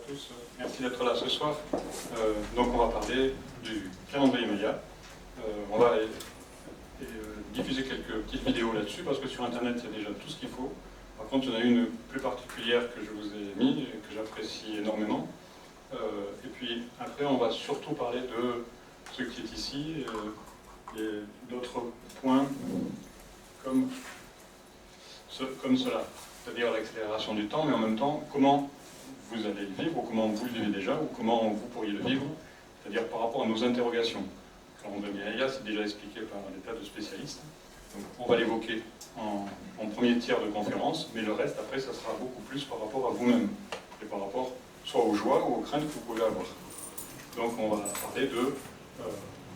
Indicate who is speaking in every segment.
Speaker 1: tous, merci d'être là ce soir. Donc on va parler du calendrier Maya. On va diffuser quelques petites vidéos là-dessus parce que sur internet il y a déjà tout ce qu'il faut. Par contre il y en a une plus particulière que je vous ai mis et que j'apprécie énormément. Et puis après on va surtout parler de ce qui est ici et d'autres points comme cela, c'est-à-dire l'accélération du temps, mais en même temps comment vous allez le vivre, ou comment vous le vivez déjà, ou comment vous pourriez le vivre, c'est-à-dire par rapport à nos interrogations. Le calendrier Maya, c'est déjà expliqué par des tas de spécialistes. Donc on va l'évoquer en premier tiers de conférence, mais le reste, après, ça sera beaucoup plus par rapport à vous-même, et par rapport soit aux joies ou aux craintes que vous pouvez avoir. Donc on va parler de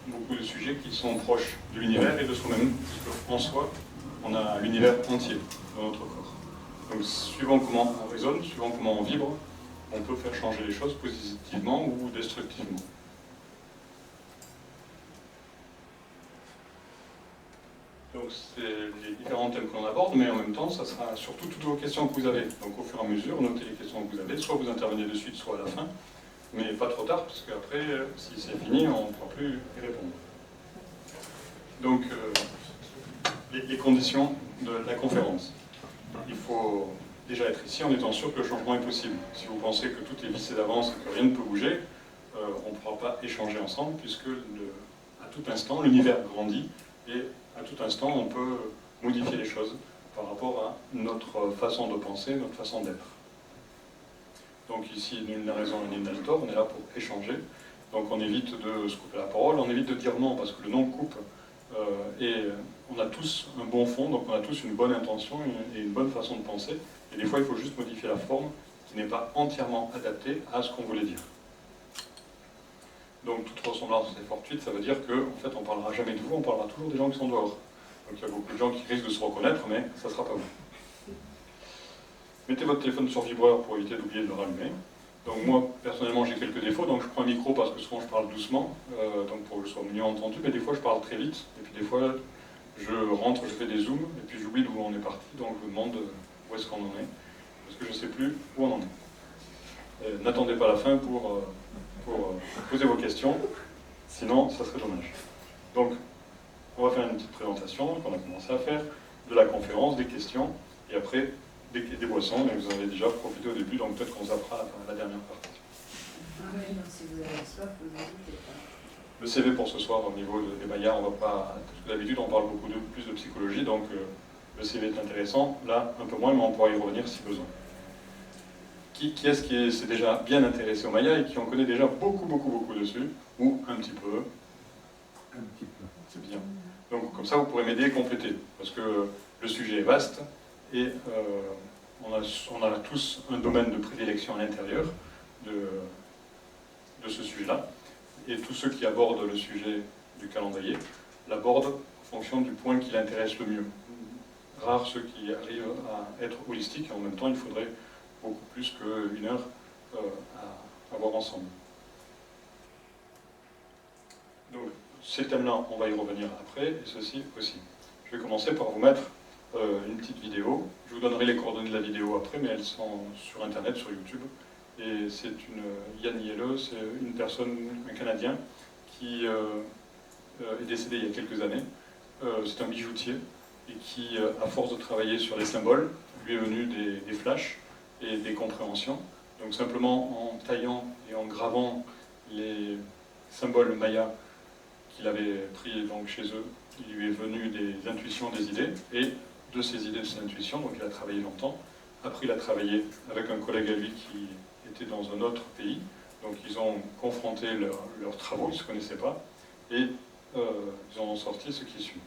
Speaker 1: beaucoup de sujets qui sont proches de l'univers et de soi-même, puisqu'en soi, on a l'univers entier dans notre corps. Donc suivant comment on raisonne, suivant comment on vibre, on peut faire changer les choses positivement ou destructivement. Donc c'est les différents thèmes qu'on aborde, mais en même temps, ça sera surtout toutes vos questions que vous avez. Donc au fur et à mesure, notez les questions que vous avez, soit vous intervenez de suite, soit à la fin, mais pas trop tard, parce qu'après, si c'est fini, on ne pourra plus y répondre. Donc les conditions de la conférence. Il faut déjà être ici en étant sûr que le changement est possible. Si vous pensez que tout est vissé d'avance et que rien ne peut bouger, on ne pourra pas échanger ensemble, puisque à tout instant, l'univers grandit, et à tout instant, on peut modifier les choses par rapport à notre façon de penser, notre façon d'être. Donc ici, nul n'a raison et nul n'a le tort, on est là pour échanger. Donc on évite de se couper la parole, on évite de dire non, parce que le non coupe, et on a tous un bon fond, donc on a tous une bonne intention et une bonne façon de penser. Et des fois, il faut juste modifier la forme qui n'est pas entièrement adaptée à ce qu'on voulait dire. Donc toute ressemblance est fortuite, ça veut dire qu'en fait, on ne parlera jamais de vous, on parlera toujours des gens qui sont dehors. Donc il y a beaucoup de gens qui risquent de se reconnaître, mais ça ne sera pas vous. Mettez votre téléphone sur vibreur pour éviter d'oublier de le rallumer. Donc moi, personnellement, j'ai quelques défauts, donc je prends un micro parce que souvent je parle doucement, donc pour que je sois mieux entendu, mais des fois je parle très vite, et puis des fois je rentre, je fais des zooms, et puis j'oublie d'où on est parti, donc je vous demande où est-ce qu'on en est, parce que je ne sais plus où on en est. N'attendez pas la fin pour poser vos questions, sinon ça serait dommage. Donc, on va faire une petite présentation qu'on a commencé à faire, de la conférence, des questions, et après des boissons, mais vous en avez déjà profité au début, donc peut-être qu'on zappera la dernière partie.
Speaker 2: Ah oui, donc si vous avez soif, vous n'hésitez pas.
Speaker 1: Le CV pour ce soir, au niveau des Mayas, on va pas. Parce que d'habitude, on parle beaucoup plus de psychologie, donc le CV est intéressant. Là, un peu moins, mais on pourra y revenir si besoin. Qui est-ce qui s'est déjà bien intéressé aux Mayas et qui en connaît déjà beaucoup dessus, ou un petit peu?
Speaker 3: Un petit peu.
Speaker 1: C'est bien. Donc, comme ça, vous pourrez m'aider et compléter, parce que le sujet est vaste et on a tous un domaine de prédilection à l'intérieur de ce sujet-là. Et tous ceux qui abordent le sujet du calendrier l'abordent en fonction du point qui l'intéresse le mieux. Rares ceux qui arrivent à être holistiques, et en même temps il faudrait beaucoup plus qu'une heure à voir ensemble. Donc ces thèmes-là, on va y revenir après, et ceci aussi. Je vais commencer par vous mettre une petite vidéo. Je vous donnerai les coordonnées de la vidéo après, mais elles sont sur Internet, sur YouTube. Et c'est Yann Yelle, c'est une personne, un Canadien, qui est décédé il y a quelques années. C'est un bijoutier, et qui, à force de travailler sur les symboles, lui est venu des flashs et des compréhensions. Donc simplement en taillant et en gravant les symboles mayas qu'il avait pris donc chez eux, il lui est venu des intuitions, des idées, et de ces idées, de ces intuitions, donc il a travaillé longtemps. Après, il a travaillé avec un collègue à lui qui était dans un autre pays, donc ils ont confronté leurs travaux, ils ne se connaissaient pas, et ils en ont sorti ce qui suit.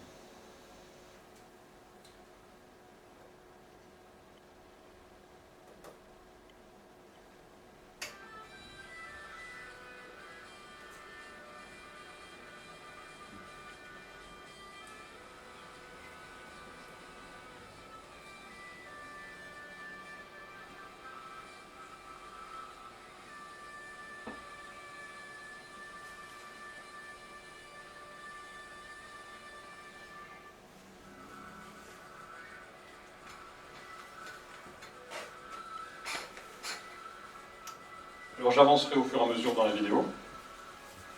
Speaker 1: Alors j'avancerai au fur et à mesure dans la vidéo.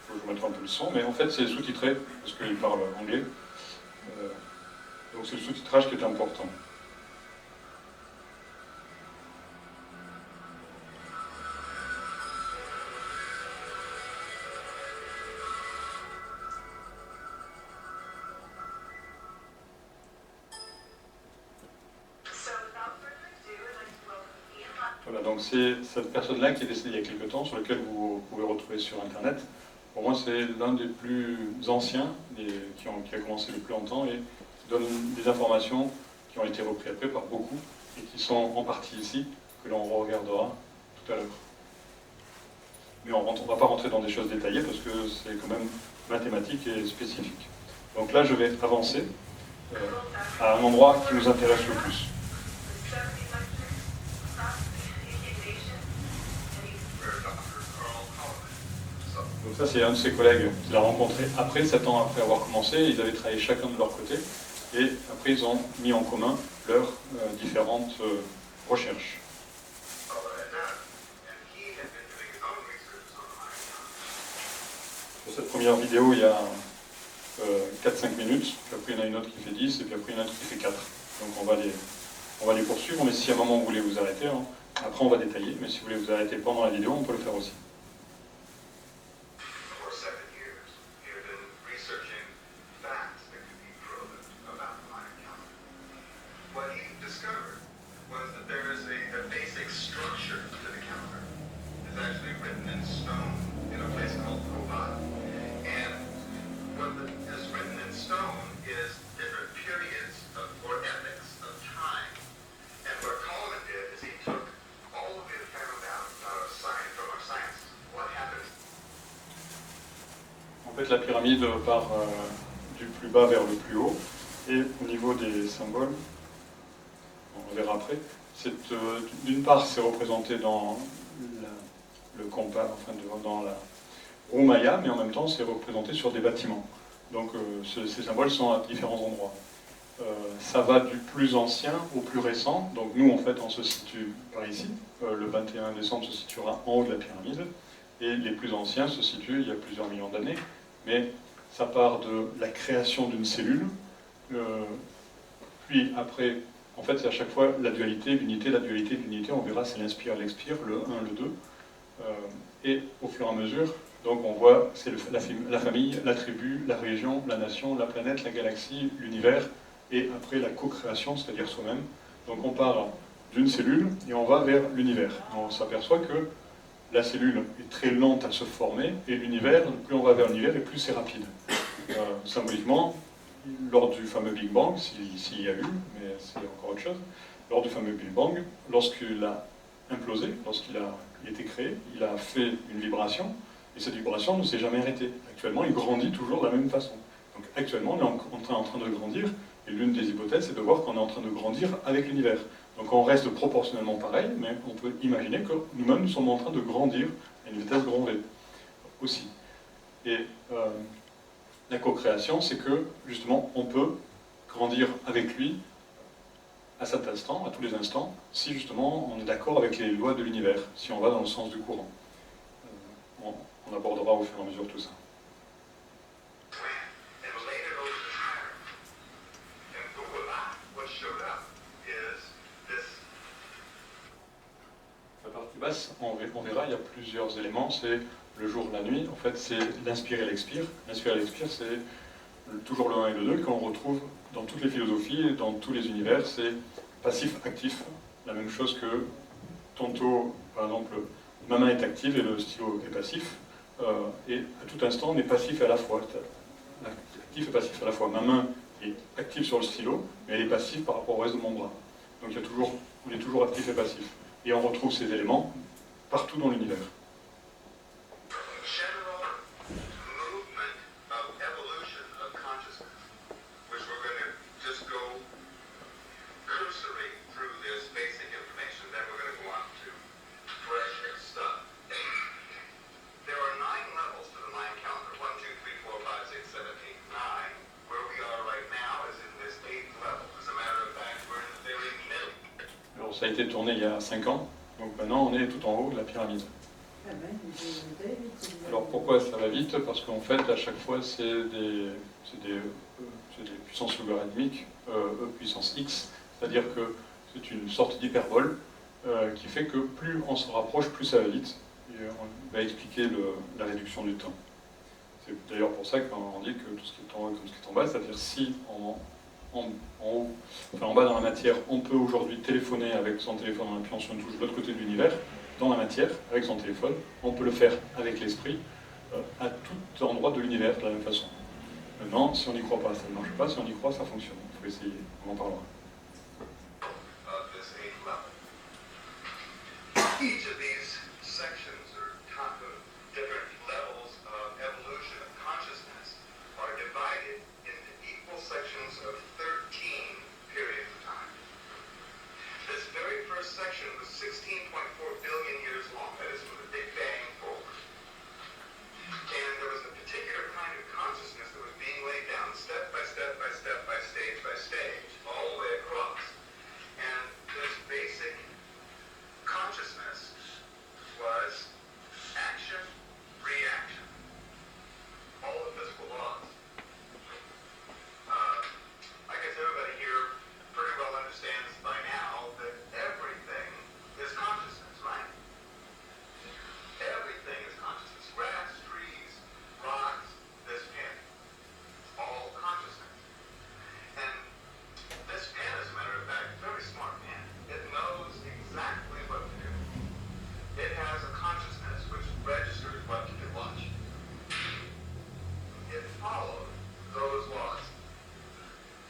Speaker 1: Je vais vous mettre un peu le son, mais en fait c'est sous-titré, parce qu'il parle anglais. Donc c'est le sous-titrage qui est important. Voilà, donc c'est cette personne-là qui est décédée il y a quelques temps, sur laquelle vous pouvez retrouver sur Internet. Pour moi, c'est l'un des plus anciens, qui a commencé le plus longtemps, et qui donne des informations qui ont été reprises après par beaucoup, et qui sont en partie ici, que l'on regardera tout à l'heure. Mais on ne va pas rentrer dans des choses détaillées, parce que c'est quand même mathématique et spécifique. Donc là, je vais avancer à un endroit qui nous intéresse le plus. Donc ça, c'est un de ses collègues qu'il a rencontré après, 7 ans après avoir commencé. Ils avaient travaillé chacun de leur côté. Et après, ils ont mis en commun leurs différentes recherches. Sur cette première vidéo, il y a 4-5 minutes. Puis après, il y en a une autre qui fait 10, et puis après, il y en a une autre qui fait 4. Donc on va les poursuivre. Mais si à un moment vous voulez vous arrêter, hein, après on va détailler. Mais si vous voulez vous arrêter pendant la vidéo, on peut le faire aussi. En fait, la pyramide part du plus bas vers le plus haut, et au niveau des symboles, on verra après, d'une part c'est représenté dans le compas, enfin dans la roue Maya, mais en même temps c'est représenté sur des bâtiments. Donc ces symboles sont à différents endroits. Ça va du plus ancien au plus récent, donc nous en fait on se situe par ici, le 21 décembre se situera en haut de la pyramide, et les plus anciens se situent il y a plusieurs millions d'années. Mais ça part de la création d'une cellule, puis après, en fait c'est à chaque fois la dualité, l'unité, on verra c'est l'inspire, l'expire, le 1, le 2, et au fur et à mesure, donc on voit c'est la famille, la tribu, la région, la nation, la planète, la galaxie, l'univers, et après la co-création, c'est-à-dire soi-même. Donc on part d'une cellule et on va vers l'univers. On s'aperçoit que la cellule est très lente à se former, et l'univers, plus on va vers l'univers, et plus c'est rapide. Symboliquement, lors du fameux Big Bang, s'il y a eu, mais c'est encore autre chose, lors du fameux Big Bang, lorsqu'il a implosé, lorsqu'il a été créé, il a fait une vibration, et cette vibration ne s'est jamais arrêtée. Actuellement, il grandit toujours de la même façon. Donc actuellement, on est en train de grandir, et l'une des hypothèses, c'est de voir qu'on est en train de grandir avec l'univers. Donc on reste proportionnellement pareil, mais on peut imaginer que nous-mêmes, nous sommes en train de grandir à une vitesse grand V aussi. Et la co-création, c'est que, justement, on peut grandir avec lui à cet instant, à tous les instants, si justement on est d'accord avec les lois de l'univers, si on va dans le sens du courant. On abordera au fur et à mesure tout ça. La partie basse, on verra, il y a plusieurs éléments, c'est le jour, la nuit, en fait c'est l'inspire et l'expire. L'inspire et l'expire, c'est toujours le 1 et le 2 qu'on retrouve dans toutes les philosophies et dans tous les univers, c'est passif-actif, la même chose que tantôt, par exemple, ma main est active et le stylo est passif, et à tout instant on est passif à la fois, actif et passif à la fois. Ma main est active sur le stylo, mais elle est passive par rapport au reste de mon bras. Donc on est toujours actif et passif. Et on retrouve ces éléments partout dans l'univers. Ça a été tourné il y a 5 ans, donc maintenant on est tout en haut de la pyramide.
Speaker 2: Ah ben, vous allez vite.
Speaker 1: Alors pourquoi ça va vite? Parce qu'en fait, à chaque fois, c'est des puissances logarithmiques, E puissance x, c'est-à-dire que c'est une sorte d'hyperbole qui fait que plus on se rapproche, plus ça va vite. Et on va expliquer la réduction du temps. C'est d'ailleurs pour ça qu'on dit que tout ce qui est en haut comme ce qui est en bas, c'est-à-dire si en bas dans la matière, on peut aujourd'hui téléphoner avec son téléphone en appuyant sur une touche de l'autre côté de l'univers, dans la matière, avec son téléphone, on peut le faire avec l'esprit, à tout endroit de l'univers de la même façon. Maintenant, si on n'y croit pas, ça ne marche pas, si on y croit, ça fonctionne. Il faut essayer, on en parlera.
Speaker 4: Each of these sections or different levels of evolution of consciousness are divided into equal sections of 13 periods of time. This very first section was 16.4 billion years long, that is from the Big Bang forward. And there was a particular kind of consciousness that was being laid down step by step by step by stage, all the way across. And this basic consciousness was action, reaction, all the physical laws. I guess everybody here pretty well understands by now that everything is consciousness, right? Everything is consciousness. Grass, trees, rocks, this pen, all consciousness. And this pen, as a matter of fact, very smart pen. It knows exactly what to do. It has a consciousness which registers what to do. Watch. It followed those laws.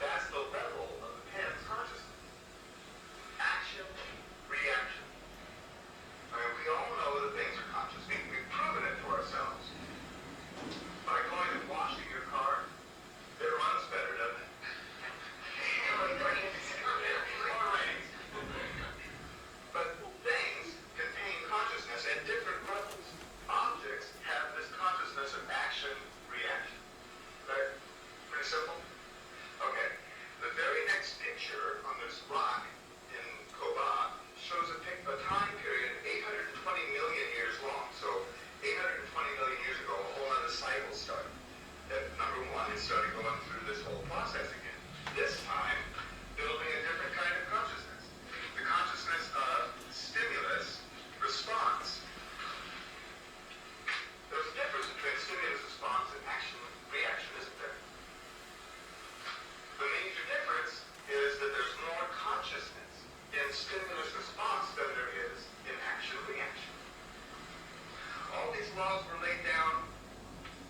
Speaker 4: That's the level of the pen's consciousness. Action, reaction. I mean, we all know that things are conscious. We've proven it for ourselves. By going and washing your car, it runs better, doesn't it? Or rains. But things contain consciousness at different levels. Objects have this consciousness of action, reaction. Right? Pretty simple? Okay. The very next picture on this rock in Kobach shows a time period 820 million years long. So 820 million years ago, a whole other cycle started. That number one, it started going through this whole process again. This time, building a different kind of consciousness. The consciousness of stimulus response. There's a difference between stimulus response and action reaction, isn't there? The major difference is that there's more consciousness in stimulus response than there is in action reaction. All these laws were laid down,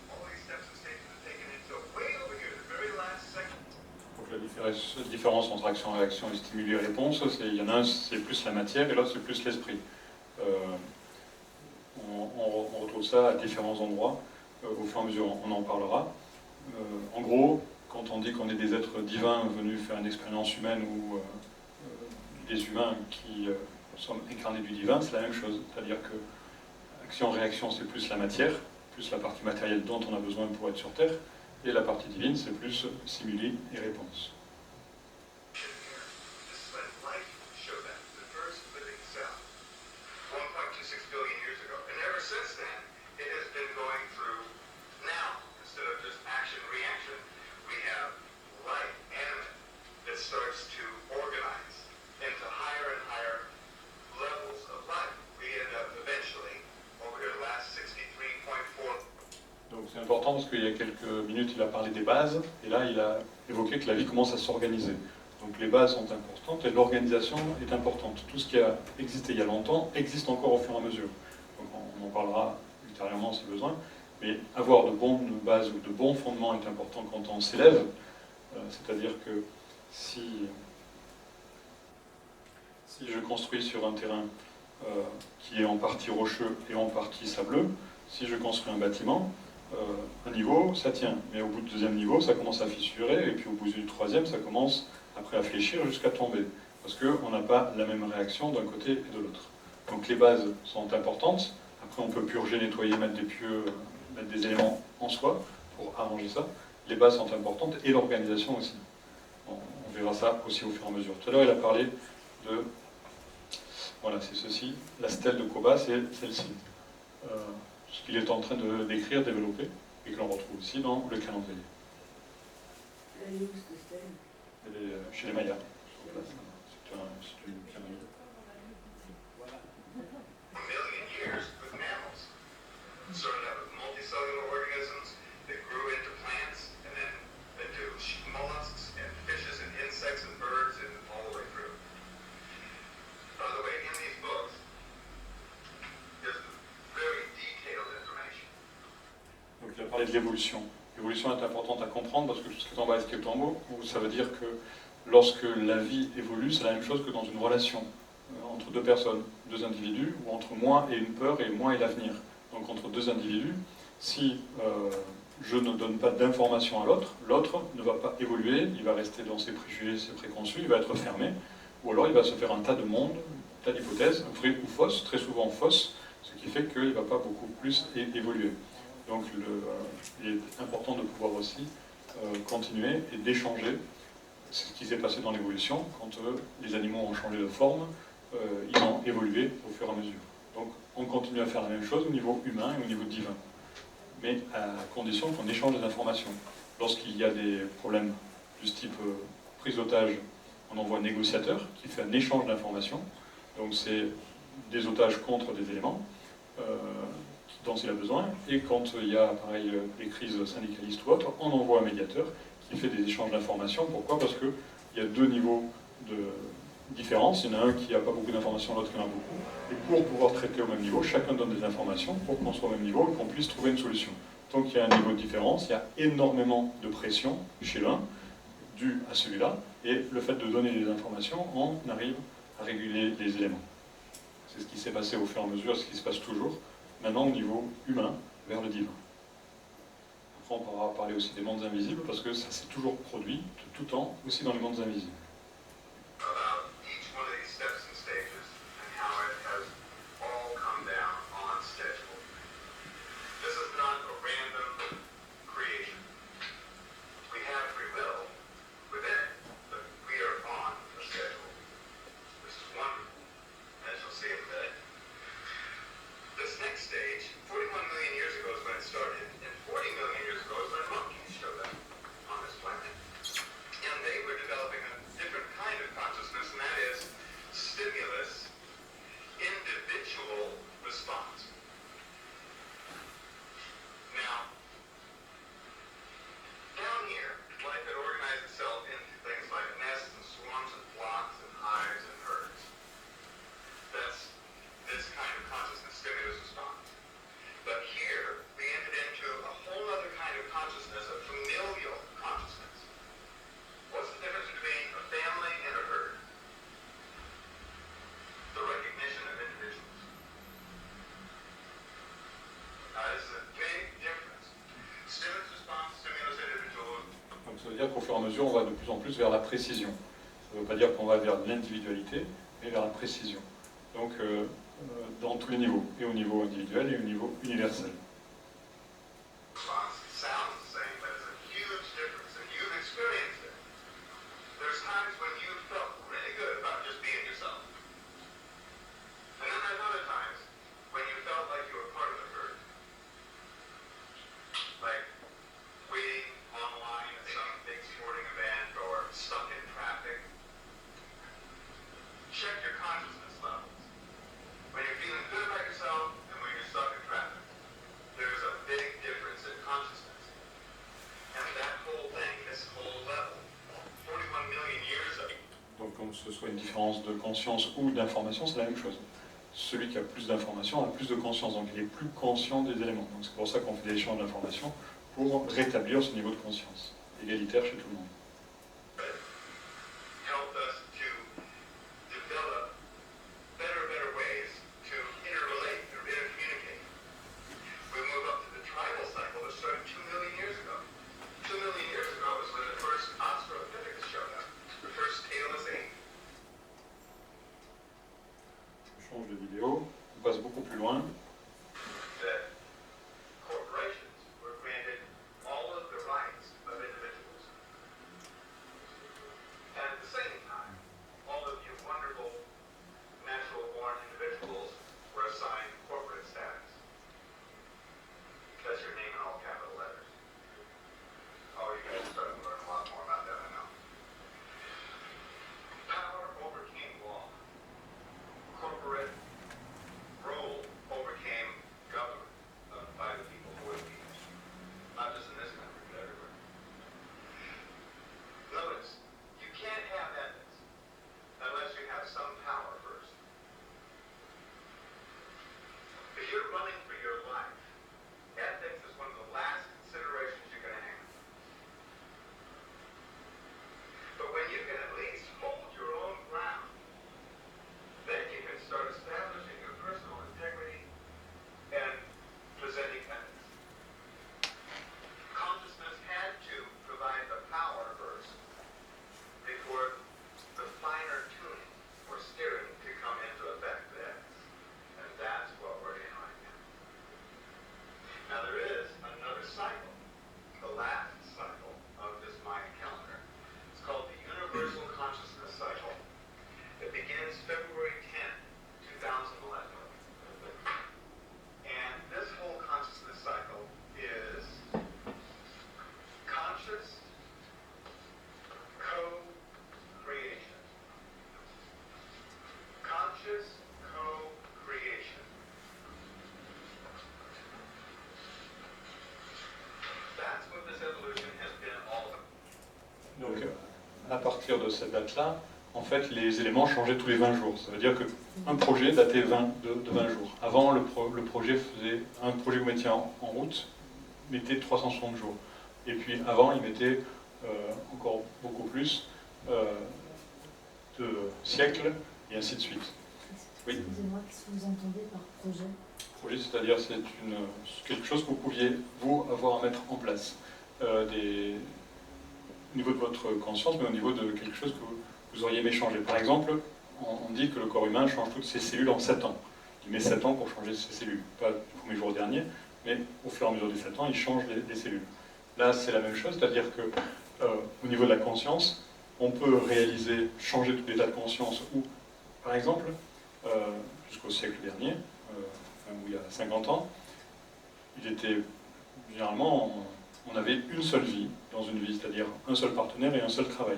Speaker 4: all these steps and stages are taken into way over here, the very last section.
Speaker 1: Donc la différence entre action-réaction et stimuli-réponse, il y en a un c'est plus la matière et l'autre c'est plus l'esprit. On retrouve ça à différents endroits au fur et à mesure, on en parlera. En gros, quand on dit qu'on est des êtres divins venus faire une expérience humaine ou des humains qui sommes incarnés du divin, c'est la même chose. C'est-à-dire que action-réaction c'est plus la matière, plus la partie matérielle dont on a besoin pour être sur Terre, et la partie divine c'est plus simuli et réponse.
Speaker 4: This is when life showed up, the first living cell, 1.26 billion years ago. And ever since then, it has been going through, now, instead of just action-reaction, we have life, animate, that starts to organize into higher and higher levels of life. We end up eventually, over here, the last 63.4.
Speaker 1: Donc c'est important parce qu'il y a quelques minutes il a parlé des bases, et là il a évoqué que la vie commence à s'organiser. Donc les bases sont importantes et l'organisation est importante. Tout ce qui a existé il y a longtemps existe encore au fur et à mesure. Donc on en parlera ultérieurement si besoin, mais avoir de bonnes bases ou de bons fondements est important quand on s'élève, c'est-à-dire que si je construis sur un terrain qui est en partie rocheux et en partie sableux, si je construis un bâtiment, un niveau, ça tient. Mais au bout du deuxième niveau, ça commence à fissurer, et puis au bout du troisième, ça commence après à fléchir jusqu'à tomber. Parce qu'on n'a pas la même réaction d'un côté et de l'autre. Donc les bases sont importantes. Après, on peut purger, nettoyer, mettre des pieux, mettre des éléments en soi pour arranger ça. Les bases sont importantes, et l'organisation aussi. On verra ça aussi au fur et à mesure. Tout à l'heure, il a parlé de... Voilà, c'est ceci. La stèle de Koba, c'est celle-ci. ce qu'il est en train de décrire, développer, et que l'on retrouve aussi dans le calendrier.
Speaker 2: Elle est où cette stèle?
Speaker 1: Elle est chez les Mayas, sur place. C'est une calendrier.
Speaker 4: A million years with mammals. Started out with multicellular organisms that grew into plants and then into mollusks and fishes and insects and birds and all the way through. By the way, in these books, there's very detailed information.
Speaker 1: Donc il a parlé de l'évolution. L'évolution est importante à comprendre parce que tout ce qui est en bas et ce qui est en haut, ça veut dire que lorsque la vie évolue, c'est la même chose que dans une relation entre deux personnes, deux individus, ou entre moi et une peur et moi et l'avenir. Donc entre deux individus, si je ne donne pas d'informations à l'autre, l'autre ne va pas évoluer, il va rester dans ses préjugés, ses préconçus, il va être fermé, ou alors il va se faire un tas de mondes, un tas d'hypothèses, vraies ou fausses, très souvent fausses, ce qui fait qu'il ne va pas beaucoup plus évoluer. Donc il est important de pouvoir aussi continuer et d'échanger. C'est ce qui s'est passé dans l'évolution, quand les animaux ont changé de forme, ils ont évolué au fur et à mesure. Donc on continue à faire la même chose au niveau humain et au niveau divin, mais à condition qu'on échange des informations. Lorsqu'il y a des problèmes de ce type prise d'otage, on envoie un négociateur qui fait un échange d'informations, donc c'est des otages contre des éléments dont il a besoin, et quand il y a pareil, des crises syndicalistes ou autres, on envoie un médiateur qui fait des échanges d'informations. Pourquoi? Parce qu'il y a deux niveaux de différence. Il y en a un qui n'a pas beaucoup d'informations, l'autre qui en a beaucoup. Et pour pouvoir traiter au même niveau, chacun donne des informations pour qu'on soit au même niveau et qu'on puisse trouver une solution. Donc il y a un niveau de différence, il y a énormément de pression chez l'un, due à celui-là, et le fait de donner des informations, on arrive à réguler les éléments. C'est ce qui s'est passé au fur et à mesure, ce qui se passe toujours, maintenant au niveau humain, vers le divin. Après on pourra parler aussi des mondes invisibles, parce que ça s'est toujours produit, de tout temps, aussi dans les mondes invisibles.
Speaker 4: About each one of these steps and stages and how it has all come down on schedule. This is not a random creation. We have free will within it, but we are on a schedule. This is wonderful, as you'll see in a minute. This next stage, 41 million years ago is when it started, and 40 million years ago is when monkeys showed up on this planet. And they were developing a different kind of consciousness, and that is stimulus, individual response. Now, down here, life had organized itself into things like nests and swarms and flocks and hives and herds. That's this kind of consciousness, stimulus response. But here, we entered into a whole other kind of consciousness, a familial consciousness. What's the difference between a family and a herd? The recognition of individuals. This is a big difference. Stimulus response, stimulus individual.
Speaker 1: Donc ça veut dire qu'au fur et à mesure, on va de plus en plus vers la précision. Ça ne veut pas dire qu'on va vers l'individualité, mais vers la précision. Donc dans tous les niveaux, et au niveau individuel et au niveau universel.
Speaker 4: Response sounds the same, but it's a huge difference, and you've experienced it. There's times when you felt really good about just being yourself. And then there's other times when you felt like you were part of the herd. Like waiting online at some big sporting event or stuck in traffic. Check your consciousness levels. When you're feeling good about yourself and when you're stuck in traffic, there's a big difference in consciousness. And that whole thing, this whole level, 41 million years ago.
Speaker 1: Donc que ce soit une différence de conscience ou d'information, c'est la même chose. Celui qui a plus d'informations a plus de conscience, donc il est plus conscient des éléments. Donc c'est pour ça qu'on fait des échanges d'informations, pour rétablir ce niveau de conscience, égalitaire chez tout le monde.
Speaker 4: Helped us to develop better ways to interrelate or intercommunicate. We move up to the tribal cycle that started 2 million years ago. 2 million years ago is when the first Australopithecus showed up, the first tailless ape.
Speaker 1: Je change de vidéo, on passe beaucoup plus loin.
Speaker 4: That corporations were granted all of the rights of individuals.
Speaker 1: de cette date-là, en fait, les éléments changeaient tous les 20 jours. Ça veut dire qu'un projet datait de 20 jours. Avant, le projet faisait... Un projet que vous mettiez en route mettait 360 jours. Et puis avant, il mettait encore beaucoup plus de siècles, et ainsi de suite. Oui.
Speaker 5: Excusez-moi, qu'est-ce que vous entendez par projet?
Speaker 1: Projet, c'est-à-dire c'est quelque chose que vous pouviez, vous, avoir à mettre en place. Au niveau de votre conscience, mais au niveau de quelque chose que vous auriez aimé changer. Par exemple, on dit que le corps humain change toutes ses cellules en 7 ans. Il met 7 ans pour changer ses cellules. Pas le premier jour dernier, mais au fur et à mesure des 7 ans, il change les cellules. Là, c'est la même chose, c'est-à-dire que au niveau de la conscience, on peut réaliser, changer tout l'état de conscience où, par exemple, jusqu'au siècle dernier, où il y a 50 ans, il était, généralement, on avait une seule vie dans une vie, c'est-à-dire un seul partenaire et un seul travail.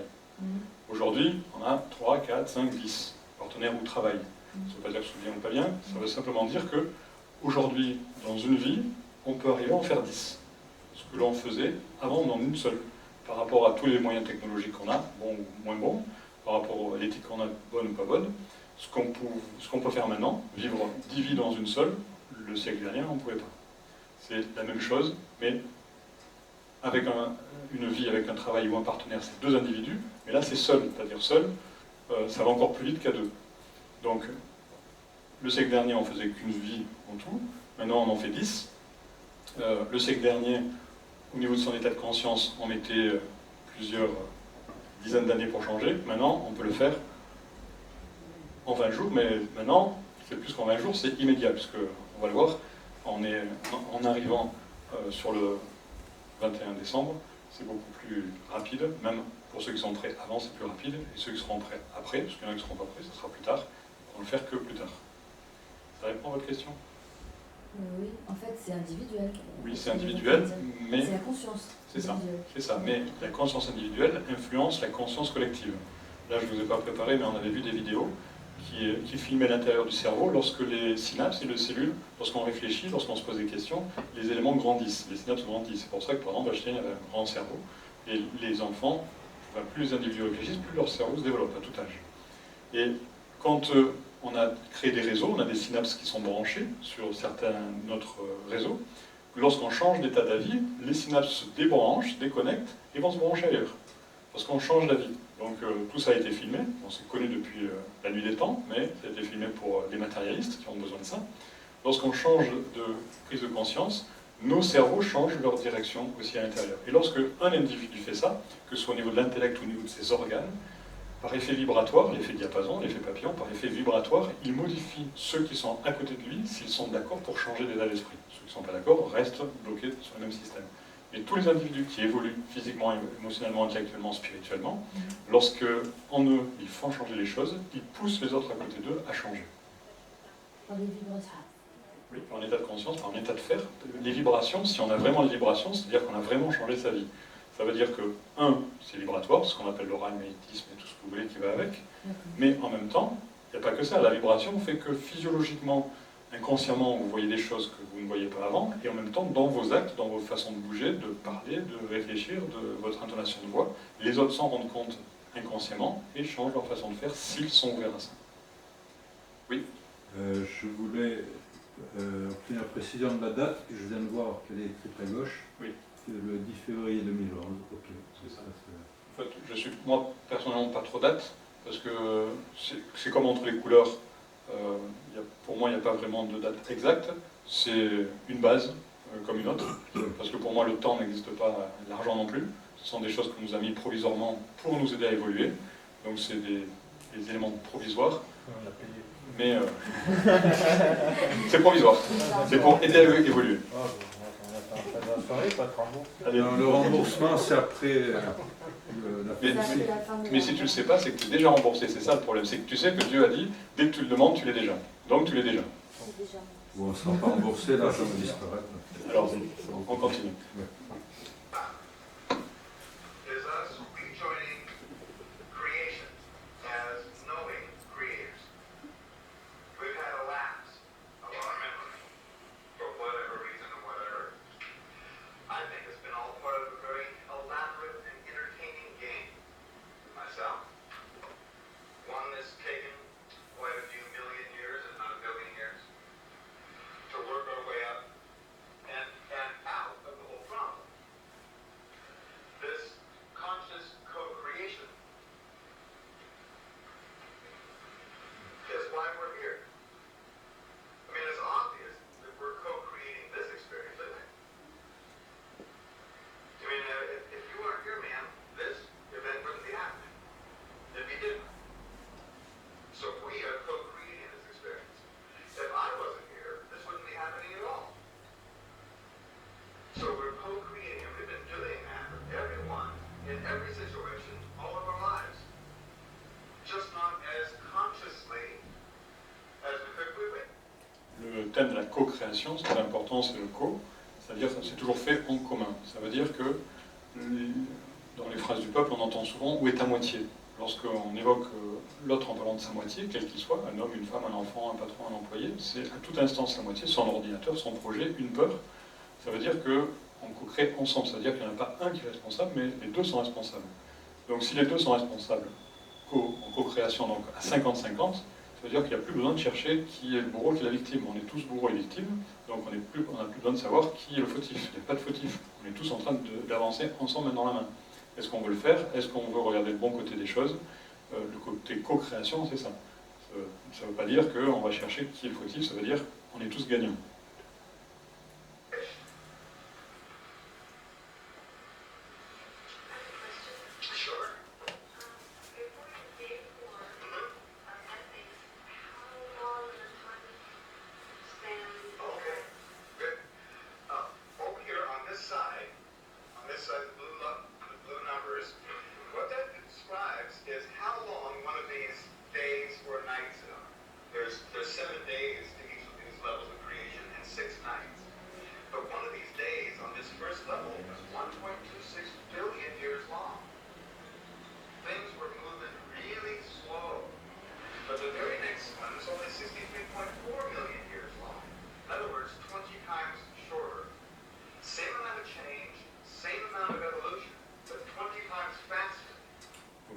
Speaker 1: Aujourd'hui, on a 3, 4, 5, 10 partenaires ou travail. Ça ne veut pas dire que c'est bien ou pas bien, ça veut simplement dire que aujourd'hui, dans une vie, on peut arriver à en faire 10. Ce que l'on faisait avant dans une seule. Par rapport à tous les moyens technologiques qu'on a, bons ou moins bons, par rapport à l'éthique qu'on a, bonne ou pas bonne, ce qu'on peut faire maintenant, vivre 10 vies dans une seule, le siècle dernier, on ne pouvait pas. C'est la même chose, mais avec une vie, avec un travail ou un partenaire, c'est 2 individus, mais là c'est seul, c'est-à-dire seul, ça va encore plus vite qu'à 2. Donc, le siècle dernier, on faisait qu'une vie en tout, maintenant on en fait 10. Le siècle dernier, au niveau de son état de conscience, on mettait plusieurs dizaines d'années pour changer. Maintenant, on peut le faire en 20 jours, mais maintenant, c'est plus qu'en 20 jours, c'est immédiat, puisque, on va le voir, en arrivant sur le 21 décembre, c'est beaucoup plus rapide, même pour ceux qui sont prêts avant, c'est plus rapide, et ceux qui seront prêts après, parce qu'il y en a qui ne seront pas prêts, ça sera plus tard, on ne le faire que plus tard. Ça répond à votre question?
Speaker 5: Oui, en fait, c'est individuel.
Speaker 1: Oui, c'est individuel, mais...
Speaker 5: C'est la conscience.
Speaker 1: C'est ça, c'est ça. Mais la conscience individuelle influence la conscience collective. Là, je ne vous ai pas préparé, mais on avait vu des vidéos qui filmaient l'intérieur du cerveau lorsque les synapses et les cellules, lorsqu'on réfléchit, lorsqu'on se pose des questions, les éléments grandissent, les synapses grandissent. C'est pour ça que, par exemple, Einstein avait un grand cerveau. Et les enfants, plus les individus réfléchissent, plus leur cerveau se développe à tout âge. Et quand on a créé des réseaux, on a des synapses qui sont branchées sur certains autres réseaux. Lorsqu'on change d'état d'avis, les synapses se débranchent, déconnectent et vont se brancher ailleurs. Parce qu'on change d'avis. Donc tout ça a été filmé, c'est connu depuis la nuit des temps, mais ça a été filmé pour les matérialistes qui ont besoin de ça. Lorsqu'on change de prise de conscience, nos cerveaux changent leur direction aussi à l'intérieur. Et lorsque un individu fait ça, que ce soit au niveau de l'intellect ou au niveau de ses organes, par effet vibratoire, l'effet diapason, l'effet papillon, par effet vibratoire, il modifie ceux qui sont à côté de lui s'ils sont d'accord pour changer d'état d'esprit. Ceux qui ne sont pas d'accord restent bloqués sur le même système. Et tous les individus qui évoluent physiquement, émotionnellement, intellectuellement, spirituellement, lorsque en eux, ils font changer les choses, ils poussent les autres à côté d'eux à changer.
Speaker 5: Par des vibrations.
Speaker 1: Oui, par un état de conscience, par un état de faire. Les vibrations, si on a vraiment les vibrations, c'est-à-dire qu'on a vraiment changé sa vie. Ça veut dire que, c'est vibratoire, ce qu'on appelle l'oral, magnétisme et tout ce que vous voulez qui va avec, mais en même temps, il n'y a pas que ça. La vibration fait que physiologiquement, inconsciemment, vous voyez des choses que vous ne voyez pas avant, et en même temps, dans vos actes, dans vos façons de bouger, de parler, de réfléchir, de votre intonation de voix, les autres s'en rendent compte inconsciemment et changent leur façon de faire s'ils sont ouverts à ça. Oui.
Speaker 3: Je voulais obtenir précision de la date, que je viens de voir qu'elle est écrite à gauche.
Speaker 1: Oui.
Speaker 3: C'est le 10 février 2011. Ok.
Speaker 1: C'est ça. En fait, je suis, moi, personnellement, pas trop date, parce que c'est comme entre les couleurs. Pour moi, il n'y a pas vraiment de date exacte. C'est une base, comme une autre. Parce que pour moi, le temps n'existe pas, l'argent non plus. Ce sont des choses qu'on nous a mis provisoirement pour nous aider à évoluer. Donc c'est des éléments provisoires. Mais c'est provisoire. C'est pour aider à évoluer.
Speaker 3: Le remboursement, c'est après
Speaker 1: mais si tu ne le sais pas, c'est que tu es déjà remboursé. C'est ça le problème. C'est que tu sais que Dieu a dit, dès que tu le demandes, tu l'es déjà. Donc tu l'es déjà.
Speaker 3: Bon, on ne sera pas remboursé, l'argent va disparaître.
Speaker 1: Alors, on continue.
Speaker 4: Is us rejoining creation as knowing creators. We've had a lapse of our memory for whatever reason or whatever. I think it's been all part of a very elaborate and entertaining game. Myself.
Speaker 1: prennent la co-création, ce qui est important, c'est le co, c'est-à-dire que c'est toujours fait en commun. Ça veut dire que dans les phrases du peuple, on entend souvent « où est ta moitié ?» Lorsqu'on évoque l'autre en parlant de sa moitié, quel qu'il soit, un homme, une femme, un enfant, un patron, un employé, c'est à tout instant sa moitié, son ordinateur, son projet, une peur. Ça veut dire qu'on co-crée ensemble, ça veut dire qu'il n'y en a pas un qui est responsable, mais les deux sont responsables. Donc si les deux sont responsables en co-création, donc à 50-50, ça veut dire qu'il n'y a plus besoin de chercher qui est le bourreau, qui est la victime. On est tous bourreaux et victimes, donc on n'a plus besoin de savoir qui est le fautif. Il n'y a pas de fautif. On est tous en train d'avancer ensemble, main dans la main. Est-ce qu'on veut le faire? Est-ce qu'on veut regarder le bon côté des choses? Le côté co-création, c'est ça. Ça ne veut pas dire qu'on va chercher qui est le fautif, ça veut dire qu'on est tous gagnants.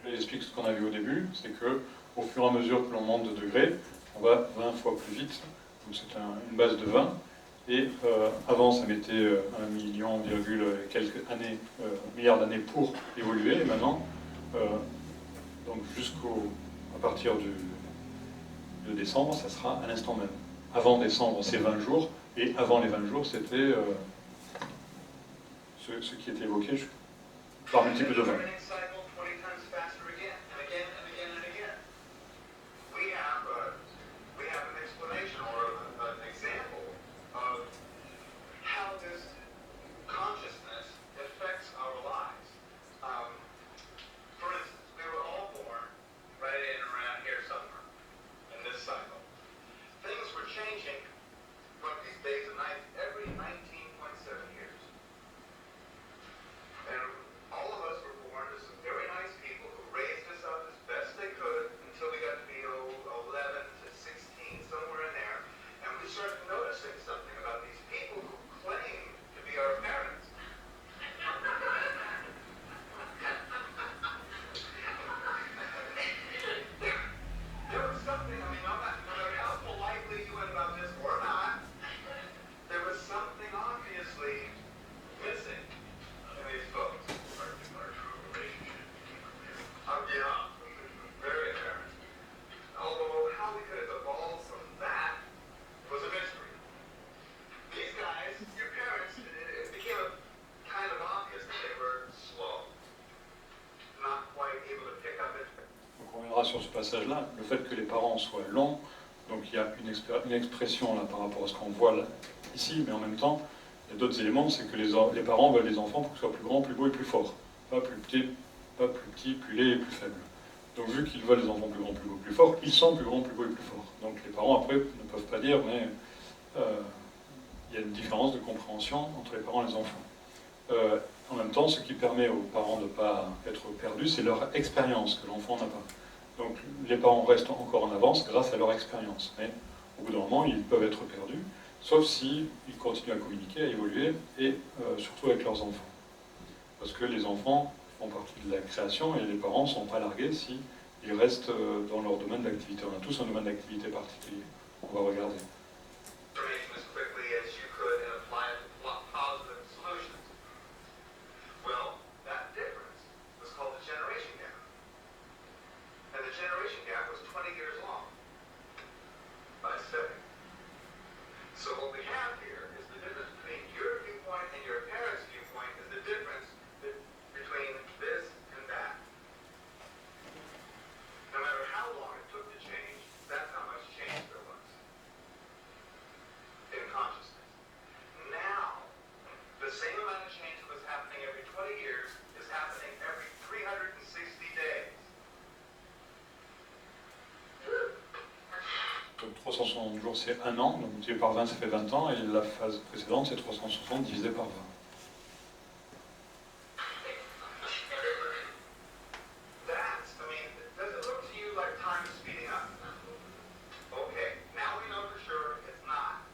Speaker 1: J'explique ce qu'on a vu au début, c'est qu'au fur et à mesure que l'on monte de degrés, on va 20 fois plus vite, donc c'est une base de 20, et avant ça mettait 1 million, quelques années, milliards d'années pour évoluer, et maintenant, donc à partir de décembre, ça sera à l'instant même. Avant décembre, c'est 20 jours, et avant les 20 jours, c'était ce qui était évoqué par multiple de 20. Sur ce passage-là, le fait que les parents soient lents, donc il y a une expression là par rapport à ce qu'on voit là, ici, mais en même temps, il y a d'autres éléments, c'est que les parents veulent des enfants pour qu'ils soient plus grands, plus beaux et plus forts, pas plus petits, plus laids et plus faibles. Donc vu qu'ils veulent des enfants plus grands, plus beaux, plus forts, ils sont plus grands, plus beaux et plus forts. Donc les parents après ne peuvent pas dire, mais il y a une différence de compréhension entre les parents et les enfants. En même temps, ce qui permet aux parents de ne pas être perdus, c'est leur expérience que l'enfant n'a pas. Donc les parents restent encore en avance grâce à leur expérience. Mais au bout d'un moment, ils peuvent être perdus, sauf s'ils continuent à communiquer, à évoluer, et surtout avec leurs enfants. Parce que les enfants font partie de la création, et les parents ne sont pas largués s'ils restent dans leur domaine d'activité. On a tous un domaine d'activité particulier. On va regarder. 360 jours, c'est 1 an, donc divisé par 20, ça fait 20 ans, et la phase précédente, c'est 360 divisé par 20.
Speaker 4: That's, I mean, does it look to you like time is speeding up? Okay, now we know for sure it's not.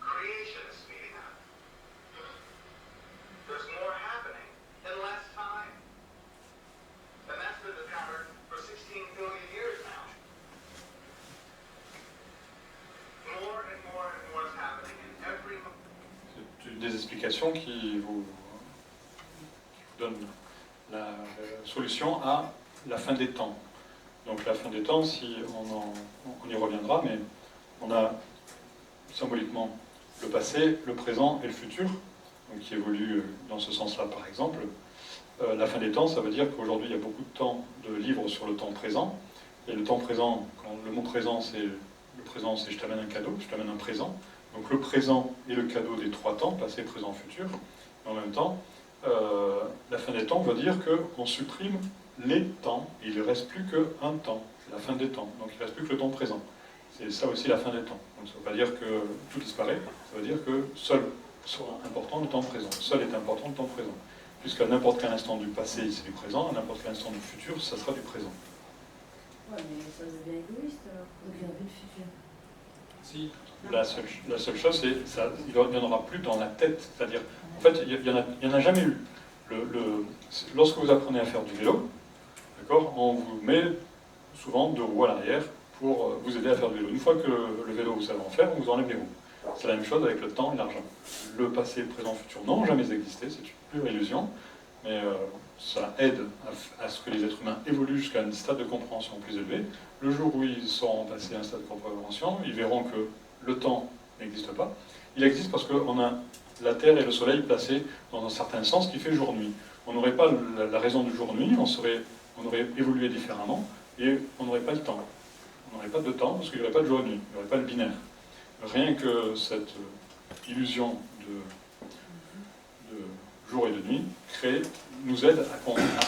Speaker 4: Creation is speeding up. There's more happening in less time. And that's been discovered for 16 billion years now. More and more and more is happening in every moment.
Speaker 1: C'est des explications qui vous donnent la solution à la fin des temps. Donc la fin des temps, si on y reviendra, mais on a symboliquement le passé, le présent et le futur, donc qui évoluent dans ce sens-là par exemple. La fin des temps, ça veut dire qu'aujourd'hui il y a beaucoup de temps de livres sur le temps présent, et le temps présent, quand le mot présent c'est le présent, c'est je t'amène un cadeau, je t'amène un présent. Donc le présent est le cadeau des 3 temps, passé, présent, futur. Et en même temps, la fin des temps veut dire qu'on supprime les temps, et il ne reste plus qu'un temps, c'est la fin des temps. Donc il ne reste plus que le temps présent. C'est ça aussi la fin des temps. Donc ça ne veut pas dire que tout disparaît, ça veut dire que seul sera important le temps présent. Seul est important le temps présent. Puisqu'à n'importe quel instant du passé, c'est du présent, à n'importe quel instant du futur, ça sera du présent.
Speaker 2: Ouais, mais ça devient égoïste alors.
Speaker 5: Donc il n'y aura plus de futur.
Speaker 1: Si. La seule chose, c'est ça, il n'y en aura plus dans la tête. C'est-à-dire, en fait, il n'y en a jamais eu. Lorsque vous apprenez à faire du vélo, d'accord, on vous met souvent 2 roues à l'arrière pour vous aider à faire du vélo. Une fois que le vélo, vous savez en faire, on vous enlève les roues. C'est la même chose avec le temps et l'argent. Le passé, présent, futur n'ont jamais existé, c'est une pure illusion, mais ça aide à ce que les êtres humains évoluent jusqu'à un stade de compréhension plus élevé. Le jour où ils seront passés à un stade de compréhension, ils verront que le temps n'existe pas. Il existe parce qu'on a la Terre et le Soleil placés dans un certain sens qui fait jour-nuit. On n'aurait pas la raison du jour-nuit, on aurait évolué différemment, et on n'aurait pas le temps. On n'aurait pas de temps parce qu'il n'y aurait pas de jour et nuit, il n'y aurait pas le binaire. Rien que cette illusion de jour et de nuit nous aide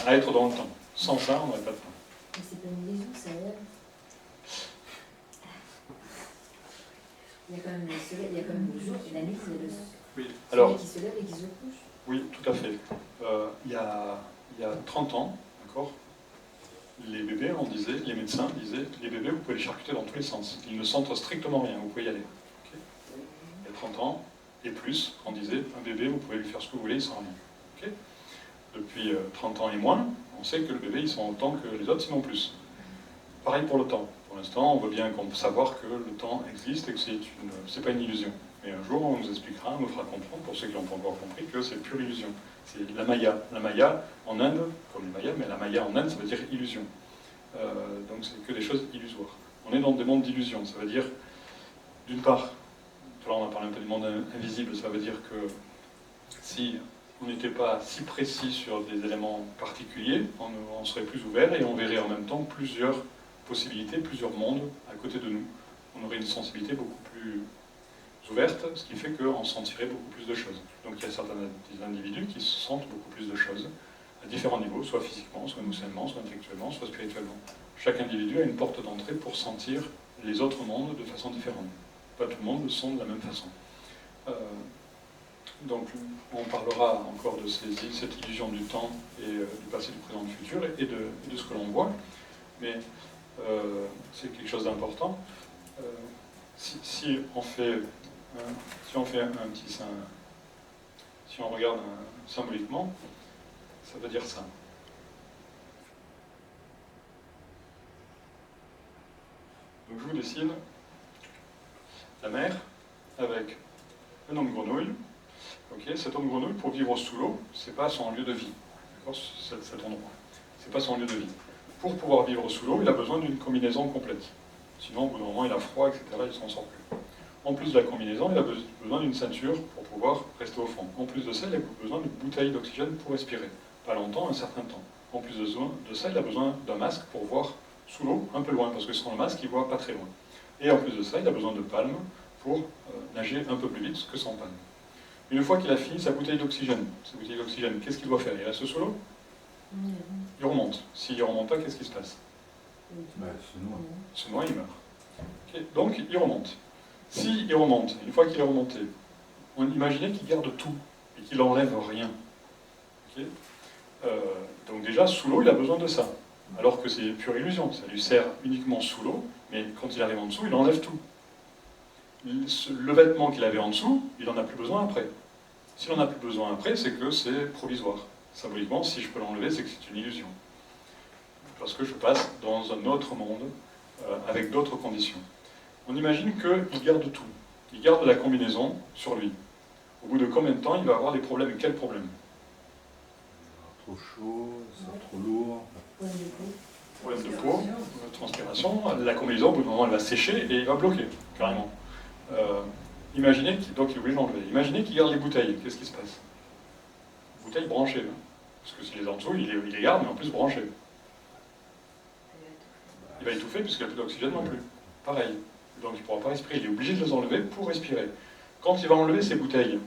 Speaker 1: à être dans le temps. Sans ça, on n'aurait pas de temps.
Speaker 5: Mais c'est pas une illusion, ça lève. Il y a quand même le soleil, il y a quand même le jour et la nuit, c'est le
Speaker 1: Oui.
Speaker 5: soleil
Speaker 1: Alors,
Speaker 5: qui se lève et qui se couche.
Speaker 1: oui, tout à fait. Il y a 30 ans, d'accord, les bébés, on disait, les médecins disaient, les bébés, vous pouvez les charcuter dans tous les sens. Ils ne sentent strictement rien, vous pouvez y aller. Okay. Il y a 30 ans et plus, on disait, un bébé, vous pouvez lui faire ce que vous voulez, il ne sent rien. Okay. Depuis 30 ans et moins, on sait que le bébé, il sent autant que les autres, sinon plus. Pareil pour le temps. Pour l'instant, on veut bien savoir que le temps existe et que c'est pas une illusion. Mais un jour, on nous expliquera, on nous fera comprendre, pour ceux qui n'ont pas encore compris, que c'est pure illusion. C'est la Maya. La Maya, en Inde, comme les Mayas, mais la Maya en Inde, ça veut dire illusion. Donc c'est que des choses illusoires. On est dans des mondes d'illusions. Ça veut dire, d'une part, tout à l'heure on a parlé un peu du monde invisible, ça veut dire que si on n'était pas si précis sur des éléments particuliers, on serait plus ouvert et on verrait en même temps plusieurs possibilités, plusieurs mondes à côté de nous. On aurait une sensibilité beaucoup plus ouverte, ce qui fait qu'on sentirait beaucoup plus de choses. Donc il y a certains individus qui sentent beaucoup plus de choses à différents niveaux, soit physiquement, soit émotionnellement, soit intellectuellement, soit spirituellement. Chaque individu a une porte d'entrée pour sentir les autres mondes de façon différente. Pas tout le monde le sent de la même façon. Donc on parlera encore de cette illusion du temps et du passé, du présent, du futur et de ce que l'on voit. Mais c'est quelque chose d'important. Si on fait un petit si on regarde symboliquement, ça veut dire ça. Donc je vous dessine la mer avec un homme grenouille. Okay, cet homme grenouille, pour vivre sous l'eau, c'est pas son lieu de vie. Cet endroit, c'est pas son lieu de vie. Pour pouvoir vivre sous l'eau, il a besoin d'une combinaison complète. Sinon, au bout d'un moment, il a froid, etc. Il s'en sort plus. En plus de la combinaison, il a besoin d'une ceinture pour pouvoir rester au fond. En plus de ça, il a besoin d'une bouteille d'oxygène pour respirer. Pas longtemps, un certain temps. En plus de ça, il a besoin d'un masque pour voir sous l'eau, un peu loin, parce que sans le masque, il ne voit pas très loin. Et en plus de ça, il a besoin de palmes pour nager un peu plus vite que sans palmes. Une fois qu'il a fini sa bouteille d'oxygène, qu'est-ce qu'il doit faire? Il reste sous l'eau? Il remonte. S'il ne remonte pas, qu'est-ce qui se passe?
Speaker 3: Se noie.
Speaker 1: Il se noie, il meurt. Ok, donc il remonte. S'il remonte, une fois qu'il est remonté, on imaginait qu'il garde tout et qu'il n'enlève rien. Ok. Donc déjà, sous l'eau, il a besoin de ça. Alors que c'est pure illusion, ça lui sert uniquement sous l'eau, mais quand il arrive en dessous, il enlève tout. Le vêtement qu'il avait en dessous, il n'en a plus besoin après. S'il n'en a plus besoin après, c'est que c'est provisoire. Symboliquement, si je peux l'enlever, c'est que c'est une illusion. Parce que je passe dans un autre monde, avec d'autres conditions. On imagine qu'il garde tout. Il garde la combinaison sur lui. Au bout de combien de temps il va avoir des problèmes? Quels problèmes?
Speaker 3: Trop chaud, ça sera trop lourd.
Speaker 1: Problème de peau, transpiration. La combinaison, au bout d'un moment, elle va sécher et il va bloquer, carrément. Imaginez donc il est obligé d'enlever. Imaginez qu'il garde les bouteilles. Qu'est-ce qui se passe? Bouteilles branchées. Hein. Parce que s'il les a en dessous, il les garde, mais en plus branchées. Il va étouffer puisqu'il n'y a plus d'oxygène non plus. Pareil. Donc il ne pourra pas respirer. Il est obligé de les enlever pour respirer. Quand il va enlever ces bouteilles,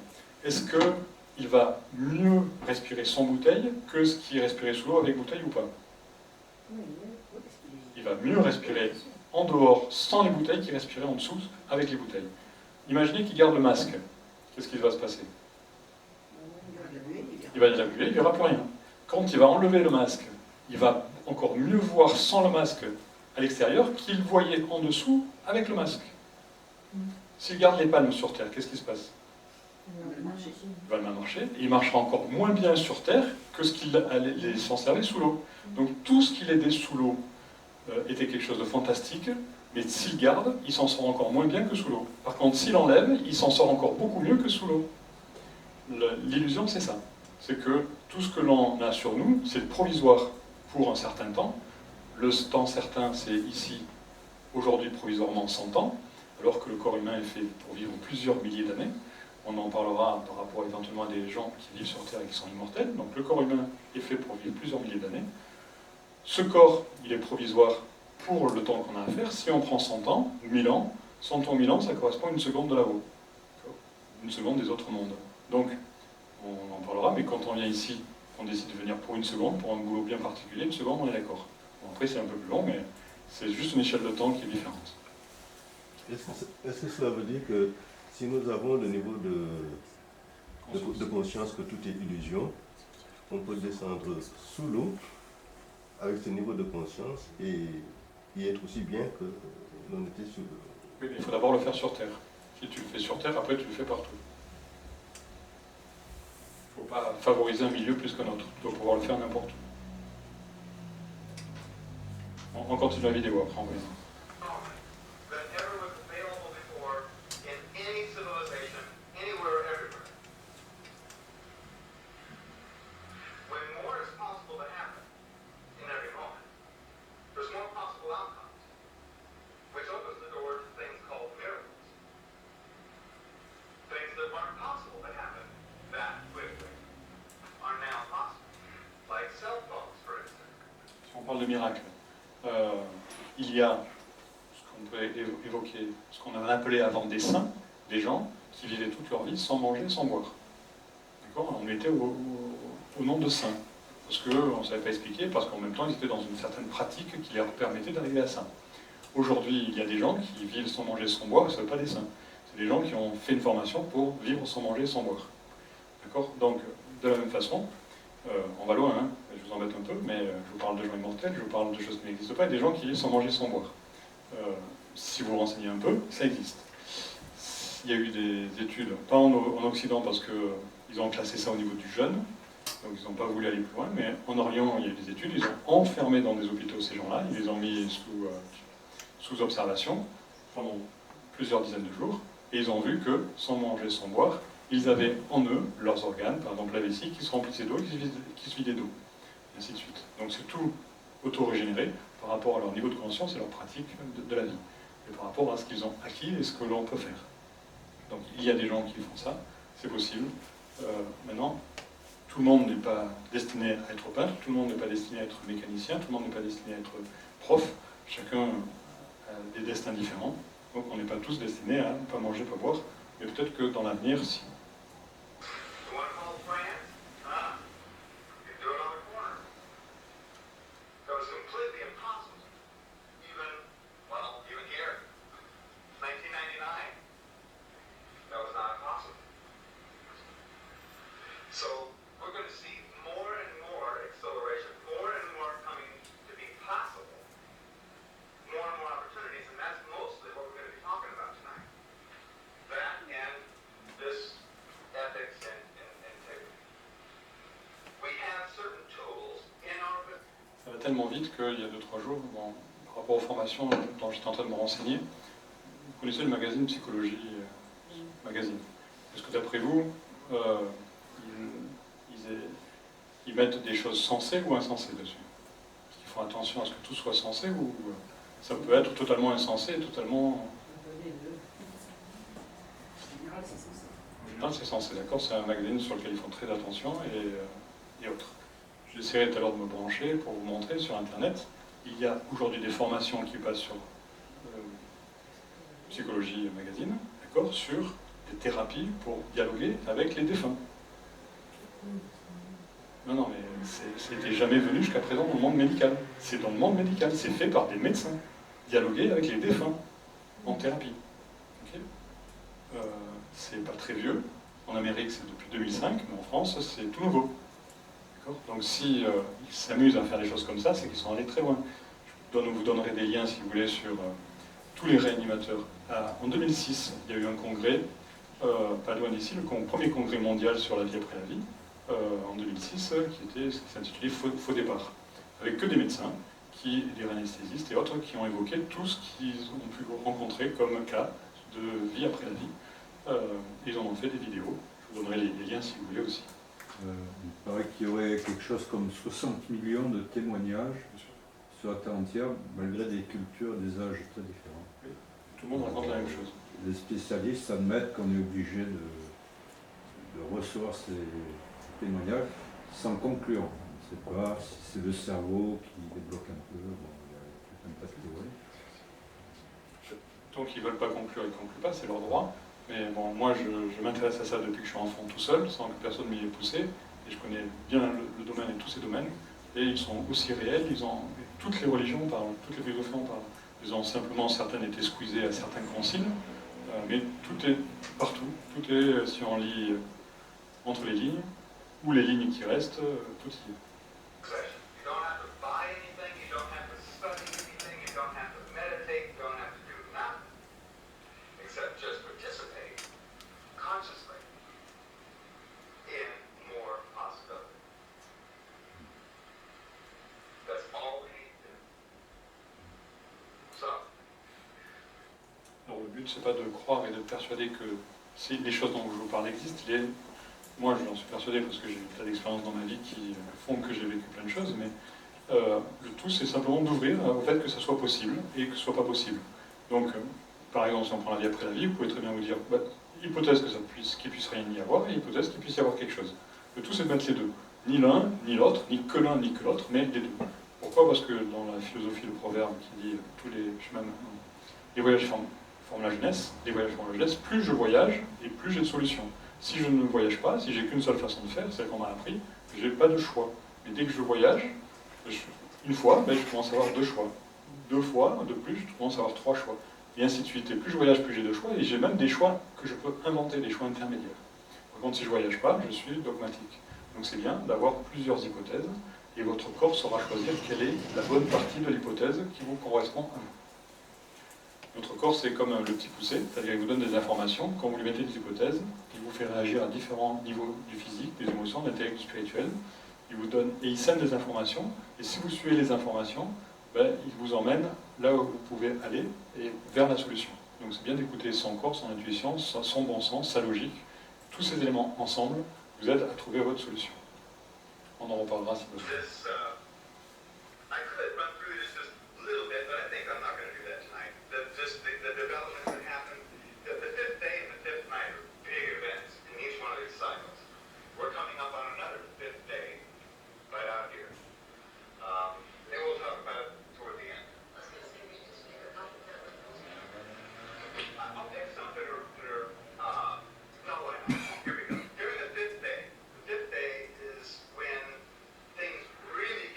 Speaker 1: est-ce qu'il va mieux respirer sans bouteille que ce qui est respiré sous l'eau avec bouteille ou pas? Il va mieux respirer en dehors sans les bouteilles qu'il respirait en dessous avec les bouteilles. Imaginez qu'il garde le masque. Qu'est-ce qui va se passer? Il va éjaculer, il ne verra plus rien. Quand il va enlever le masque, il va encore mieux voir sans le masque à l'extérieur qu'il voyait en dessous avec le masque. S'il garde les palmes sur Terre, qu'est-ce qui se passe? Il va mal marcher, et il marchera encore moins bien sur Terre que ce qu'il allait s'en servir sous l'eau. Donc tout ce qu'il aidait sous l'eau était quelque chose de fantastique, mais s'il garde, il s'en sort encore moins bien que sous l'eau. Par contre, s'il enlève, il s'en sort encore beaucoup mieux que sous l'eau. L'illusion, c'est ça. C'est que tout ce que l'on a sur nous, c'est provisoire pour un certain temps. Le temps certain, c'est ici, aujourd'hui, provisoirement 100 ans, alors que le corps humain est fait pour vivre plusieurs milliers d'années. On en parlera par rapport éventuellement à des gens qui vivent sur Terre et qui sont immortels. Donc le corps humain est fait pour vivre plusieurs milliers d'années. Ce corps, il est provisoire pour le temps qu'on a à faire. Si on prend 100 ans, 1000 ans, 100 ans, 1000 ans, ça correspond à une seconde de là-haut. Une seconde des autres mondes. Donc, on en parlera, mais quand on vient ici, on décide de venir pour une seconde, pour un boulot bien particulier, une seconde, on est d'accord. Bon, après, c'est un peu plus long, mais c'est juste une échelle de temps qui est différente.
Speaker 6: Est-ce que cela veut dire que si nous avons le niveau de conscience que tout est illusion, on peut descendre sous l'eau avec ce niveau de conscience et y être aussi bien que l'on était sur l'eau?
Speaker 1: Oui, mais il faut d'abord le faire sur Terre. Si tu le fais sur Terre, après tu le fais partout. Il ne faut pas favoriser un milieu plus qu'un autre. Tu dois pouvoir le faire n'importe où. On continue la vidéo après, on va voir.
Speaker 4: That never was available before in any civilization, anywhere, everywhere. When more is possible to happen in every moment, there's more possible outcomes, which opens the door to things called miracles. Things that weren't possible to happen that quickly are now possible, like cell phones, for instance.
Speaker 1: Si on parle de miracle, il y a ce qu'on peut évoquer, ce qu'on avait appelé avant des saints, des gens qui vivaient toute leur vie sans manger, sans boire. D'accord? On était au nom de saints. Parce qu'on ne savait pas expliquer, parce qu'en même temps, ils étaient dans une certaine pratique qui leur permettait d'arriver à ça. Aujourd'hui, il y a des gens qui vivent sans manger, sans boire, et ce ne sont pas des saints. C'est des gens qui ont fait une formation pour vivre sans manger, sans boire. D'accord? Donc, de la même façon, on va loin, hein, je vous embête un peu, mais je vous parle de gens immortels, je vous parle de choses qui n'existent pas, et des gens qui vivent sans manger, sans boire. Si vous renseignez un peu, ça existe. Il y a eu des études, pas en Occident parce qu'ils ont classé ça au niveau du jeûne, donc ils n'ont pas voulu aller plus loin, mais en Orient, il y a eu des études, ils ont enfermé dans des hôpitaux ces gens-là, ils les ont mis sous observation pendant plusieurs dizaines de jours, et ils ont vu que, sans manger, sans boire, ils avaient en eux leurs organes, par exemple la vessie, qui se remplissait d'eau, qui se vidait d'eau, et ainsi de suite. Donc c'est tout auto-régénéré par rapport à leur niveau de conscience et leur pratique de la vie, et par rapport à ce qu'ils ont acquis et ce que l'on peut faire. Donc il y a des gens qui font ça, c'est possible. Maintenant, tout le monde n'est pas destiné à être peintre, tout le monde n'est pas destiné à être mécanicien, tout le monde n'est pas destiné à être prof, chacun a des destins différents, donc on n'est pas tous destinés à ne pas manger, pas boire, mais peut-être que dans l'avenir, si.
Speaker 4: You want to call France? Huh? You can do it on the corner. That was completely impossible. Even here.
Speaker 1: tellement vite qu'il y a 2-3 jours, bon, par rapport aux formations dont j'étais en train de me renseigner, vous connaissez le magazine Psychologie Magazine. Est-ce que d'après vous, ils mettent des choses sensées ou insensées dessus? Est-ce qu'ils font attention à ce que tout soit sensé ou ça peut être totalement insensé, totalement...
Speaker 2: En général, c'est censé.
Speaker 1: En général, c'est censé, d'accord? C'est un magazine sur lequel ils font très attention et autres. J'essaierai tout à l'heure de me brancher pour vous montrer sur Internet. Il y a aujourd'hui des formations qui passent sur Psychologie Magazine, d'accord, sur des thérapies pour dialoguer avec les défunts. Non, mais c'était jamais venu jusqu'à présent dans le monde médical. C'est dans le monde médical, c'est fait par des médecins. Dialoguer avec les défunts en thérapie. Okay, c'est pas très vieux. En Amérique, c'est depuis 2005, mais en France, c'est tout nouveau. Donc si ils s'amusent à faire des choses comme ça, c'est qu'ils sont allés très loin. Je vous donnerai des liens, si vous voulez, sur tous les réanimateurs. En 2006, il y a eu un congrès, pas loin d'ici, le premier congrès mondial sur la vie après la vie, en 2006, qui s'intitulait Faux départ, avec que des médecins, des anesthésistes et autres, qui ont évoqué tout ce qu'ils ont pu rencontrer comme cas de vie après la vie. Ils en ont fait des vidéos. Je vous donnerai les liens si vous voulez aussi.
Speaker 3: Il paraît qu'il y aurait quelque chose comme 60 millions de témoignages sur la terre entière, malgré des cultures, des âges très différents.
Speaker 1: Oui. Tout le monde raconte la même chose.
Speaker 3: Les spécialistes admettent qu'on est obligé de recevoir ces témoignages sans conclure. On ne sait pas si c'est le cerveau qui débloque un peu, bon, il y a tout un tas de théories.
Speaker 1: Tant qu'ils ne veulent pas conclure, ils ne concluent pas, c'est leur droit. Mais bon, moi, je m'intéresse à ça depuis que je suis enfant tout seul, sans que personne m'y ait poussé. Et je connais bien le domaine et tous ces domaines. Et ils sont aussi réels, toutes les religions parlent, toutes les philosophies en parlent. Ils ont simplement, certaines été squeezées à certains conciles, mais tout est partout. Tout est, si on lit entre les lignes, ou les lignes qui restent, tout y est.
Speaker 4: You don't have to buy anything, you don't have to study anything, you don't have to meditate, you don't have to do nothing. Except just participate consciously in more possibility. That's all we need to do. So,
Speaker 1: Alors le but, c'est pas de croire et de persuader que si les choses dont je vous parle existent, moi j'en suis persuadé parce que j'ai eu un tas d'expériences dans ma vie qui font que j'ai vécu plein de choses, mais le tout c'est simplement d'ouvrir au fait que ça soit possible et que ce soit pas possible. Donc, par exemple, si on prend la vie après la vie, vous pouvez très bien vous dire, hypothèse qu'il puisse rien y avoir, et hypothèse qu'il puisse y avoir quelque chose. Le tout c'est de mettre les deux. Ni l'un, ni l'autre, ni que l'un, ni que l'autre, mais les deux. Pourquoi? Parce que dans la philosophie, le proverbe qui dit les voyages forment la jeunesse, les voyages forment la jeunesse, plus je voyage et plus j'ai de solutions. Si je ne voyage pas, si j'ai qu'une seule façon de faire, celle qu'on m'a appris, j'ai pas de choix. Mais dès que je voyage, une fois, je commence à avoir 2 choix. 2 fois, de plus, je commence à avoir 3 choix. Et ainsi de suite. Et plus je voyage, plus j'ai de choix, et j'ai même des choix que je peux inventer, des choix intermédiaires. Par contre, si je ne voyage pas, je suis dogmatique. Donc c'est bien d'avoir plusieurs hypothèses, et votre corps saura choisir quelle est la bonne partie de l'hypothèse qui vous correspond à vous. Notre corps, c'est comme le petit poussé, c'est-à-dire qu'il vous donne des informations, quand vous lui mettez des hypothèses, il vous fait réagir à différents niveaux du physique, des émotions, de l'intellect, du spirituel. Il vous donne, et il sème des informations, et si vous suivez les informations, il vous emmène là où vous pouvez aller, et vers la solution. Donc c'est bien d'écouter son corps, son intuition, son bon sens, sa logique. Tous ces éléments ensemble vous aident à trouver votre solution. On en reparlera si possible.
Speaker 4: I could run through this just a little bit, but I think I'm not going to do that tonight. The developments that happened, the 5th day and the 5th night are big events in each one of these cycles. We're coming up on another 5th day right out here. And we'll talk about it toward the end. I'll pick some that are no, why not? Here we go. During the 5th day is when things really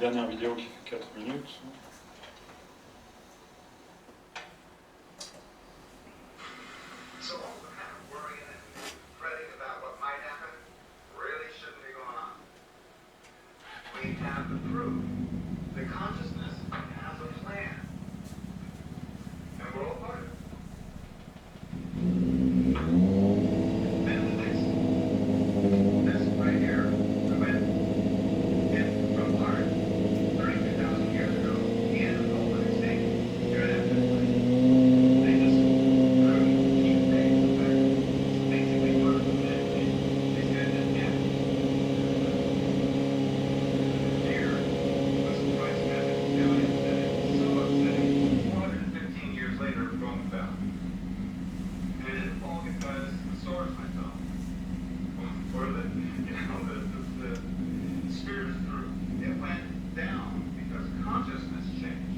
Speaker 1: dernière vidéo qui fait 4 minutes.
Speaker 4: So all the kind of worrying and fretting about what might happen really shouldn't be going on. We have the proof. The consciousness has a plan. And we're all part of it. Then the next, this right here, we went in from Mars 32,000 years ago, Neanderthal was extinct. Here it is. They just couldn't keep pace with that. Basically, part of the imagination. They said that, yeah. Here was the price method. Aliens did it. So upsetting. 415 years later, Rome fell. And it didn't fall because the source went off. Or the spirit is through. It went down because consciousness changed.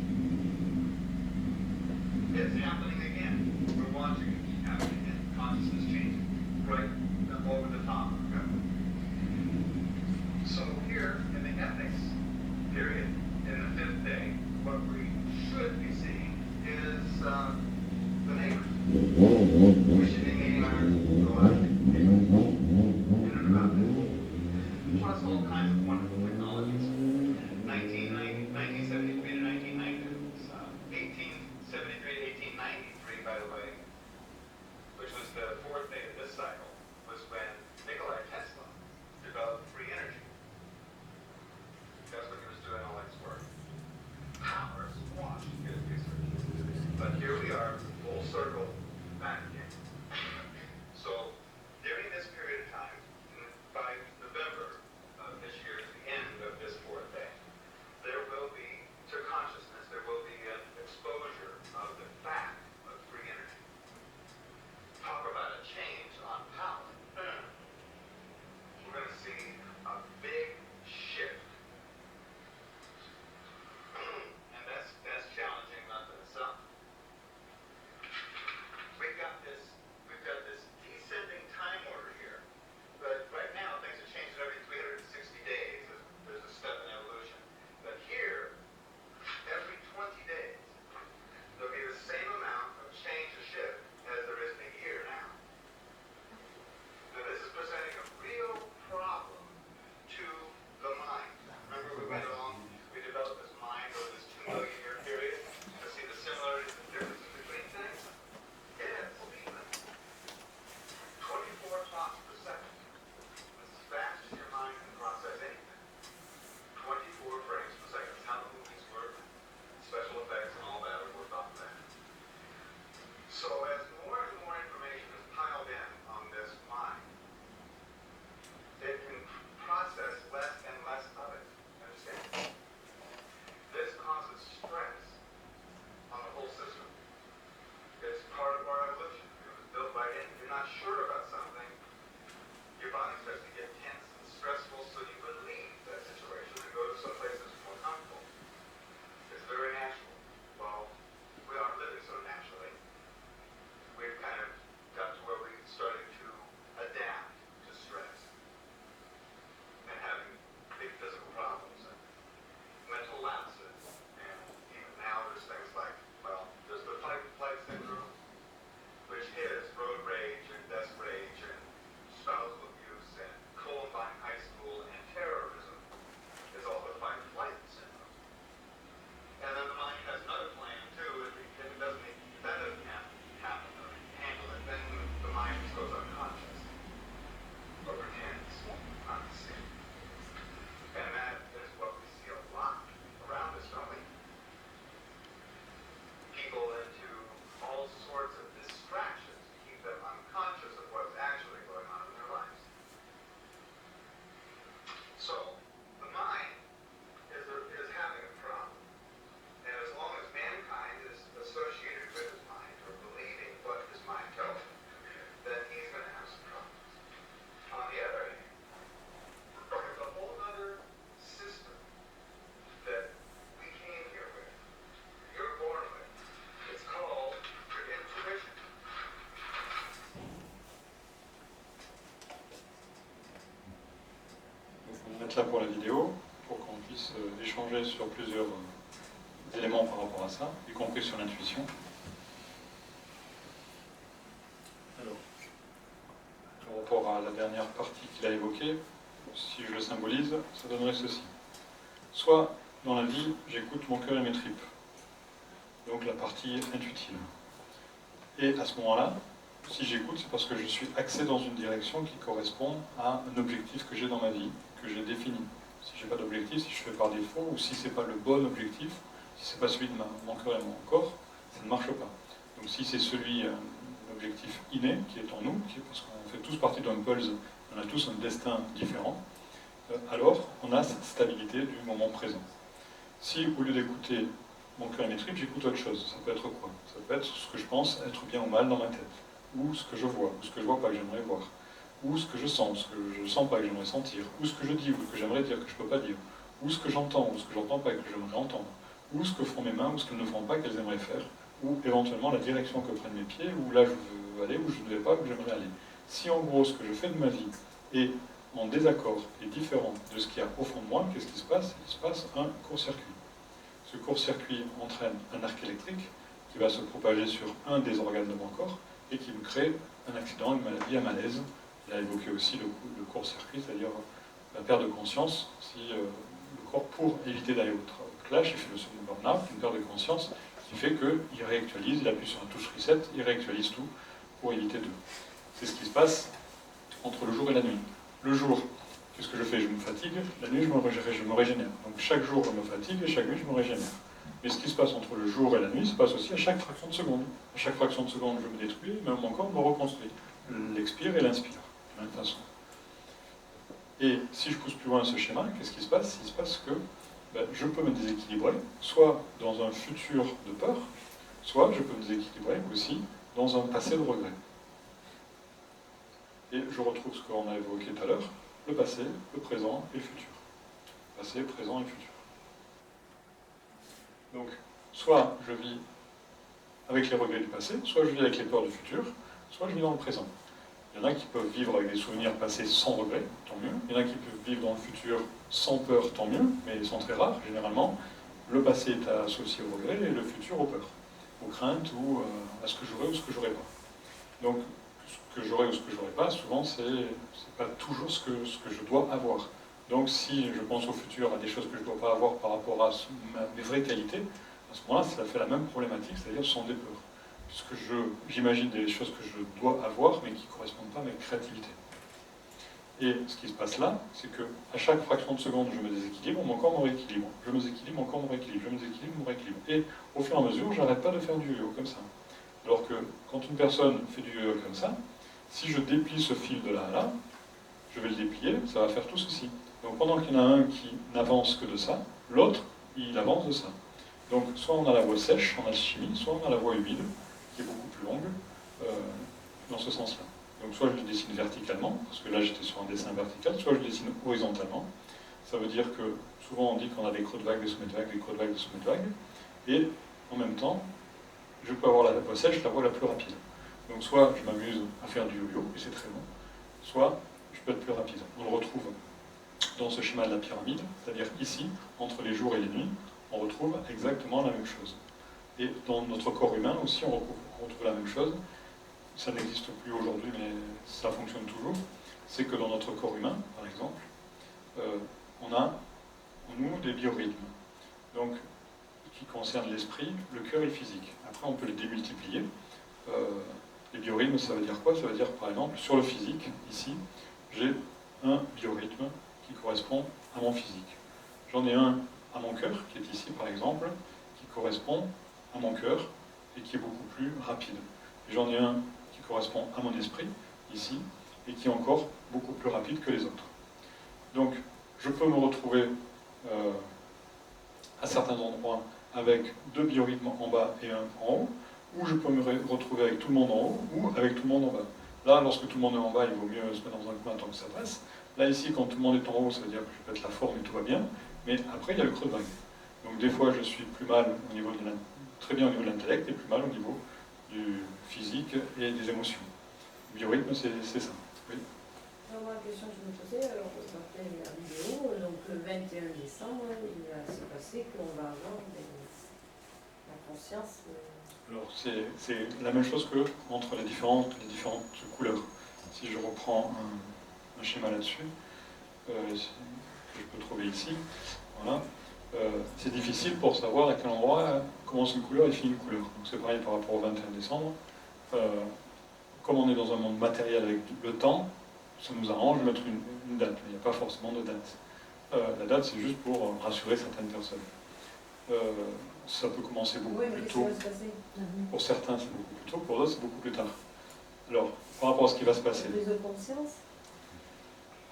Speaker 4: It's happening again. We're watching it happening again. Consciousness changing. Right over the top. Okay. So here in the ethics period, in the fifth day, what we should be seeing is the neighbors. We should be meeting our galactic neighbors. In and about this. Plus all kinds of wonderful technologies. 1973 to 1990. 1873 to 1893, by the way, which was the fourth day of this cycle, was when Nikola Tesla developed free energy. That's what he was doing all his work. Power squashed his research. But here we are, full circle, back again. So during this period of time, by November of this year, the end of this fourth day, there will be, to consciousness, there will be an exposure of the fact of free energy. Talk about a change on power. We're going to see a big shift. And that's challenging enough in itself. We've got this descending time order here. But right now things are changing every 360 days. There's a step in evolution. But here, every 20 days, there'll be the same amount of change or shift as there is in a year now. Now this is presenting a real problem to the mind. Remember we went along, we developed this mind over this 2 million year period to see the similarities and differences between things. Yes, even 24 thoughts per second. That's as fast as your mind can process anything. 24 frames per second. That's how the movies work. Special effects and all that are worked off of that. So as more and more information is piled in on this mind, it can process less and less of it. Understand? This causes stress on the whole system. It's part of our evolution. It was built right in. If you're not sure about something, your body starts to get tense and stressful, so you would leave that situation and go to some place that's more comfortable. It's very natural. Well, we aren't living so naturally. We've kind of got to where we started to adapt to stress and having big physical problems and mental lapses. And even now there's things like, well, there's the fight and flight syndrome, which is road rage and desk rage and spousal abuse and Columbine High School and terrorism is all the fight and flight syndrome. And then the mind has another plan too. If it doesn't, if that doesn't happen or handle it, then the mind just goes unconscious or pretends not to see. And that is what we see a lot around us, don't we? People into all sorts of distractions to keep them unconscious of what's actually going on in their lives. So, the mind is having a problem. And as long as mankind is associated with his mind or believing what his mind tells him, then he's going to have some problems. On the other hand, there's a whole other system that we came here with, you're born with. It's called your intuition.
Speaker 1: Donc on va mettre là pour la vidéo. pour qu'on puisse échanger sur plusieurs éléments par rapport à ça, y compris sur l'intuition. Alors, par rapport à la dernière partie qu'il a évoquée, si je le symbolise, ça donnerait ceci. Soit, dans la vie, j'écoute mon cœur et mes tripes, donc la partie intuitive. Et à ce moment-là, si j'écoute, c'est parce que je suis axé dans une direction qui correspond à un objectif que j'ai dans ma vie, que j'ai défini. Si je n'ai pas d'objectif, si je fais par défaut, ou si ce n'est pas le bon objectif, si ce n'est pas celui de mon cœur et mon corps, ça ne marche pas. Donc si c'est celui, l'objectif inné, qui est en nous, parce qu'on fait tous partie d'un pulse, on a tous un destin différent, alors on a cette stabilité du moment présent. Si au lieu d'écouter mon cœur et mes tripes, j'écoute autre chose, ça peut être quoi? Ça peut être ce que je pense être bien ou mal dans ma tête, ou ce que je vois, ou ce que je vois pas que j'aimerais voir, ou ce que je sens, ce que je sens pas que j'aimerais sentir, ou ce que je dis, ou ce que j'aimerais dire que je peux pas dire, ou ce que j'entends, ou ce que j'entends pas que j'aimerais entendre, ou ce que font mes mains, ou ce qu'elles ne font pas qu'elles aimeraient faire, ou éventuellement la direction que prennent mes pieds, ou là je veux aller, ou je ne vais pas, où j'aimerais aller. Si en gros ce que je fais de ma vie est en désaccord et différent de ce qu'il y a au fond de moi, qu'est-ce qui se passe? Il se passe un court-circuit. Ce court-circuit entraîne un arc électrique qui va se propager sur un des organes de mon corps et qui me crée un accident, une maladie, un malaise. Il a évoqué aussi le court-circuit, c'est-à-dire la perte de conscience. Si le corps, pour éviter d'aller au clash, il fait le second burn-out, une perte de conscience qui fait qu'il réactualise, il appuie sur un touche reset, il réactualise tout pour éviter de... C'est ce qui se passe entre le jour et la nuit. Le jour, qu'est-ce que je fais? Je me fatigue. La nuit, je me régénère. Donc chaque jour, je me fatigue et chaque nuit, je me régénère. Mais ce qui se passe entre le jour et la nuit se passe aussi à chaque fraction de seconde. À chaque fraction de seconde, je me détruis, même mon corps me reconstruit. L'expire et l'inspire, de la même façon. Et si je pousse plus loin ce schéma, qu'est-ce qui se passe? Il se passe que je peux me déséquilibrer, soit dans un futur de peur, soit je peux me déséquilibrer aussi dans un passé de regret. Et je retrouve ce qu'on a évoqué tout à l'heure, le passé, le présent et le futur. Passé, présent et futur. Donc, soit je vis avec les regrets du passé, soit je vis avec les peurs du futur, soit je vis dans le présent. Il y en a qui peuvent vivre avec des souvenirs passés sans regret, tant mieux. Il y en a qui peuvent vivre dans le futur sans peur, tant mieux, mais ils sont très rares, généralement. Le passé est associé au regret et le futur aux peurs, aux craintes ou à ce que j'aurai ou ce que j'aurai pas. Donc, ce que j'aurai ou ce que j'aurai pas, souvent, c'est pas toujours ce que je dois avoir. Donc, si je pense au futur à des choses que je ne dois pas avoir par rapport à mes vraies qualités, à ce moment-là, ça fait la même problématique, c'est-à-dire ce sont des peurs. Puisque j'imagine des choses que je dois avoir, mais qui ne correspondent pas à ma créativité. Et ce qui se passe là, c'est qu'à chaque fraction de seconde, je me déséquilibre, mon corps me rééquilibre. Je me déséquilibre, mon corps me rééquilibre. Je me déséquilibre, mon rééquilibre. Et au fur et à mesure, je n'arrête pas de faire du yo-yo comme ça. Alors que quand une personne fait du yo-yo comme ça, si je déplie ce fil de là à là, je vais le déplier, ça va faire tout ceci. Donc pendant qu'il y en a un qui n'avance que de ça, l'autre, il avance de ça. Donc soit on a la voie sèche en alchimie, soit on a la voie humide, qui est beaucoup plus longue, dans ce sens-là. Donc soit je le dessine verticalement, parce que là j'étais sur un dessin vertical, soit je le dessine horizontalement. Ça veut dire que souvent on dit qu'on a des creux de vague, des sommets de vague, des creux de vague, des sommets de vague, et en même temps, je peux avoir la voie sèche, la voie la plus rapide. Donc soit je m'amuse à faire du yo-yo, et c'est très bon, soit je peux être plus rapide. On le retrouve dans ce schéma de la pyramide, c'est-à-dire ici, entre les jours et les nuits, on retrouve exactement la même chose. Et dans notre corps humain aussi, on retrouve la même chose. Ça n'existe plus aujourd'hui, mais ça fonctionne toujours. C'est que dans notre corps humain, par exemple, on a en nous des biorhythmes. Donc, qui concernent l'esprit, le cœur et le physique. Après, on peut les démultiplier. Les biorhythmes, ça veut dire quoi? Ça veut dire, par exemple, sur le physique, ici, j'ai un biorhythme qui correspond à mon physique. J'en ai un à mon cœur, qui est ici, par exemple, qui correspond à mon cœur et qui est beaucoup plus rapide. Et j'en ai un qui correspond à mon esprit, ici, et qui est encore beaucoup plus rapide que les autres. Donc, je peux me retrouver à certains endroits avec deux biorhythmes en bas et un en haut, ou je peux me retrouver avec tout le monde en haut, ou avec tout le monde en bas. Là, lorsque tout le monde est en bas, il vaut mieux se mettre dans un coin tant que ça passe. Là, ici, quand tout le monde est en haut, ça veut dire que je peux être la forme et tout va bien, mais après, il y a le creux de vague. Donc, des fois, je suis plus mal au niveau de très bien au niveau de l'intellect, et plus mal au niveau du physique et des émotions. Le biorhythme, c'est ça. Oui.
Speaker 2: Moi, la question que je me posais, alors, je partais la vidéo, donc le 21 décembre, il va se passer qu'on va avoir la conscience.
Speaker 1: Alors, c'est la même chose que entre les différentes couleurs. Si je reprends un schéma là-dessus, que je peux trouver ici, voilà, c'est difficile pour savoir à quel endroit commence une couleur et finit une couleur. Donc c'est pareil par rapport au 21 décembre. Comme on est dans un monde matériel avec le temps, ça nous arrange de mettre une date. Il n'y a pas forcément de date. La date, c'est juste pour rassurer certaines personnes. Ça peut commencer beaucoup
Speaker 2: Oui, mais
Speaker 1: plus
Speaker 2: qu'est-ce qui
Speaker 1: tôt.
Speaker 2: va se passer?
Speaker 1: Pour certains, c'est beaucoup plus tôt, pour d'autres, c'est beaucoup plus tard. Alors, par rapport à ce qui va se passer,
Speaker 2: Prise de conscience?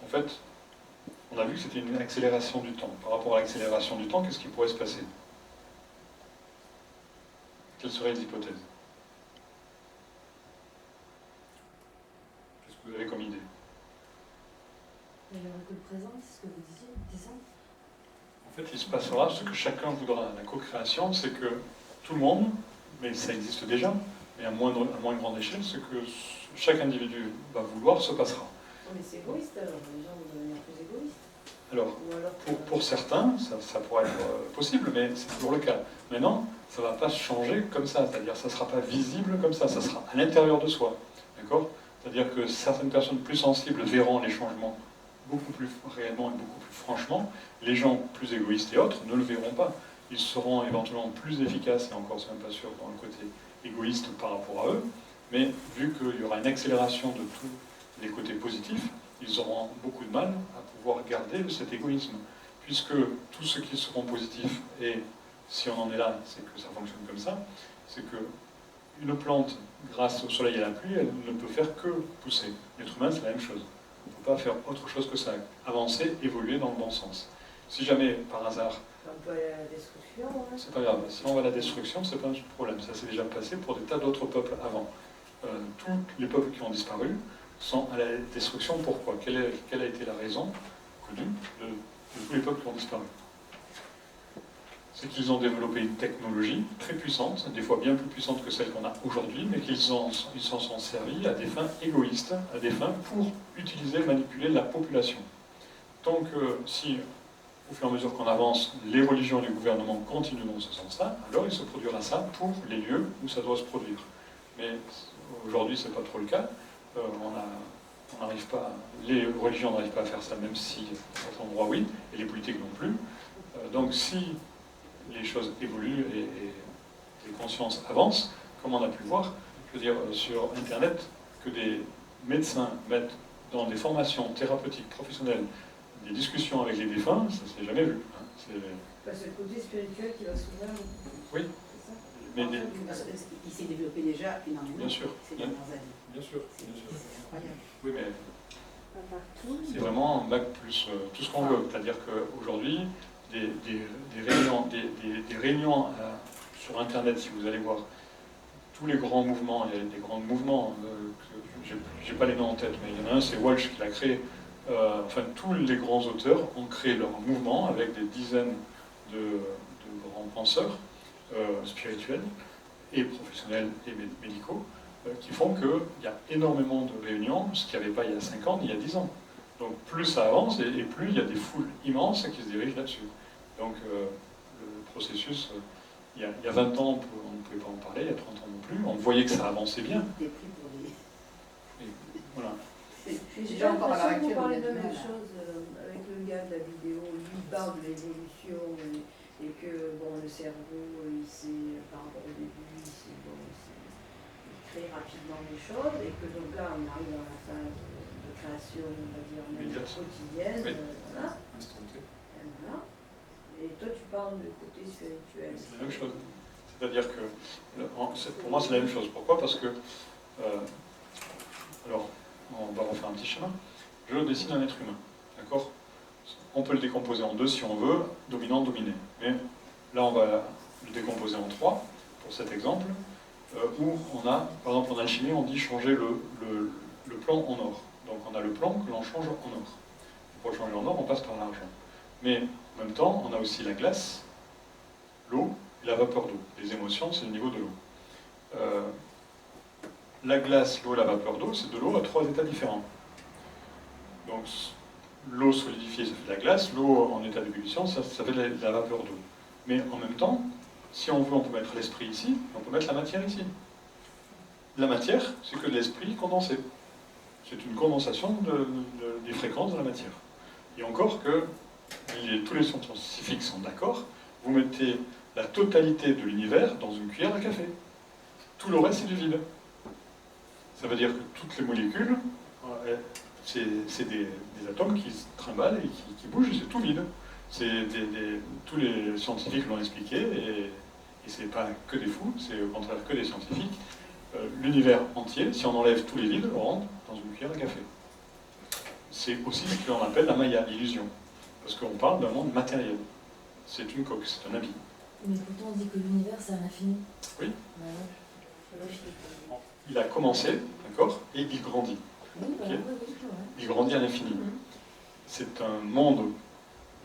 Speaker 1: en fait, on a vu que c'était une accélération du temps. Par rapport à l'accélération du temps, qu'est-ce qui pourrait se passer? Quelles seraient les hypothèses? Qu'est-ce que vous avez comme idée?
Speaker 5: Il n'y aura que le présent, c'est ce que vous disiez, décembre.
Speaker 1: En fait, il se passera ce que chacun voudra. La co-création, c'est que tout le monde, mais ça existe déjà, mais à moins grande échelle, ce que chaque individu va vouloir se passera.
Speaker 2: Non, mais c'est égoïste alors, les gens vont devenir plus égoïstes.
Speaker 1: Alors,
Speaker 2: Ou alors
Speaker 1: pour certains, ça pourrait être possible, mais c'est toujours le cas. Maintenant, ça ne va pas changer comme ça, c'est-à-dire ça ne sera pas visible comme ça sera à l'intérieur de soi. D'accord? C'est-à-dire que certaines personnes plus sensibles verront les changements beaucoup plus réellement et beaucoup plus franchement. Les gens plus égoïstes et autres ne le verront pas. Ils seront éventuellement plus efficaces, et encore c'est même pas sûr dans le côté égoïste par rapport à eux, mais vu qu'il y aura une accélération de tous les côtés positifs, ils auront beaucoup de mal à pouvoir garder cet égoïsme, puisque tous ceux qui seront positifs, et si on en est là, c'est que ça fonctionne comme ça, c'est que une plante, grâce au soleil et à la pluie, elle ne peut faire que pousser. L'être humain, c'est la même chose. On ne peut pas faire autre chose que ça, avancer, évoluer dans le bon sens. Si jamais, par hasard,
Speaker 2: on peut aller à la destruction. Hein.
Speaker 1: c'est pas grave, si on va à la destruction, c'est pas un problème. Ça s'est déjà passé pour des tas d'autres peuples avant. Tous les peuples qui ont disparu sont à la destruction. Pourquoi? Quelle a été la raison connue de tous les peuples qui ont disparu? C'est qu'ils ont développé une technologie très puissante, des fois bien plus puissante que celle qu'on a aujourd'hui, mais qu'ils s'en sont servis à des fins égoïstes, à des fins pour utiliser, manipuler la population. Donc, si au fur et à mesure qu'on avance, les religions et les gouvernements continuent dans ce sens-là, alors il se produira ça pour les lieux où ça doit se produire. Mais aujourd'hui, ce n'est pas trop le cas. On n'arrive pas, les religions n'arrivent pas à faire ça, même si, à certains endroits, oui, et les politiques non plus. Donc, si les choses évoluent et les consciences avancent, comme on a pu le voir, je veux dire, sur Internet, que des médecins mettent dans des formations thérapeutiques professionnelles des discussions avec les défunts, ça ne s'est jamais vu. Hein.
Speaker 2: C'est le côté spirituel qui va s'ouvrir.
Speaker 1: Oui.
Speaker 2: C'est ça?
Speaker 1: Mais
Speaker 7: Il s'est développé déjà énormément
Speaker 1: bien sûr,
Speaker 7: ces dernières années.
Speaker 1: bien sûr.
Speaker 7: C'est incroyable.
Speaker 1: Oui, mais
Speaker 2: Pas partout.
Speaker 1: c'est vraiment un bac plus tout ce qu'on veut. C'est-à-dire qu'aujourd'hui, des réunions sur Internet, si vous allez voir tous les grands mouvements, il y a des grands mouvements, je n'ai pas les noms en tête, mais il y en a un, c'est Walsh qui l'a créé. Enfin, tous les grands auteurs ont créé leur mouvement avec des dizaines de grands penseurs spirituels et professionnels et médicaux qui font qu'il y a énormément de réunions, ce qu'il n'y avait pas il y a 5 ans, ni il y a 10 ans. Donc plus ça avance et plus il y a des foules immenses qui se dirigent là-dessus. Donc le processus, il y a 20 ans, on ne pouvait pas en parler, il y a 30 ans non plus, on voyait que ça avançait bien.
Speaker 7: Des prix pour les...
Speaker 1: Et voilà.
Speaker 2: J'ai
Speaker 7: Déjà encore à l'heure
Speaker 2: l'impression que vous
Speaker 7: actuelle,
Speaker 2: parlez
Speaker 7: on a
Speaker 2: de la
Speaker 7: du
Speaker 2: même
Speaker 7: mal à-
Speaker 2: chose avec le gars de la vidéo. Lui il parle de l'évolution et que bon, le cerveau, il par rapport au début, il crée rapidement des choses et que donc là, on arrive dans la phase de création, on va dire, même
Speaker 1: Immédiate.
Speaker 2: quotidienne.
Speaker 1: Oui.
Speaker 2: Voilà.
Speaker 1: Instanté.
Speaker 2: Et voilà. Et toi, tu parles du côté spirituel.
Speaker 1: C'est la même chose. C'est-à-dire que, pour moi, c'est la même chose. Pourquoi? Parce que, alors, on va refaire un petit schéma. Je dessine un être humain, d'accord? On peut le décomposer en deux si on veut, dominant-dominé. Mais là, on va le décomposer en trois, pour cet exemple, où on a, par exemple en alchimie, on dit changer le plomb en or. Donc on a le plomb que l'on change en or. Pour le changer en or, on passe par l'argent. Mais en même temps, on a aussi la glace, l'eau et la vapeur d'eau. Les émotions, c'est le niveau de l'eau. La glace, l'eau, la vapeur d'eau, c'est de l'eau à 3 états différents. Donc, l'eau solidifiée, ça fait de la glace, l'eau en état d'ébullition, ça fait de la vapeur d'eau. Mais en même temps, si on veut, on peut mettre l'esprit ici, on peut mettre la matière ici. La matière, c'est que de l'esprit condensé. C'est une condensation des fréquences de la matière. Et encore que tous les scientifiques sont d'accord, vous mettez la totalité de l'univers dans une cuillère à café. Tout le reste, c'est du vide. Ça veut dire que toutes les molécules, c'est des atomes qui se trimballent et qui bougent, c'est tout vide. Tous les scientifiques l'ont expliqué, et c'est pas que des fous, c'est au contraire que des scientifiques. L'univers entier, si on enlève tous les vides, on rentre dans une cuillère à café. C'est aussi ce qu'on appelle la Maya, l'illusion. Parce qu'on parle d'un monde matériel. C'est une coque, c'est un habit.
Speaker 5: Mais pourtant on dit que l'univers c'est un infini.
Speaker 1: Oui.
Speaker 5: Ouais.
Speaker 1: Il a commencé, d'accord, et il grandit.
Speaker 5: Oui, voilà,
Speaker 1: Ok.
Speaker 5: oui,
Speaker 1: Il grandit à l'infini. C'est un monde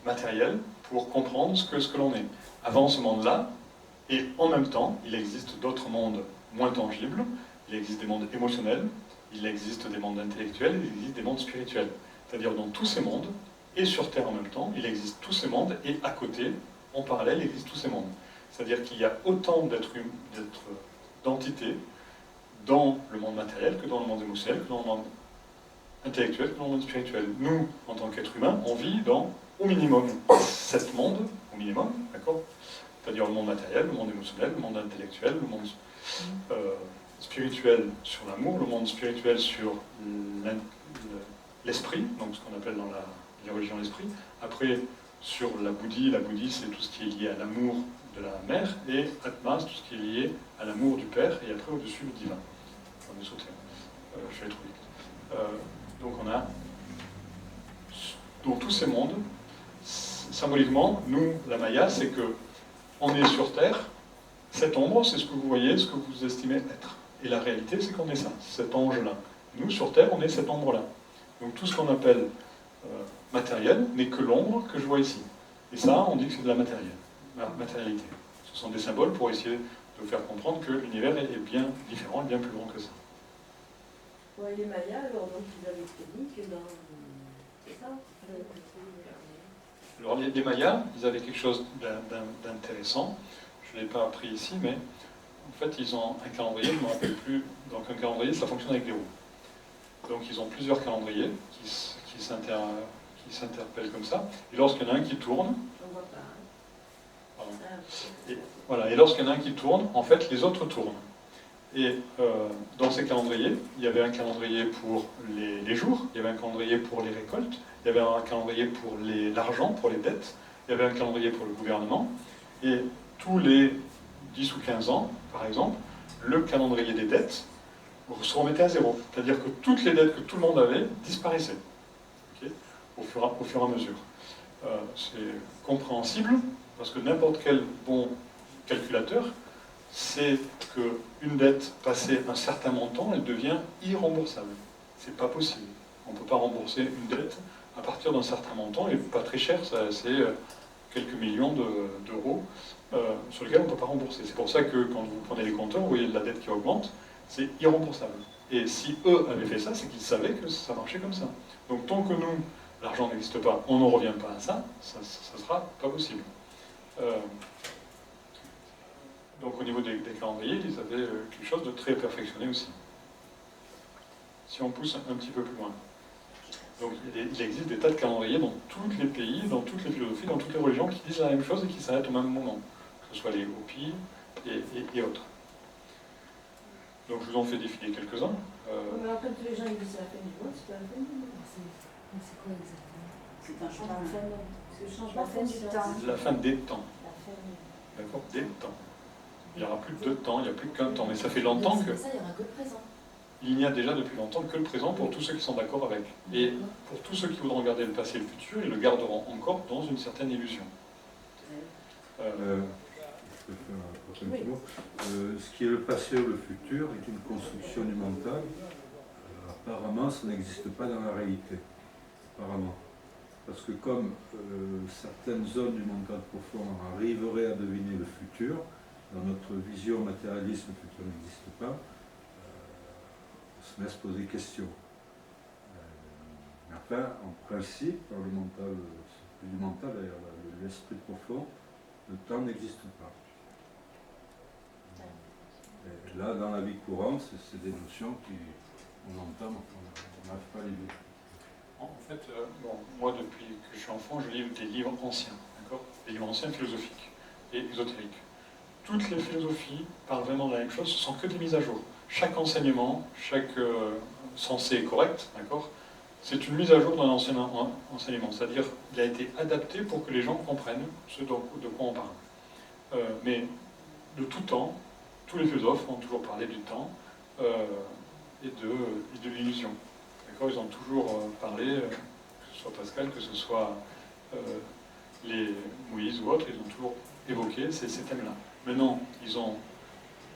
Speaker 1: matériel pour comprendre ce que l'on est. Avant ce monde-là, et en même temps, il existe d'autres mondes moins tangibles, il existe des mondes émotionnels, il existe des mondes intellectuels, il existe des mondes spirituels. C'est-à-dire dans tous ces mondes, et sur Terre en même temps, il existe tous ces mondes, et à côté, en parallèle, il existe tous ces mondes. C'est-à-dire qu'il y a autant d'entités dans le monde matériel que dans le monde émotionnel, que dans le monde intellectuel, que dans le monde spirituel. Nous, en tant qu'êtres humains, on vit dans, au minimum, 7 mondes, au minimum, d'accord ? C'est-à-dire le monde matériel, le monde émotionnel, le monde intellectuel, le monde spirituel sur l'amour, le monde spirituel sur l'esprit, donc ce qu'on appelle dans les religions l'esprit. Après, sur la bouddhie c'est tout ce qui est lié à l'amour de la mère, et Atma, c'est tout ce qui est lié à l'amour du père, et après au-dessus le divin. On est sauté. Je vais aller trop vite. Donc on a dans tous ces mondes, symboliquement, nous, la Maya, c'est que on est sur Terre, cette ombre, c'est ce que vous voyez, ce que vous estimez être. Et la réalité, c'est qu'on est ça, cet ange-là. Nous, sur Terre, on est cette ombre-là. Donc tout ce qu'on appelle matériel n'est que l'ombre que je vois ici. Et ça, on dit que c'est de la matérialité. Ce sont des symboles pour essayer de faire comprendre que l'univers est bien différent, bien plus grand que ça.
Speaker 2: Ouais, les Mayas, alors, donc, ils avaient prédit que dans... C'est ça
Speaker 1: Alors les Mayas, ils avaient quelque chose d'intéressant. Je ne l'ai pas appris ici, mais en fait, ils ont un calendrier, je ne me rappelle plus. Donc un calendrier, ça fonctionne avec des roues. Donc ils ont plusieurs calendriers qui s'interpellent comme ça. Et lorsqu'il y en a un qui tourne,
Speaker 2: On voit pas.
Speaker 1: pardon.
Speaker 2: Ah,
Speaker 1: Et, voilà, et lorsqu'il y en a un qui tourne, en fait, les autres tournent. Et dans ces calendriers, il y avait un calendrier pour les jours, il y avait un calendrier pour les récoltes, il y avait un calendrier pour l'argent, pour les dettes, il y avait un calendrier pour le gouvernement, et tous les 10 ou 15 ans, par exemple, le calendrier des dettes se remettait à zéro. C'est-à-dire que toutes les dettes que tout le monde avait disparaissaient, okay, au fur et à mesure. C'est compréhensible, parce que n'importe quel bon calculateur sait qu'une dette passée un certain montant, elle devient irremboursable. C'est pas possible. On ne peut pas rembourser une dette à partir d'un certain montant, et pas très cher, c'est quelques millions d'euros sur lesquels on ne peut pas rembourser. C'est pour ça que quand vous prenez les compteurs, vous voyez la dette qui augmente, c'est irremboursable. Et si eux avaient fait ça, c'est qu'ils savaient que ça marchait comme ça. Donc tant que nous, l'argent n'existe pas, on n'en revient pas à ça, ça ne sera pas possible. Donc au niveau des calendriers, ils avaient quelque chose de très perfectionné aussi. Si on pousse un petit peu plus loin. Donc il existe des tas de calendriers dans tous les pays, dans toutes les philosophies, dans toutes les religions qui disent la même chose et qui s'arrêtent au même moment. Que ce soit les Hopis et autres. Donc je vous en fais défiler quelques-uns.
Speaker 2: Mais après, tous les gens ils disent c'est la fin du monde, c'est pas la fin du monde.
Speaker 5: C'est quoi exactement?
Speaker 7: C'est un
Speaker 2: La
Speaker 7: changement.
Speaker 2: fin du monde. Parce que le changement
Speaker 5: La fin du temps.
Speaker 1: C'est la fin des temps.
Speaker 5: La fin du...
Speaker 1: D'accord? Des temps. Il n'y aura plus de temps, il n'y a plus qu'un temps. Mais ça fait longtemps que...
Speaker 5: Ça, il n'y aura que le présent.
Speaker 1: Il n'y a déjà depuis longtemps que le présent pour tous ceux qui sont d'accord avec. Et pour tous ceux qui voudront regarder le passé et le futur, ils le garderont encore dans une certaine illusion.
Speaker 3: Je peux faire un petit mot. Ce qui est le passé ou le futur est une construction du mental. Apparemment, ça n'existe pas dans la réalité. Apparemment. Parce que comme certaines zones du mental profond arriveraient à deviner le futur, dans notre vision matérialiste, le futur n'existe pas, on se laisse poser question. Mais enfin, en principe, dans le mental, c'est plus du mental d'ailleurs, l'esprit profond, le temps n'existe pas. Et là, dans la vie courante, c'est des notions qu'on entend, on n'arrive pas à les vivre.
Speaker 1: En fait, moi, depuis que je suis enfant, je lis des livres anciens, d'accord? Des livres anciens philosophiques et ésotériques. Toutes les philosophies parlent vraiment de la même chose, ce sont que des mises à jour. Chaque enseignement, chaque sensé est correct, d'accord? C'est une mise à jour d'un ancien enseignement, c'est-à-dire qu'il a été adapté pour que les gens comprennent de quoi on parle. Mais de tout temps, tous les philosophes ont toujours parlé du temps et de l'illusion. D'accord? Ils ont toujours parlé, que ce soit Pascal, que ce soit les Moïse ou autres, ils ont toujours évoqué ces thèmes-là. Maintenant, ils ont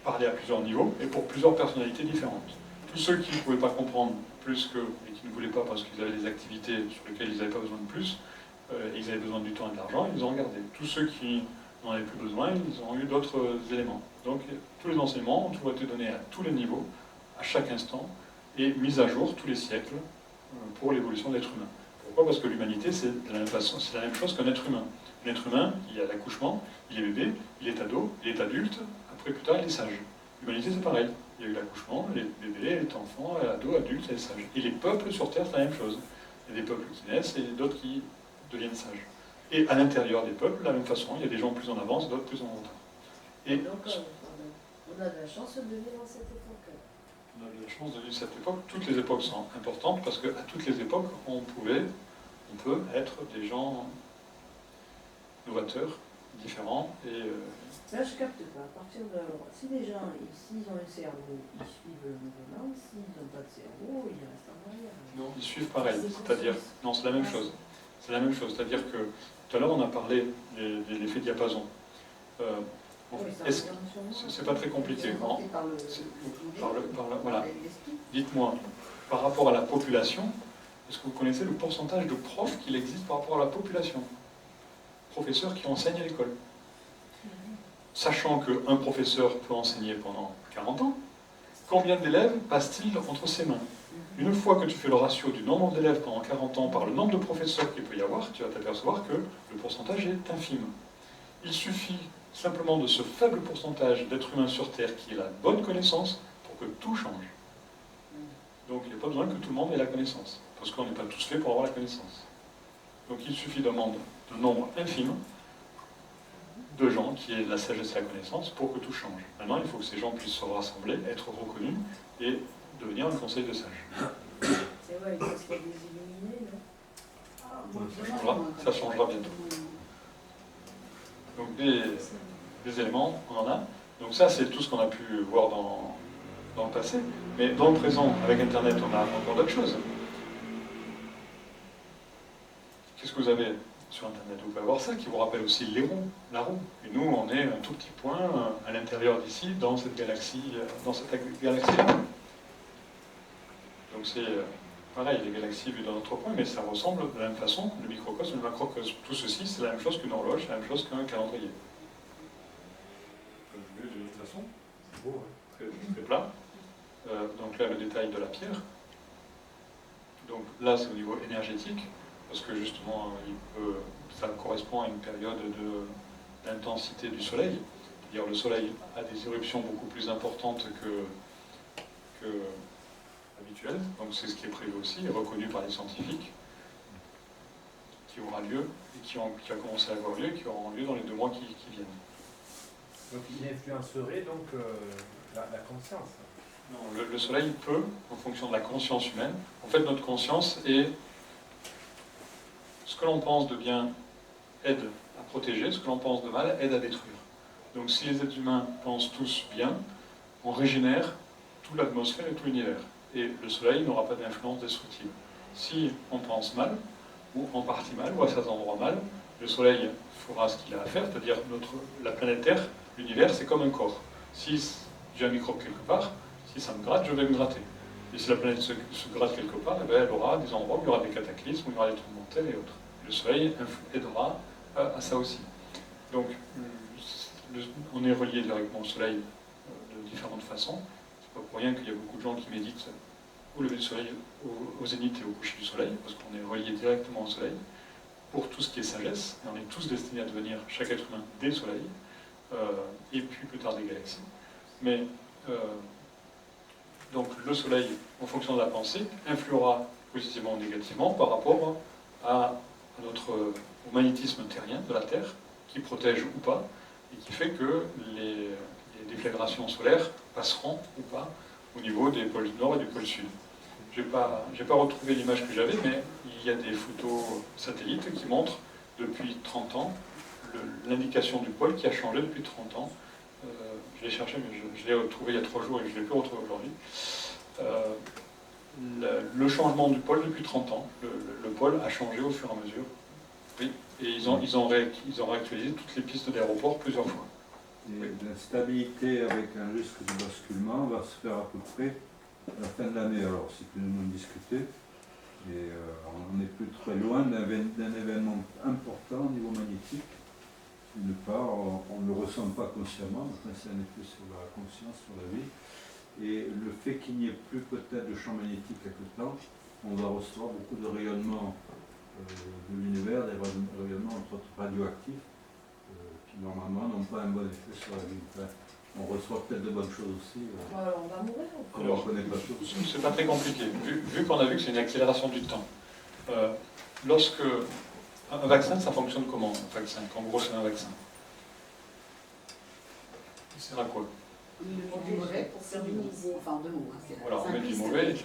Speaker 1: parlé à plusieurs niveaux et pour plusieurs personnalités différentes. Tous ceux qui ne pouvaient pas comprendre plus que, et qui ne voulaient pas parce qu'ils avaient des activités sur lesquelles ils n'avaient pas besoin de plus, et ils avaient besoin du temps et de l'argent, ils ont regardé. Tous ceux qui n'en avaient plus besoin, ils ont eu d'autres éléments. Donc tous les enseignements ont toujours été donnés à tous les niveaux, à chaque instant, et mis à jour tous les siècles pour l'évolution de l'être humain. Pourquoi? Parce que l'humanité, c'est la même chose qu'un être humain. Un être humain, il y a l'accouchement, il est bébé, il est ado, il est adulte, après plus tard il est sage. L'humanité c'est pareil. Il y a eu l'accouchement, les bébés, les enfants, ados, adultes et sages. Et les peuples sur Terre c'est la même chose. Il y a des peuples qui naissent et d'autres qui deviennent sages. Et à l'intérieur des peuples, de la même façon, il y a des gens plus en avance, d'autres plus en retard. Et
Speaker 2: donc, on a de la chance de vivre dans cette époque.
Speaker 1: On a de la chance de vivre cette époque. Toutes les époques sont importantes parce qu'à toutes les époques, on peut être des gens novateurs, différents et...
Speaker 2: Là, je capte pas. À partir de... Si les gens, s'ils ont un cerveau, ils suivent le mouvement. S'ils n'ont pas de cerveau, ils restent en arrière.
Speaker 1: Non, ils suivent pareil. C'est-à-dire... Non, c'est la même chose. C'est la même chose. C'est-à-dire que tout à l'heure, on a parlé de l'effet diapason. C'est pas très compliqué. Voilà. Dites-moi, par rapport à la population, est-ce que vous connaissez le pourcentage de profs qu'il existe par rapport à la population? Professeurs qui enseignent à l'école. Sachant qu'un professeur peut enseigner pendant 40 ans, combien d'élèves passe-t-il entre ses mains? Une fois que tu fais le ratio du nombre d'élèves pendant 40 ans par le nombre de professeurs qu'il peut y avoir, tu vas t'apercevoir que le pourcentage est infime. Il suffit simplement de ce faible pourcentage d'êtres humains sur Terre qui ait la bonne connaissance pour que tout change. Donc il n'y a pas besoin que tout le monde ait la connaissance, parce qu'on n'est pas tous faits pour avoir la connaissance. Donc il suffit d'un nombre infime de gens qui aient la sagesse et la connaissance pour que tout change. Maintenant, il faut que ces gens puissent se rassembler, être reconnus et devenir un conseil de sages.
Speaker 2: C'est vrai, parce qu'il y a des illuminés, non?
Speaker 1: Ça changera bientôt. Donc des éléments, on en a. Donc ça, c'est tout ce qu'on a pu voir dans le passé. Mais dans le présent, avec Internet, on a encore d'autres choses. Qu'est-ce que vous avez sur Internet? Vous pouvez avoir ça qui vous rappelle aussi la roue. Et nous, on est un tout petit point à l'intérieur d'ici, dans cette galaxie-là. Donc c'est pareil, les galaxies vues d'un autre point, mais ça ressemble de la même façon, le microcosme, le macrocosme. Tout ceci, c'est la même chose qu'une horloge, c'est la même chose qu'un calendrier. De toute façon, c'est beau, hein, très, très plat. Donc là, le détail de la pierre. Donc là, c'est au niveau énergétique, parce que justement, ça correspond à une période d'intensité du Soleil. C'est-à-dire le Soleil a des éruptions beaucoup plus importantes que habituelles, donc c'est ce qui est prévu aussi, et reconnu par les scientifiques, qui aura lieu, et qui a commencé à avoir lieu, et qui auront lieu dans les 2 mois qui viennent.
Speaker 8: Donc il influencerait donc la conscience.
Speaker 1: Non, le Soleil peut, en fonction de la conscience humaine, en fait notre conscience est ce que l'on pense de bien aide à protéger, ce que l'on pense de mal aide à détruire. Donc si les êtres humains pensent tous bien, on régénère toute l'atmosphère et tout l'univers. Et le Soleil n'aura pas d'influence destructive. Si on pense mal, ou en partie mal, ou à certains endroits mal, le Soleil fera ce qu'il a à faire, c'est-à-dire la planète Terre, l'univers, c'est comme un corps. Si j'ai un microbe quelque part, si ça me gratte, je vais me gratter. Et si la planète se gratte quelque part, eh bien, elle aura des endroits où il y aura des cataclysmes, où il y aura des tremblements de terre et autres. Le Soleil aidera à ça aussi. Donc, on est relié directement au Soleil de différentes façons. C'est pas pour rien qu'il y a beaucoup de gens qui méditent au lever du soleil, au zénith et au coucher du soleil, parce qu'on est relié directement au soleil, pour tout ce qui est sagesse, et on est tous destinés à devenir, chaque être humain, des soleils, et puis plus tard des galaxies. Mais donc le soleil, en fonction de la pensée, influera positivement ou négativement par rapport au magnétisme terrien de la Terre, qui protège ou pas, et qui fait que les déflagrations solaires passeront ou pas au niveau des pôles nord et du pôle sud. Je n'ai pas retrouvé l'image que j'avais, mais il y a des photos satellites qui montrent depuis 30 ans l'indication du pôle qui a changé depuis 30 ans. Je l'ai cherché, mais je l'ai retrouvé il y a 3 jours et je ne l'ai plus retrouvé aujourd'hui. Le changement du pôle depuis 30 ans, le pôle a changé au fur et à mesure. Oui, et ils ont réactualisé toutes les pistes d'aéroport plusieurs fois.
Speaker 3: Et l'instabilité avec un risque de basculement va se faire à peu près à la fin de l'année. Alors, c'est que nous discuter. Et on n'est plus très loin d'un événement important au niveau magnétique. D'une part, on ne le ressent pas consciemment, mais c'est un effet sur la conscience, sur la vie. Et le fait qu'il n'y ait plus peut-être de champ magnétique quelque temps, on va recevoir beaucoup de rayonnements de l'univers, des rayonnements entre autres radioactifs, qui normalement n'ont pas un bon effet sur la vie. Enfin, on reçoit peut-être de bonnes choses aussi.
Speaker 2: Alors on va mourir.
Speaker 3: On ne connaît pas tout.
Speaker 1: C'est pas très compliqué, vu qu'on a vu que c'est une accélération du temps. Lorsque un vaccin, ça fonctionne comment un vaccin? En gros, c'est un vaccin. Il sert à quoi?
Speaker 7: Le mauvais pour faire du bon. Enfin, deux mots.
Speaker 1: Voilà, on met du mauvais et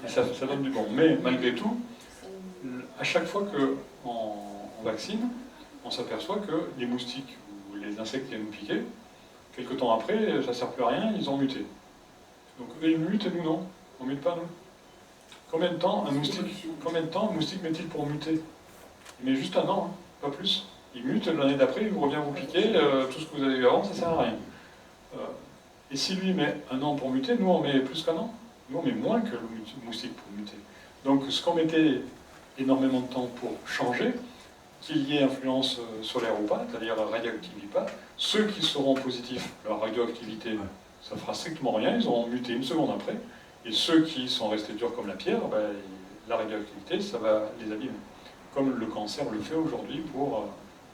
Speaker 1: ça donne du bon. Mais malgré tout, à chaque fois qu'on vaccine, on s'aperçoit que les moustiques ou les insectes qui viennent nous piquer, quelques temps après, ça ne sert plus à rien, ils ont muté. Donc eux, ils mutent et nous non. On ne mute pas, nous. Combien de temps un moustique met-il pour muter? Il met juste 1 an, hein, pas plus. Il mute, l'année d'après, il revient vous piquer, tout ce que vous avez vu avant, ça ne sert à rien. Et si lui met 1 an pour muter, nous on met plus qu'1 an. Nous on met moins que le moustique pour muter. Donc ce qu'on mettait énormément de temps pour changer, qu'il y ait influence solaire ou pas, c'est-à-dire radioactive ou pas, ceux qui seront positifs, leur radioactivité, ça fera strictement rien, ils auront muté 1 seconde après, et ceux qui sont restés durs comme la pierre, ben, la radioactivité, ça va les abîmer. Comme le cancer le fait aujourd'hui pour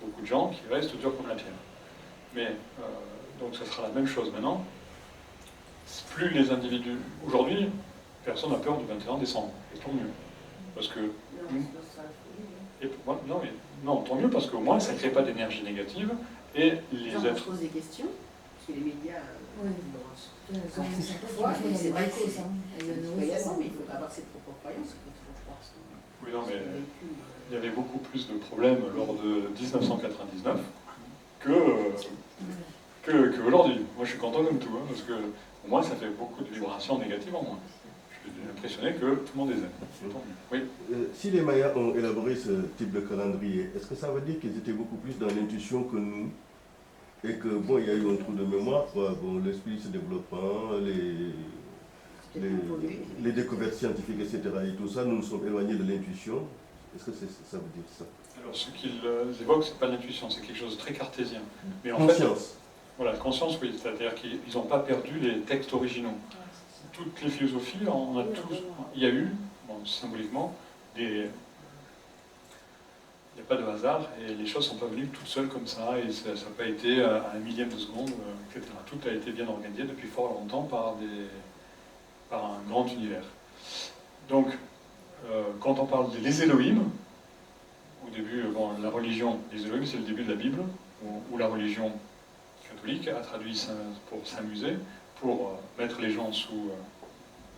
Speaker 1: beaucoup de gens qui restent durs comme la pierre. Mais, donc ça sera la même chose maintenant. Plus les individus... Aujourd'hui, personne n'a peur du 21 décembre, et tant mieux. Parce que... Non, tant mieux, parce qu'au moins, ça ne crée pas d'énergie négative, et les
Speaker 7: On
Speaker 1: êtres...
Speaker 7: se pose des questions, parce que les médias...
Speaker 5: C'est vrai que c'est
Speaker 7: mais il faut avoir ses propres croyances.
Speaker 1: Oui, non, mais il y avait beaucoup plus de problèmes lors de 1999 que aujourd'hui. Moi, je suis content comme tout, hein, parce que au moins, ça fait beaucoup de vibrations négatives en moins. Je suis impressionné que tout le monde les aime. Oui.
Speaker 6: Si les Mayas ont élaboré ce type de calendrier, est-ce que ça veut dire qu'ils étaient beaucoup plus dans l'intuition que nous? Et que, bon, il y a eu un trou de mémoire, quoi. Bon, l'esprit se développant, les découvertes scientifiques, etc. et tout ça, nous nous sommes éloignés de l'intuition. Est-ce que ça veut dire ça?
Speaker 1: Alors, ce qu'ils évoquent, c'est pas l'intuition, c'est quelque chose de très cartésien. Mais en
Speaker 6: Conscience.
Speaker 1: fait, voilà, conscience, oui. C'est-à-dire qu'ils n'ont pas perdu les textes originaux. Toutes les philosophies, on a tous... Il y a eu, bon, symboliquement, il n'y a pas de hasard, et les choses ne sont pas venues toutes seules comme ça, et ça n'a pas été à 1/1000 de seconde, etc. Tout a été bien organisé depuis fort longtemps par un grand univers. Donc, quand on parle des Elohim, au début, bon, la religion, les Elohim, c'est le début de la Bible, où la religion catholique a traduit pour s'amuser, pour mettre les gens sous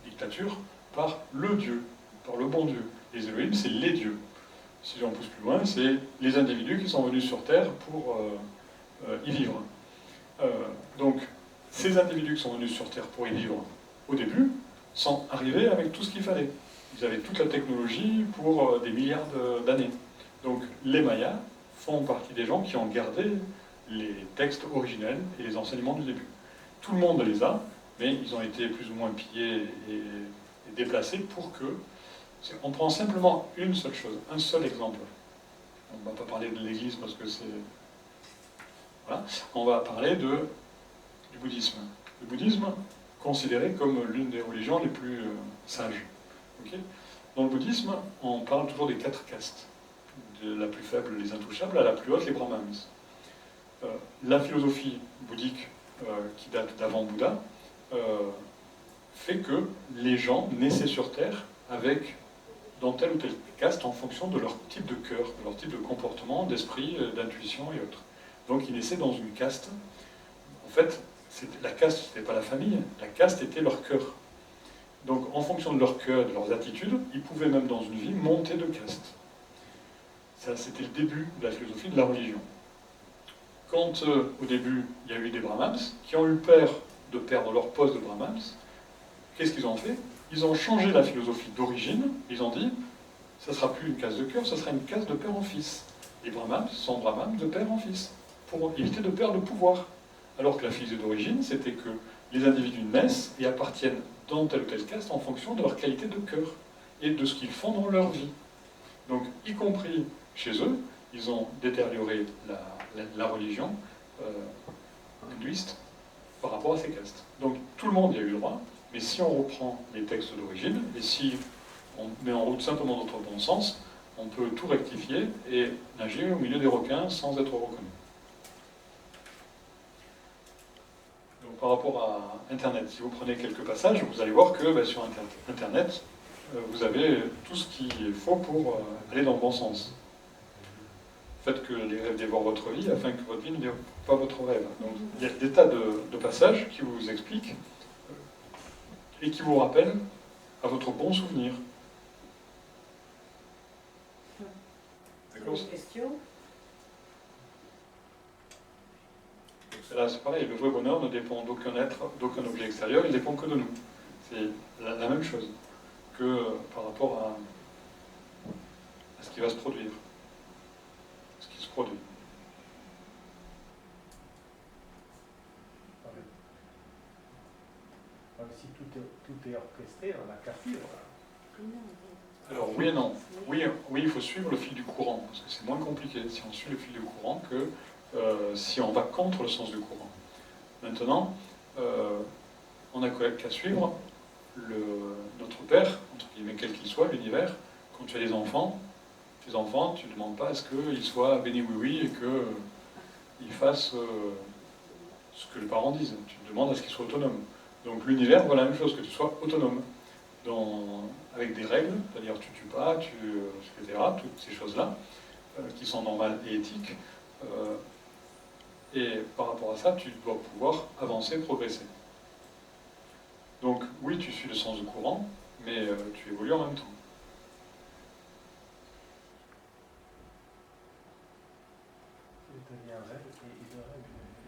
Speaker 1: dictature, par le Dieu, par le bon Dieu. Les Elohim, c'est les dieux. Si j'en pousse plus loin, c'est les individus qui sont venus sur Terre pour y vivre. Donc, ces individus qui sont venus sur Terre pour y vivre, au début, sont arrivés avec tout ce qu'il fallait. Ils avaient toute la technologie pour des milliards d'années. Donc, les Mayas font partie des gens qui ont gardé les textes originels et les enseignements du début. Tout le monde les a, mais ils ont été plus ou moins pillés et déplacés pour que... On prend simplement une seule chose, un seul exemple. On ne va pas parler de l'Église parce que c'est... Voilà. On va parler du bouddhisme. Le bouddhisme considérée comme l'une des religions les plus sages. Okay. Dans le bouddhisme, on parle toujours des 4 castes. De la plus faible, les intouchables, à la plus haute, les brahmanes. La philosophie bouddhique, qui date d'avant Bouddha, fait que les gens naissaient sur Terre avec, dans telle ou telle caste, en fonction de leur type de cœur, de leur type de comportement, d'esprit, d'intuition et autres. Donc ils naissaient dans une caste. En fait, la caste, ce n'était pas la famille, la caste était leur cœur. Donc en fonction de leur cœur, de leurs attitudes, ils pouvaient même dans une vie monter de caste. Ça, c'était le début de la philosophie de la religion. Quand, au début, il y a eu des brahmanes, qui ont eu peur de perdre leur poste de brahmanes, qu'est-ce qu'ils ont fait? Ils ont changé la philosophie d'origine, ils ont dit, ça ne sera plus une caste de cœur, ça sera une caste de père en fils. Les brahmanes sont brahmanes de père en fils, pour éviter de perdre le pouvoir. Alors que la philosophie d'origine, c'était que les individus naissent et appartiennent dans telle ou telle caste en fonction de leur qualité de cœur et de ce qu'ils font dans leur vie. Donc, y compris chez eux, ils ont détérioré la religion hindouiste par rapport à ces castes. Donc, tout le monde y a eu le droit, mais si on reprend les textes d'origine, et si on met en route simplement notre bon sens, on peut tout rectifier et nager au milieu des requins sans être reconnu. Donc, par rapport à Internet, si vous prenez quelques passages, vous allez voir que sur Internet, vous avez tout ce qu'il faut pour aller dans le bon sens. Faites que les rêves dévorent votre vie, afin que votre vie ne dévore pas votre rêve. Donc, il y a des tas de passages qui vous expliquent et qui vous rappellent à votre bon souvenir. D'accord ?
Speaker 2: Une question?
Speaker 1: Là, c'est pareil, le vrai bonheur ne dépend d'aucun être, d'aucun objet extérieur, il dépend que de nous. C'est la même chose que par rapport à ce qui va se produire. Ce qui se produit.
Speaker 8: Si tout est orchestré, on a qu'à suivre.
Speaker 1: Alors oui et non. Oui, il faut suivre le fil du courant, parce que c'est moins compliqué si on suit le fil du courant que si on va contre le sens du courant. Maintenant, on n'a qu'à suivre notre Père, entre guillemets, quel qu'il soit, l'univers. Quand tu as des enfants, tes enfants, tu ne demandes pas à ce qu'ils soient bénis oui et qu'ils fassent ce que les parents disent. Tu demandes à ce qu'ils soient autonomes. Donc l'univers voit la même chose, que tu sois autonome. Avec des règles, c'est-à-dire tu tues pas, etc., toutes ces choses-là, qui sont normales et éthiques. Et par rapport à ça, tu dois pouvoir avancer, progresser. Donc oui, tu suis le sens du courant, mais tu évolues en même temps.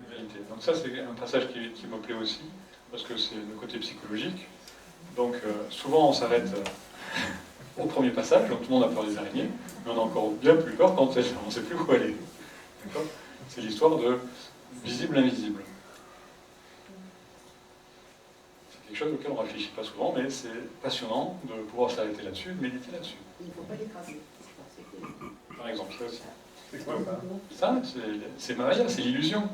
Speaker 1: Réalité. Donc ça, c'est un passage qui me plaît aussi, parce que c'est le côté psychologique. Donc souvent, on s'arrête au premier passage, donc tout le monde a peur des araignées, mais on a encore bien plus peur quand on ne sait plus où aller. D'accord ? C'est l'histoire de visible-invisible. C'est quelque chose auquel on ne réfléchit pas souvent, mais c'est passionnant de pouvoir s'arrêter là-dessus, de méditer là-dessus.
Speaker 7: Il ne faut pas l'écraser.
Speaker 1: Par exemple, ça aussi.
Speaker 8: C'est quoi ça?
Speaker 1: Ça, c'est Maya, c'est l'illusion.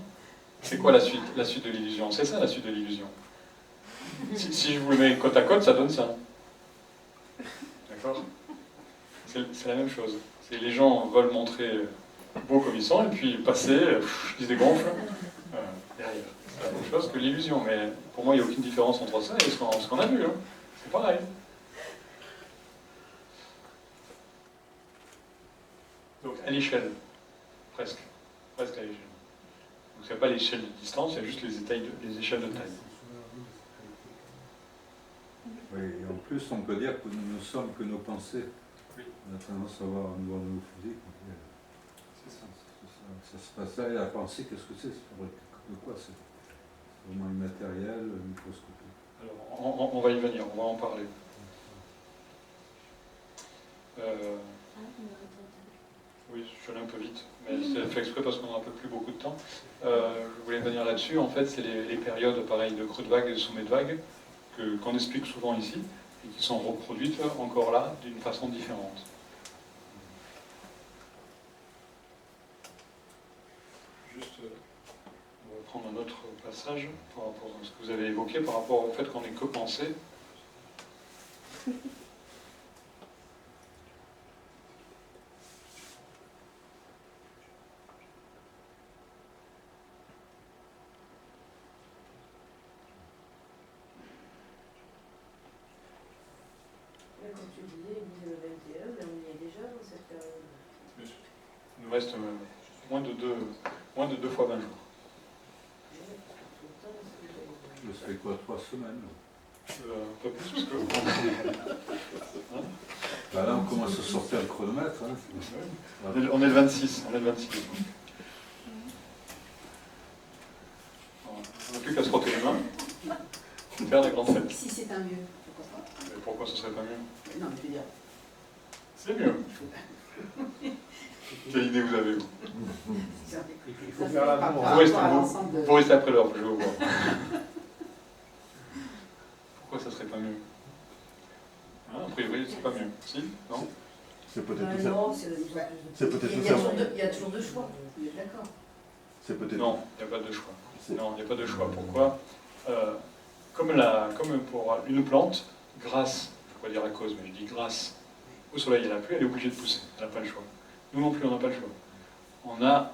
Speaker 1: C'est quoi la suite de l'illusion? C'est ça la suite de l'illusion. Si je vous le mets côte à côte, ça donne ça. D'accord? C'est la même chose. Les gens veulent montrer beaux comme ils sont, et puis passer, ils se dégonflent derrière. C'est la même chose que l'illusion, mais pour moi, il n'y a aucune différence entre ça et ce qu'on a vu. Hein. C'est pareil. Donc, à l'échelle, presque à l'échelle. Donc, c'est pas l'échelle de distance, il y a juste les échelles de taille.
Speaker 3: Oui, et en plus, on peut dire que nous ne sommes que nos pensées.
Speaker 1: Oui.
Speaker 3: On a tendance à voir un doigt nos physiques.
Speaker 1: C'est ça.
Speaker 3: Ça se passe là, et la pensée, qu'est-ce que c'est? C'est fabriqué de quoi? C'est vraiment immatériel, microscopique.
Speaker 1: Alors, on va y venir, on va en parler. Oui, je suis allé un peu vite, mais c'est fait exprès parce qu'on n'a plus beaucoup de temps. Je voulais venir là-dessus. En fait, c'est les périodes, pareil, de creux de vague et de sommet de vague, qu'on explique souvent ici, et qui sont reproduites encore là, d'une façon différente. Juste, on va prendre un autre passage par rapport à ce que vous avez évoqué, par rapport au fait qu'on ait que pensé.
Speaker 2: Là, comme tu disais, ils disent le 21, mais on y est déjà dans cette période.
Speaker 1: Bien sûr. Il nous reste moins de 2 fois 20 jours.
Speaker 3: Ça fait quoi, 3 semaines?
Speaker 1: Un peu plus parce que...
Speaker 3: Bah là, on commence à sortir le chronomètre. Hein.
Speaker 1: On est le 26. On est le 26. On n'a plus qu'à se frotter les mains. Faire la grande fête.
Speaker 7: Si c'est un mieux, pourquoi pas?
Speaker 1: Mais pourquoi ce serait pas mieux?
Speaker 7: Non, mais je veux dire,
Speaker 1: C'est mieux. Quelle idée vous avez, vous?
Speaker 8: Il faut faire l'amour.
Speaker 7: par
Speaker 1: Vous restez,
Speaker 7: rapport à
Speaker 1: vous,
Speaker 7: l'ensemble de-
Speaker 1: vous restez après l'heure, je vais vous voir. Pourquoi ça serait pas mieux? Hein, a priori, c'est pas mieux. Si? Non?
Speaker 6: C'est peut-être tout ça.
Speaker 2: Non, c'est
Speaker 6: C'est peut-être
Speaker 7: Il
Speaker 6: tout
Speaker 7: y a
Speaker 6: ça.
Speaker 7: toujours deux- il y a toujours deux choix, vous êtes d'accord?
Speaker 6: C'est peut-être.
Speaker 1: Non, il n'y a pas de choix.
Speaker 6: C'est-
Speaker 1: Non, il n'y a pas de choix. Pourquoi? Comme pour une plante, grâce, je ne vais pas dire à cause, mais je dis grâce au soleil et à la pluie, elle est obligée de pousser. Elle n'a pas le choix. Nous non plus, on n'a pas le choix. On a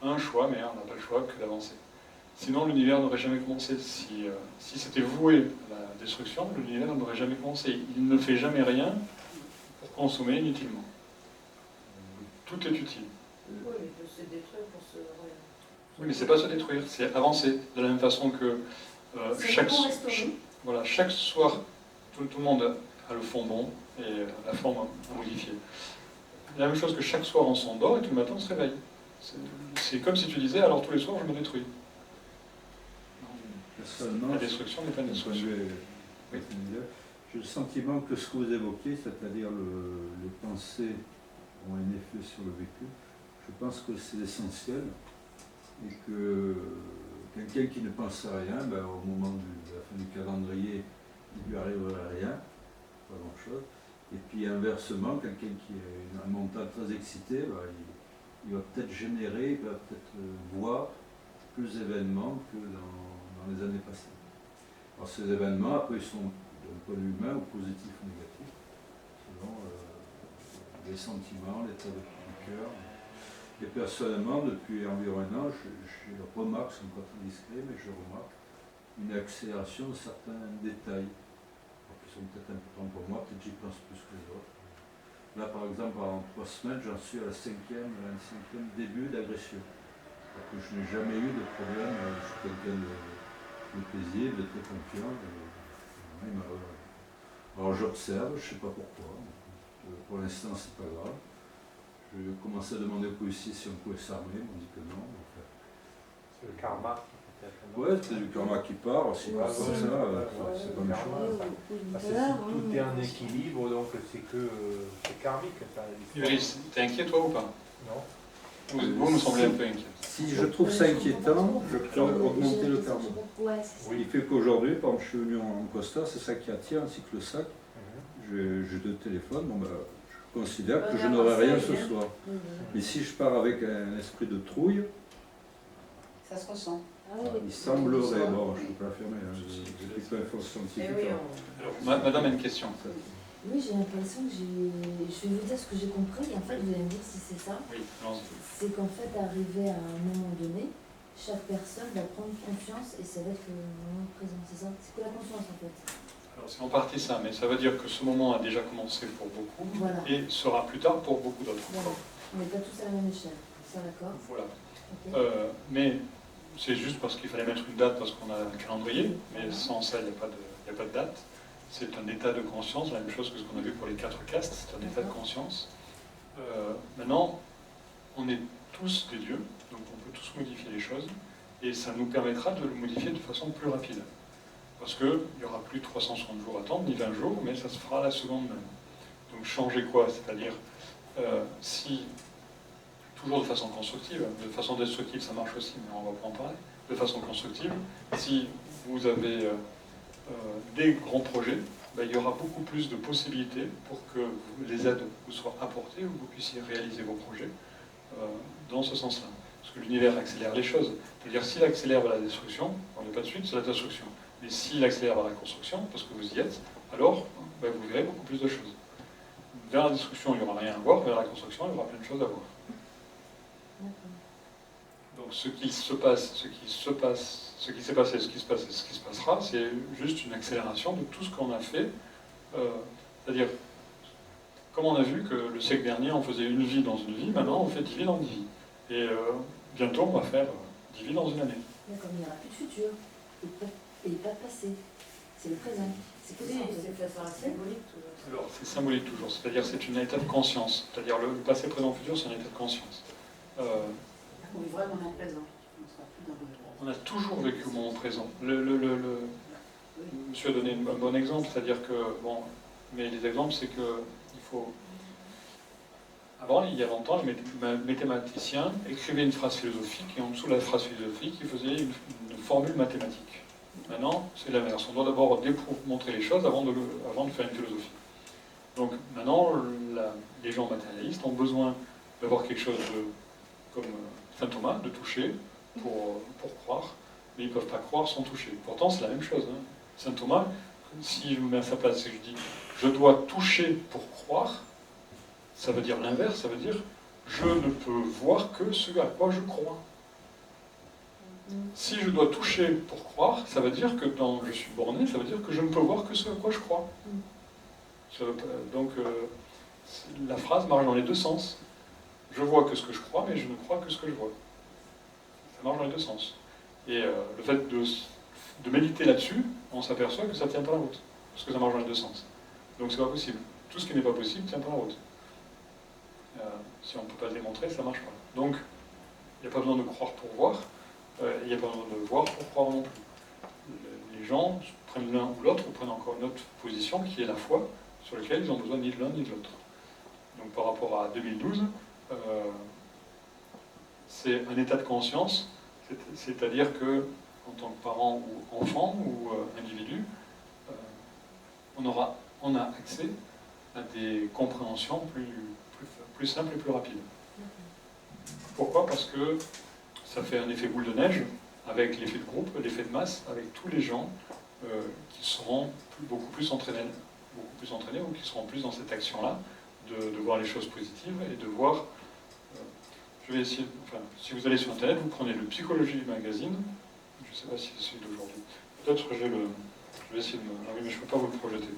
Speaker 1: un choix, mais on n'a pas le choix que d'avancer. Sinon, l'univers n'aurait jamais commencé. Si c'était voué à la destruction, l'univers n'aurait jamais commencé. Il ne fait jamais rien pour consommer inutilement. Tout est utile.
Speaker 2: Oui, il peut se détruire pour se...
Speaker 1: Oui, mais c'est pas se détruire, c'est avancer. De la même façon que chaque soir, tout le monde a le fond bon et la forme à modifier. La même chose que chaque soir on s'endort et tout le matin on se réveille. C'est comme si tu disais, alors tous les soirs je me détruis.
Speaker 3: Personnellement,
Speaker 1: La destruction n'est pas une destruction. Oui.
Speaker 3: j'ai le sentiment que ce que vous évoquez, c'est-à-dire les pensées ont un effet sur le vécu, je pense que c'est essentiel et que quelqu'un qui ne pense à rien, ben, au moment de la fin du calendrier, il lui arriverait rien, pas grand-chose. Et puis inversement, quelqu'un qui a un mental très excité, ben, il va peut-être générer, il va peut-être voir plus d'événements que dans les années passées. Alors ces événements, après, ils sont d'un point de vue humain ou positifs ou négatifs, selon les sentiments, l'état du cœur. Et personnellement, depuis environ un an, je remarque, c'est pas très discret, mais je remarque une accélération de certains détails, qui sont peut-être importants pour moi, peut-être j'y pense plus que les autres. Là, par exemple, en 3 semaines, j'en suis à la 25e début d'agression. Alors que je n'ai jamais eu de problème, je suis quelqu'un de paisible, de très confiant. Alors j'observe, je ne sais pas pourquoi. Pour l'instant, c'est pas grave. Je commençais à demander aux policiers si on pouvait s'armer, on dit que non.
Speaker 8: C'est le karma.
Speaker 3: Ouais, c'est du karma qui part, sinon
Speaker 8: Ouais,
Speaker 3: comme
Speaker 8: ouais,
Speaker 3: ça,
Speaker 8: ouais,
Speaker 3: c'est
Speaker 8: ouais,
Speaker 3: pas
Speaker 8: ouais,
Speaker 3: méchant.
Speaker 8: Parce que si tout est en équilibre, donc c'est karmique. Ça,
Speaker 1: Iris, t'es inquiet toi ou pas?
Speaker 8: Non.
Speaker 1: Vous me semblez un peu inquiet.
Speaker 3: Si je trouve ça inquiétant, je peux augmenter le karma.
Speaker 5: Ouais, c'est ça.
Speaker 3: Il fait qu'aujourd'hui, par exemple, je suis venu en costard, c'est ça qui attire, ainsi que le sac. J'ai 2 téléphones, bon, bah, je considère que je n'aurai rien ce soir. Mais si je pars avec un esprit de trouille,
Speaker 7: Ça se ressent.
Speaker 3: il semblerait, bon, je ne peux pas l'affirmer, hein, je n'ai pas l'information
Speaker 2: Eh
Speaker 3: scientifique.
Speaker 2: oui,
Speaker 3: hein.
Speaker 1: Madame a une question.
Speaker 5: Oui, j'ai l'impression que je vais vous dire ce que j'ai compris, et en fait, vous allez me dire si c'est ça.
Speaker 1: Oui, allons-y.
Speaker 5: C'est qu'en fait, arrivé à un moment donné, chaque personne va prendre confiance et ça va être le moment présent, c'est ça? C'est que la confiance, en fait.
Speaker 1: Alors c'est en partie ça, mais ça veut dire que ce moment a déjà commencé pour beaucoup
Speaker 5: Voilà.
Speaker 1: et sera plus tard pour beaucoup d'autres.
Speaker 5: Voilà. On n'est pas tous à la même échelle, ça d'accord?
Speaker 1: Voilà.
Speaker 5: Ok.
Speaker 1: Mais c'est juste parce qu'il fallait mettre une date parce qu'on a un calendrier, mais sans ça, il n'y a pas de date. C'est un état de conscience, la même chose que ce qu'on a vu pour les 4 castes, c'est un état de conscience. Maintenant, on est tous des dieux, donc on peut tous modifier les choses, et ça nous permettra de le modifier de façon plus rapide. Parce qu'il n'y aura plus 360 jours à attendre, ni 20 jours, mais ça se fera à la seconde même. Donc changer quoi? C'est-à-dire, si, toujours de façon constructive, de façon destructive ça marche aussi, mais on va pas en parler, de façon constructive, si vous avez des grands projets, ben, il y aura beaucoup plus de possibilités pour que les aides vous soient apportées ou que vous puissiez réaliser vos projets dans ce sens-là. parce que l'univers accélère les choses. C'est-à-dire, s'il accélère vers la destruction, on n'est pas de suite, c'est la destruction. Mais s'il accélère vers la construction, parce que vous y êtes, alors ben, vous verrez beaucoup plus de choses. Vers la destruction, il n'y aura rien à voir, vers la construction, il y aura plein de choses à voir. Donc ce qui s'est passé, ce qui se passe et ce qui se passera, c'est juste une accélération de tout ce qu'on a fait. C'est-à-dire, comme on a vu que le siècle dernier, on faisait une vie dans une vie, maintenant on fait 10 vies dans 10 vies. Et bientôt, on va faire 10 vies dans une année.
Speaker 5: D'accord, mais il n'y aura plus de futur et pas de passé. C'est le présent. C'est que ça.
Speaker 2: C'est symbolique toujours.
Speaker 1: Alors, c'est symbolique toujours, c'est-à-dire c'est une état de conscience. C'est-à-dire le passé, présent, futur, c'est un état de conscience.
Speaker 7: On est vraiment dans le présent. On sera plus dans le...
Speaker 1: On a toujours vécu au moment présent. Monsieur a donné un bon exemple, c'est-à-dire que, bon, mais les exemples, c'est que il faut... Avant, il y a longtemps, les mathématiciens écrivaient une phrase philosophique, et en dessous de la phrase philosophique, ils faisaient une formule mathématique. Maintenant, c'est l'inverse. On doit d'abord montrer les choses avant de faire une philosophie. Donc maintenant, les gens matérialistes ont besoin d'avoir quelque chose comme Saint Thomas, de toucher pour croire, mais ils ne peuvent pas croire sans toucher. Pourtant, c'est la même chose. Hein. Saint Thomas, si je me mets à sa place et que je dis « je dois toucher pour croire », ça veut dire l'inverse, ça veut dire « je ne peux voir que ce à quoi je crois ». Si je dois toucher pour croire, ça veut dire que dans je suis borné, ça veut dire que je ne peux voir que ce à quoi je crois. Donc la phrase marche dans les deux sens. Je vois que ce que je crois, mais je ne crois que ce que je vois. Ça marche dans les deux sens. Et le fait de méditer là-dessus, on s'aperçoit que ça ne tient pas la route. Parce que ça marche dans les deux sens. Donc c'est pas possible. Tout ce qui n'est pas possible ne tient pas la route. Si on ne peut pas le démontrer, ça ne marche pas. Donc, il n'y a pas besoin de croire pour voir. Il n'y a pas besoin de voir pour croire non plus. Les gens prennent l'un ou l'autre, ou prennent encore une autre position qui est la foi, sur laquelle ils n'ont besoin ni de l'un ni de l'autre. Donc par rapport à 2012, c'est un état de conscience, c'est-à-dire que, en tant que parent ou enfant ou individu, on a accès à des compréhensions plus simples et plus rapides. Pourquoi ? Parce que ça fait un effet boule de neige, avec l'effet de groupe, l'effet de masse, avec tous les gens qui seront beaucoup plus entraînés ou qui seront plus dans cette action-là, de voir les choses positives et de voir... je vais essayer... Enfin, si vous allez sur Internet, vous prenez le Psychologie Magazine, je ne sais pas si c'est celui d'aujourd'hui. Peut-être que je vais essayer de me... Ah oui, mais je ne peux pas vous le projeter.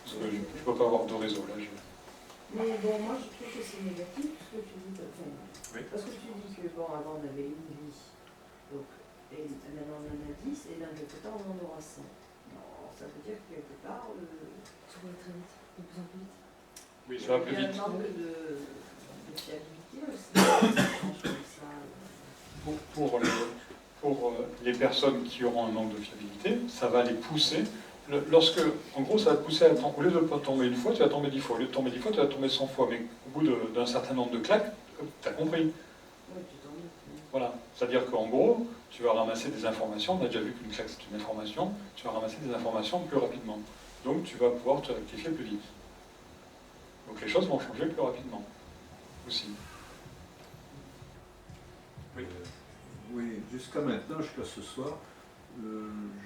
Speaker 1: Parce que je ne peux pas avoir de réseau, là.
Speaker 2: Mais bon, moi je trouve que c'est négatif, ce que tu dis.
Speaker 1: Oui.
Speaker 2: Parce que tu dis que, bon, avant on avait une vie, donc, et maintenant on en a 10, et dans quelque temps on en aura 100. Non, ça veut dire que quelque part...
Speaker 5: Ça va très vite, de plus en plus vite.
Speaker 1: Oui, ça va plus
Speaker 2: Il y a
Speaker 1: vite.
Speaker 2: un manque de fiabilité aussi.
Speaker 1: Pour les personnes qui auront un manque de fiabilité, ça va les pousser. En gros, ça va te pousser au lieu de ne pas tomber une fois, tu vas tomber 10 fois. Au lieu de tomber 10 fois, tu vas tomber 100 fois. Mais au bout d'un certain nombre de claques, tu as compris.
Speaker 2: Oui, tu t'en dis.
Speaker 1: Voilà. C'est-à-dire qu'en gros, tu vas ramasser des informations. On a déjà vu qu'une claque, c'est une information. Tu vas ramasser des informations plus rapidement. Donc, tu vas pouvoir te rectifier plus vite. Donc, les choses vont changer plus rapidement. Aussi. Oui.
Speaker 3: Oui, jusqu'à maintenant, jusqu'à ce soir,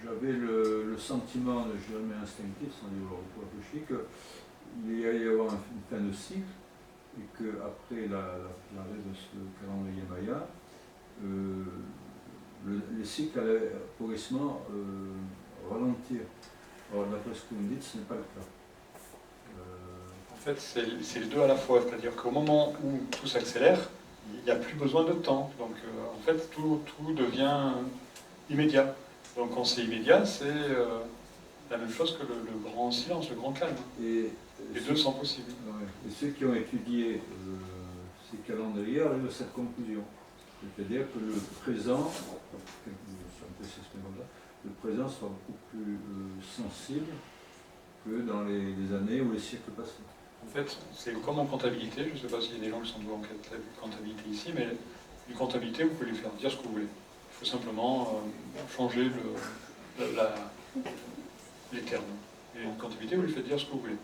Speaker 3: j'avais le sentiment, je dirais instinctif, sans y avoir beaucoup réfléchi, qu'il allait y avoir une fin de cycle, et qu'après l'arrêt de ce calendrier Maya, les cycles allaient progressivement ralentir. Alors, d'après ce que vous me dites, ce n'est pas le cas.
Speaker 1: En fait, c'est les deux à la fois. C'est-à-dire qu'au moment où tout s'accélère, il n'y a plus besoin de temps. Donc, en fait, tout devient immédiat. Donc, quand c'est immédiat, c'est la même chose que le grand silence, le grand calme.
Speaker 3: Et
Speaker 1: les deux sont possibles.
Speaker 3: Ouais. Et ceux qui ont étudié ces calendriers arrivent à cette conclusion. C'est-à-dire que le présent, le présent sera beaucoup plus sensible que dans les années ou les siècles passés.
Speaker 1: En fait, c'est comme en comptabilité. Je ne sais pas s'il y a des gens qui sont doués en comptabilité ici, mais une comptabilité, vous pouvez lui faire dire ce que vous voulez. Il faut simplement changer les termes. Et une comptabilité, vous lui faites dire ce que vous voulez.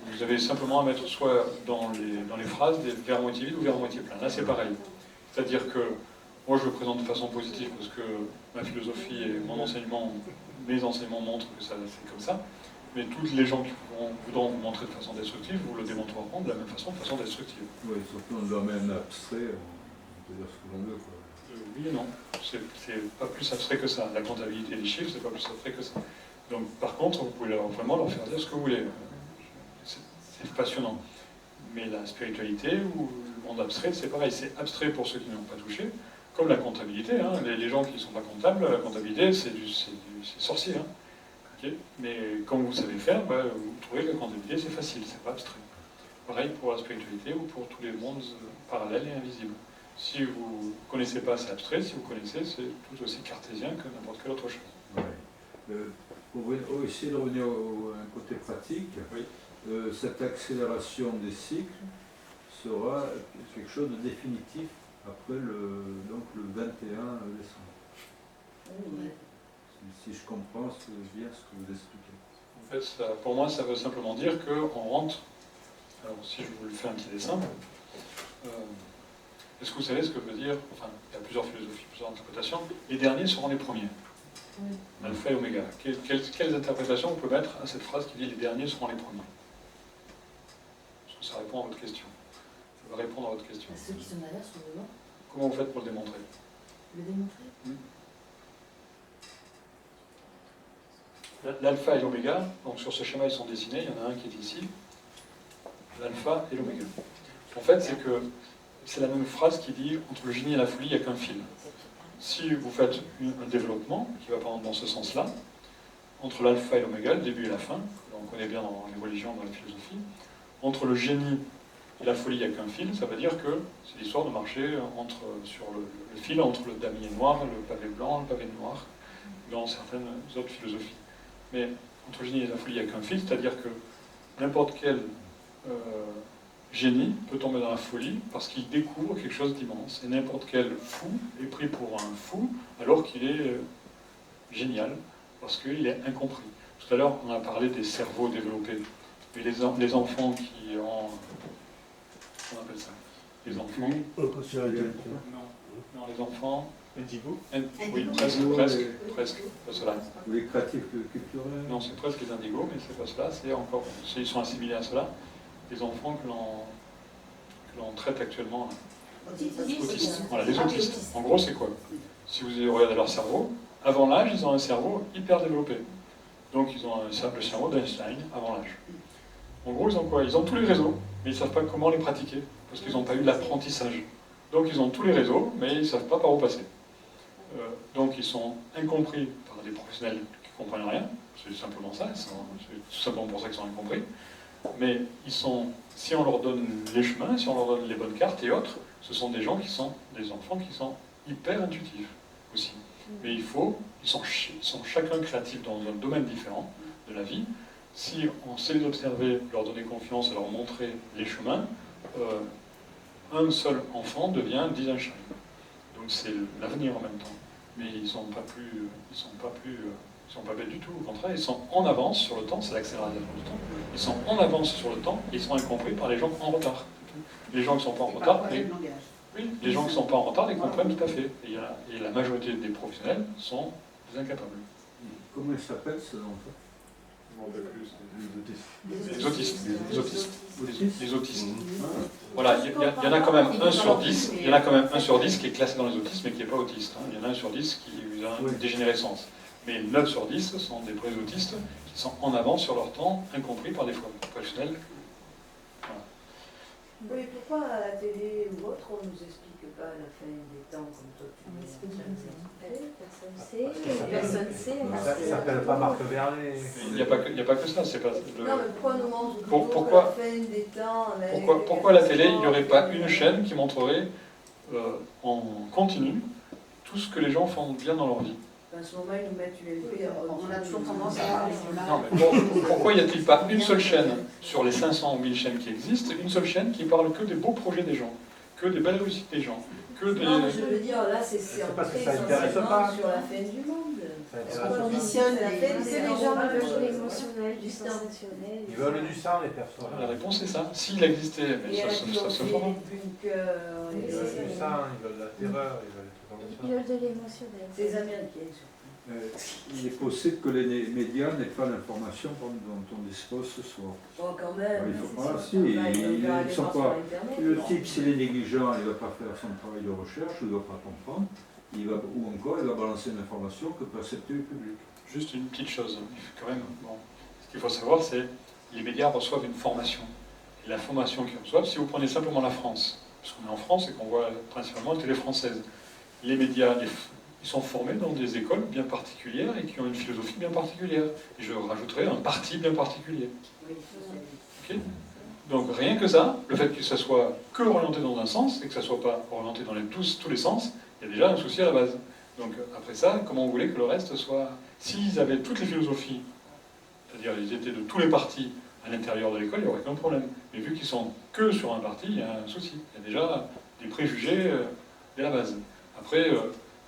Speaker 1: Vous avez simplement à mettre soit dans les phrases des vers à moitié vides ou vers à moitié plein. Là, c'est pareil. C'est-à-dire que Moi, je le présente de façon positive parce que ma philosophie et mon enseignement, mes enseignements montrent que ça, c'est comme ça. Mais tous les gens qui voudront vous montrer de façon destructive, vous le démontreront de la même façon, de façon destructive.
Speaker 3: Oui, surtout dans le domaine abstrait, on peut dire ce que l'on veut, quoi.
Speaker 1: Oui et non, c'est pas plus abstrait que ça. La comptabilité et les chiffres, c'est pas plus abstrait que ça. Donc, par contre, vous pouvez vraiment leur faire dire ce que vous voulez. C'est passionnant. Mais la spiritualité ou le monde abstrait, c'est pareil. C'est abstrait pour ceux qui n'ont pas touché, comme la comptabilité. Hein. Les gens qui ne sont pas comptables, la comptabilité, c'est sorcier. Hein. Okay. Mais comme vous savez faire, bah, vous trouvez que la comptabilité, c'est facile, c'est pas abstrait. Pareil pour la spiritualité ou pour tous les mondes parallèles et invisibles. Si vous ne connaissez pas, c'est abstrait. Si vous connaissez, c'est tout aussi cartésien que n'importe quelle autre chose.
Speaker 3: Ouais. Pour essayer de revenir à un côté pratique,
Speaker 1: oui.
Speaker 3: Cette accélération des cycles sera quelque chose de définitif après donc le 21 décembre.
Speaker 2: Oui.
Speaker 3: Si je comprends bien ce que vous expliquez.
Speaker 1: En fait, ça, pour moi, ça veut simplement dire qu'on rentre. Alors, si je vous le fais un petit dessin, est-ce que vous savez ce que veut dire, enfin, il y a plusieurs philosophies, plusieurs interprétations, les derniers seront les premiers.
Speaker 5: Oui.
Speaker 1: Alpha et oméga. Quelles interprétations on peut mettre à cette phrase qui dit les derniers seront les premiers? Parce que ça répond à votre question. Ça va répondre à votre question.
Speaker 5: Ceux qui sont derrière sont devant.
Speaker 1: Comment vous faites pour le démontrer?
Speaker 5: Le démontrer.
Speaker 1: L'alpha et l'oméga, donc sur ce schéma ils sont dessinés, il y en a un qui est ici, l'alpha et l'oméga. En fait, c'est que c'est la même phrase qui dit entre le génie et la folie, il n'y a qu'un fil. Si vous faites un développement qui va dans ce sens-là, entre l'alpha et l'oméga, le début et la fin, on connaît bien dans les religions, dans la philosophie, entre le génie et la folie, il n'y a qu'un fil, ça veut dire que c'est l'histoire de marcher sur le fil entre le damier noir, le pavé blanc, le pavé noir, dans certaines autres philosophies. Mais entre le génie et la folie, il n'y a qu'un fil, c'est-à-dire que n'importe quel génie peut tomber dans la folie parce qu'il découvre quelque chose d'immense. Et n'importe quel fou est pris pour un fou alors qu'il est génial, parce qu'il est incompris. Tout à l'heure, on a parlé des cerveaux développés. Mais les enfants qui ont... Comment on appelle ça? Les enfants... Non, les enfants...
Speaker 8: Indigo?
Speaker 1: Oui, presque, pas cela.
Speaker 3: Les créatifs culturels?
Speaker 1: Non, c'est presque les indigos, mais c'est pas cela, c'est encore... Ils sont assimilés à cela. Les enfants que l'on traite actuellement. Autistes. Voilà, les autistes. En gros, c'est quoi? Si vous regardez leur cerveau, avant l'âge, ils ont un cerveau hyper développé. Donc, ils ont le cerveau d'Einstein avant l'âge. En gros, ils ont quoi? Ils ont tous les réseaux, mais ils ne savent pas comment les pratiquer, parce qu'ils n'ont pas eu l'apprentissage. Donc, ils ont tous les réseaux, mais ils ne savent pas par où passer. Donc, ils sont incompris par des professionnels qui ne comprennent rien. C'est simplement ça. C'est tout simplement pour ça qu'ils sont incompris. Mais si on leur donne les chemins, si on leur donne les bonnes cartes et autres, ce sont des gens qui sont des enfants qui sont hyper intuitifs aussi. Mais ils sont chacun créatifs dans un domaine différent de la vie. Si on sait les observer, leur donner confiance et leur montrer les chemins, un seul enfant devient 10 Einstein. Donc c'est l'avenir en même temps. Mais ils ne sont pas bêtes du tout, au contraire, ils sont en avance sur le temps, c'est l'accélération du temps. Ils sont en avance sur le temps, et ils sont incompris par les gens en retard. Les gens qui ne sont pas en retard, les gens qui sont pas en retard les comprennent tout à fait. Et la majorité des professionnels sont des incapables.
Speaker 3: Comment ils s'appellent ces enfants?
Speaker 1: Les autistes. Les autistes. Voilà, il y en a quand même 1 sur 10. Il y en a quand même 1 sur 10 qui est classé dans les autistes, mais qui n'est pas autiste. Hein. Il y en a 1 sur 10 qui a une dégénérescence. Mais 9 sur 10 sont des vrais autistes qui sont en avance sur leur temps, incompris par des professionnels.
Speaker 2: Voilà. Oui, pourquoi à la télé ou autre, on ne nous explique pas la fin des temps comme toi tu
Speaker 5: Personne ne sait.
Speaker 8: Ça s'appelle pas Marc Vernet.
Speaker 1: Il n'y a pas que ça. C'est pas
Speaker 2: Non, mais pourquoi on nous montre toujours la fin des temps
Speaker 1: pourquoi à la télé, il n'y aurait pas une chaîne qui montrerait en continu tout ce que les gens font bien dans leur vie?
Speaker 2: En ce moment, ils nous mettent UMP.
Speaker 7: On a toujours tendance à...
Speaker 1: Non, mais pourquoi n'y a-t-il pas une seule chaîne sur les 500 ou 1000 chaînes qui existent, une seule chaîne qui parle que des beaux projets des gens, que des belles réussites des gens, que des...
Speaker 2: Non, mais je veux dire, là, c'est
Speaker 8: parce que
Speaker 2: entré
Speaker 8: ça intéresse
Speaker 2: essentiellement
Speaker 8: pas.
Speaker 2: sur la fin du monde.
Speaker 7: On conditionne
Speaker 5: C'est les gens qui veulent l'émotionnel, du sensationnel.
Speaker 8: Ils veulent du sang, les personnes.
Speaker 1: La réponse est ça. S'il existait, mais ça se fera.
Speaker 8: Ils veulent du sang, ils veulent la terreur, ils veulent tout l'information.
Speaker 5: Pilote de l'émotion, d'ailleurs.
Speaker 2: C'est les Américains, surtout.
Speaker 3: Il est possible que les médias n'aient pas l'information dont on dispose ce soir.
Speaker 2: Bon, quand même.
Speaker 3: Ouais, il faut
Speaker 2: c'est
Speaker 3: pas,
Speaker 2: sûr.
Speaker 3: si,
Speaker 2: Enfin,
Speaker 3: ils sont
Speaker 2: voir
Speaker 3: pas-
Speaker 2: sur Internet.
Speaker 3: Le type, s'il est négligent, il ne va pas faire son travail de recherche, il ne va pas comprendre, ou encore il va balancer une information que peut accepter le public.
Speaker 1: Juste une petite chose, quand même. Bon, ce qu'il faut savoir, c'est que les médias reçoivent une formation. Et la formation qu'ils reçoivent, si vous prenez simplement la France, parce qu'on est en France et qu'on voit principalement la télé française, les médias, ils sont formés dans des écoles bien particulières et qui ont une philosophie bien particulière. Et je rajouterais un parti bien particulier.
Speaker 2: Oui, c'est
Speaker 1: Ok. Donc rien que ça, le fait que ça soit que orienté dans un sens et que ça soit pas orienté dans tous les sens, il y a déjà un souci à la base. Donc après ça, comment vous voulez que le reste soit... S'ils avaient toutes les philosophies, c'est-à-dire ils étaient de tous les partis à l'intérieur de l'école, il n'y aurait aucun problème. Mais vu qu'ils sont que sur un parti, il y a un souci. Il y a déjà des préjugés dès la base. Après,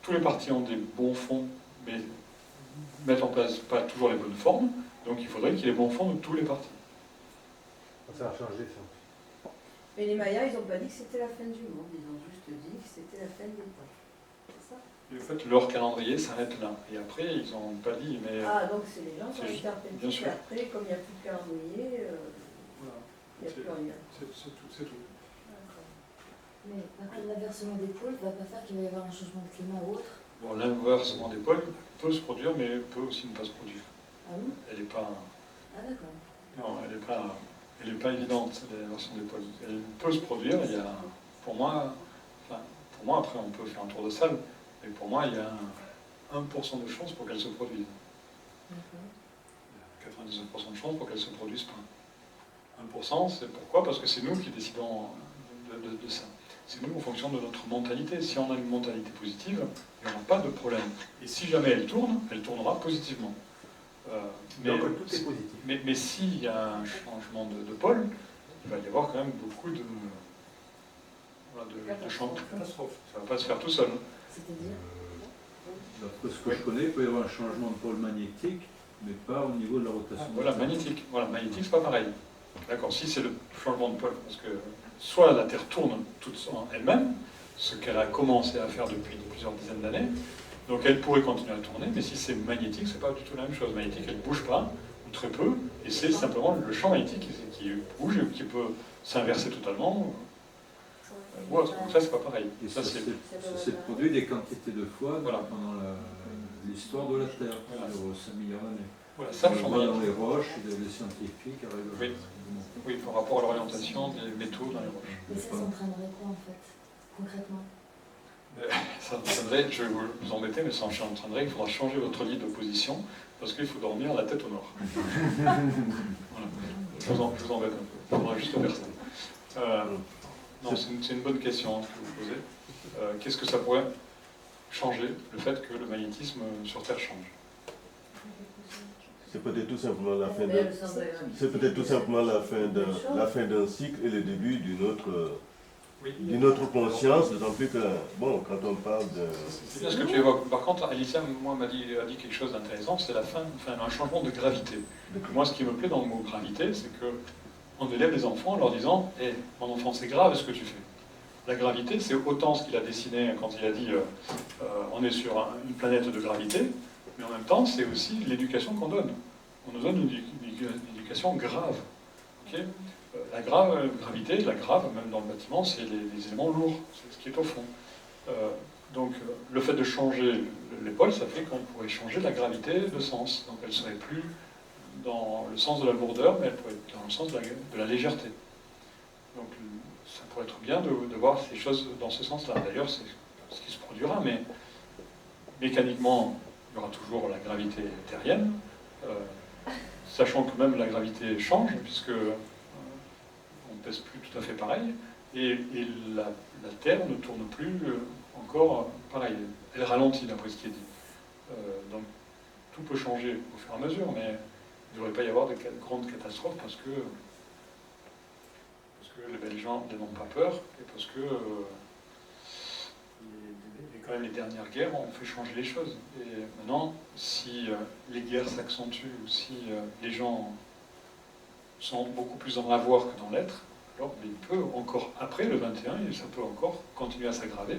Speaker 1: tous les partis ont des bons fonds, mais mettent en place pas toujours les bonnes formes. Donc il faudrait qu'il y ait les bons fonds de tous les partis.
Speaker 8: Ça a changé ça.
Speaker 2: Mais les Mayas, ils n'ont pas dit que c'était la fin du monde, ils ont juste dit que c'était la fin des temps. C'est ça?
Speaker 1: Et en fait, leur calendrier s'arrête là. Et après, ils n'ont pas dit, mais...
Speaker 2: Ah, donc c'est les gens qui ont
Speaker 1: c'est juste-
Speaker 2: interprété.
Speaker 1: bien sûr.
Speaker 2: Et après, comme il n'y a plus de calendrier,
Speaker 1: Voilà.
Speaker 2: il n'y a plus rien.
Speaker 1: C'est tout.
Speaker 5: Mais par contre, l'inversement des pôles ne va pas faire qu'il va y avoir un changement de climat ou autre.
Speaker 1: Bon, l'inversement des pôles peut se produire, mais peut aussi ne pas se produire.
Speaker 5: Ah bon?
Speaker 1: Elle n'est pas...
Speaker 5: Ah d'accord.
Speaker 1: Non, elle est pas évidente, l'inversion des pôles. Elle peut se produire, il y a... Pour moi, après, on peut faire un tour de salle, mais pour moi, il y a 1% de chance pour qu'elle se produise.
Speaker 5: D'accord.
Speaker 1: Il y a 99% de chance pour qu'elle ne se produise pas. 1%, c'est pourquoi? Parce que c'est nous qui décidons de ça. C'est nous en fonction de notre mentalité. Si on a une mentalité positive, il n'y aura pas de problème. Et si jamais elle tourne, elle tournera positivement.
Speaker 8: Donc tout est positif.
Speaker 1: Mais s'il y a un changement de pôle, il va y avoir quand même beaucoup de changements de catastrophes. Ça ne va pas se faire tout seul.
Speaker 5: C'est-à-dire?
Speaker 3: D'après ce que je connais, il peut y avoir un changement de pôle magnétique, mais pas au niveau de la rotation.
Speaker 1: Voilà, magnétique. Voilà, magnétique, c'est pas pareil. D'accord, si c'est le changement de pôle, parce que soit la Terre tourne toute en elle-même, ce qu'elle a commencé à faire depuis plusieurs dizaines d'années, donc elle pourrait continuer à tourner, mais si c'est magnétique, c'est pas du tout la même chose. Magnétique, elle ne bouge pas, ou très peu, et c'est simplement le champ magnétique qui bouge, et qui peut s'inverser totalement. Ouais, ça, c'est pas pareil.
Speaker 3: Et
Speaker 1: Ça,
Speaker 3: ça
Speaker 1: c'est...
Speaker 3: s'est produit des quantités de fois
Speaker 1: Voilà.
Speaker 3: pendant l'histoire de la Terre,
Speaker 1: Voilà.
Speaker 3: sur 5 millions d'années.
Speaker 1: Voilà, ça,
Speaker 3: On
Speaker 1: le
Speaker 3: le
Speaker 1: champ
Speaker 3: voit dans
Speaker 1: magnétique.
Speaker 3: les roches, les scientifiques arrivent
Speaker 1: Oui. Oui, par rapport à l'orientation des métaux dans les roches.
Speaker 5: Mais ça s'entraînerait quoi en fait? Concrètement?
Speaker 1: Ça entraînerait, je vais vous embêter, mais ça entraînerait qu'il faudra changer votre lit de position parce qu'il faut dormir la tête au nord. Voilà. Je vous embête un peu. Il faudra juste faire ça. Non, c'est une bonne question que vous posez. Qu'est-ce que ça pourrait changer, le fait que le magnétisme sur Terre change?
Speaker 6: C'est peut-être tout simplement la fin
Speaker 2: Mais
Speaker 6: d'un...
Speaker 2: le sens de la gravité,
Speaker 6: C'est peut-être tout simplement la fin d'un cycle et le début d'une autre conscience, d'autant plus que, bon, quand on parle de...
Speaker 1: C'est bien ce que tu évoques. Par contre, Alicia, moi, a dit quelque chose d'intéressant, c'est la fin, un changement de gravité. Moi, ce qui me plaît dans le mot gravité, c'est que on élève les enfants en leur disant « Hé, mon enfant, c'est grave ce que tu fais ». La gravité, c'est autant ce qu'il a dessiné quand il a dit on est sur une planète de gravité, mais en même temps, c'est aussi l'éducation qu'on donne. On nous donne une éducation grave. Okay, la gravité, la grave, même dans le bâtiment, c'est les éléments lourds, c'est ce qui est au fond. Donc, le fait de changer les pôles, ça fait qu'on pourrait changer la gravité de sens. Donc, elle ne serait plus dans le sens de la lourdeur, mais elle pourrait être dans le sens de la légèreté. Donc, ça pourrait être bien de voir ces choses dans ce sens-là. D'ailleurs, c'est ce qui se produira, mais mécaniquement, il y aura toujours la gravité terrienne, sachant que même la gravité change, puisque on ne pèse plus tout à fait pareil, et la Terre ne tourne plus encore pareil. Elle ralentit, d'après ce qui est dit. Donc, tout peut changer au fur et à mesure, mais il ne devrait pas y avoir de grandes catastrophes parce que les Belges n'ont pas peur, et parce que quand même les dernières guerres ont fait changer les choses. Et maintenant, si les guerres s'accentuent, ou si les gens sont beaucoup plus dans l'avoir que dans l'être, alors il peut encore, après le 21, et ça peut encore continuer à s'aggraver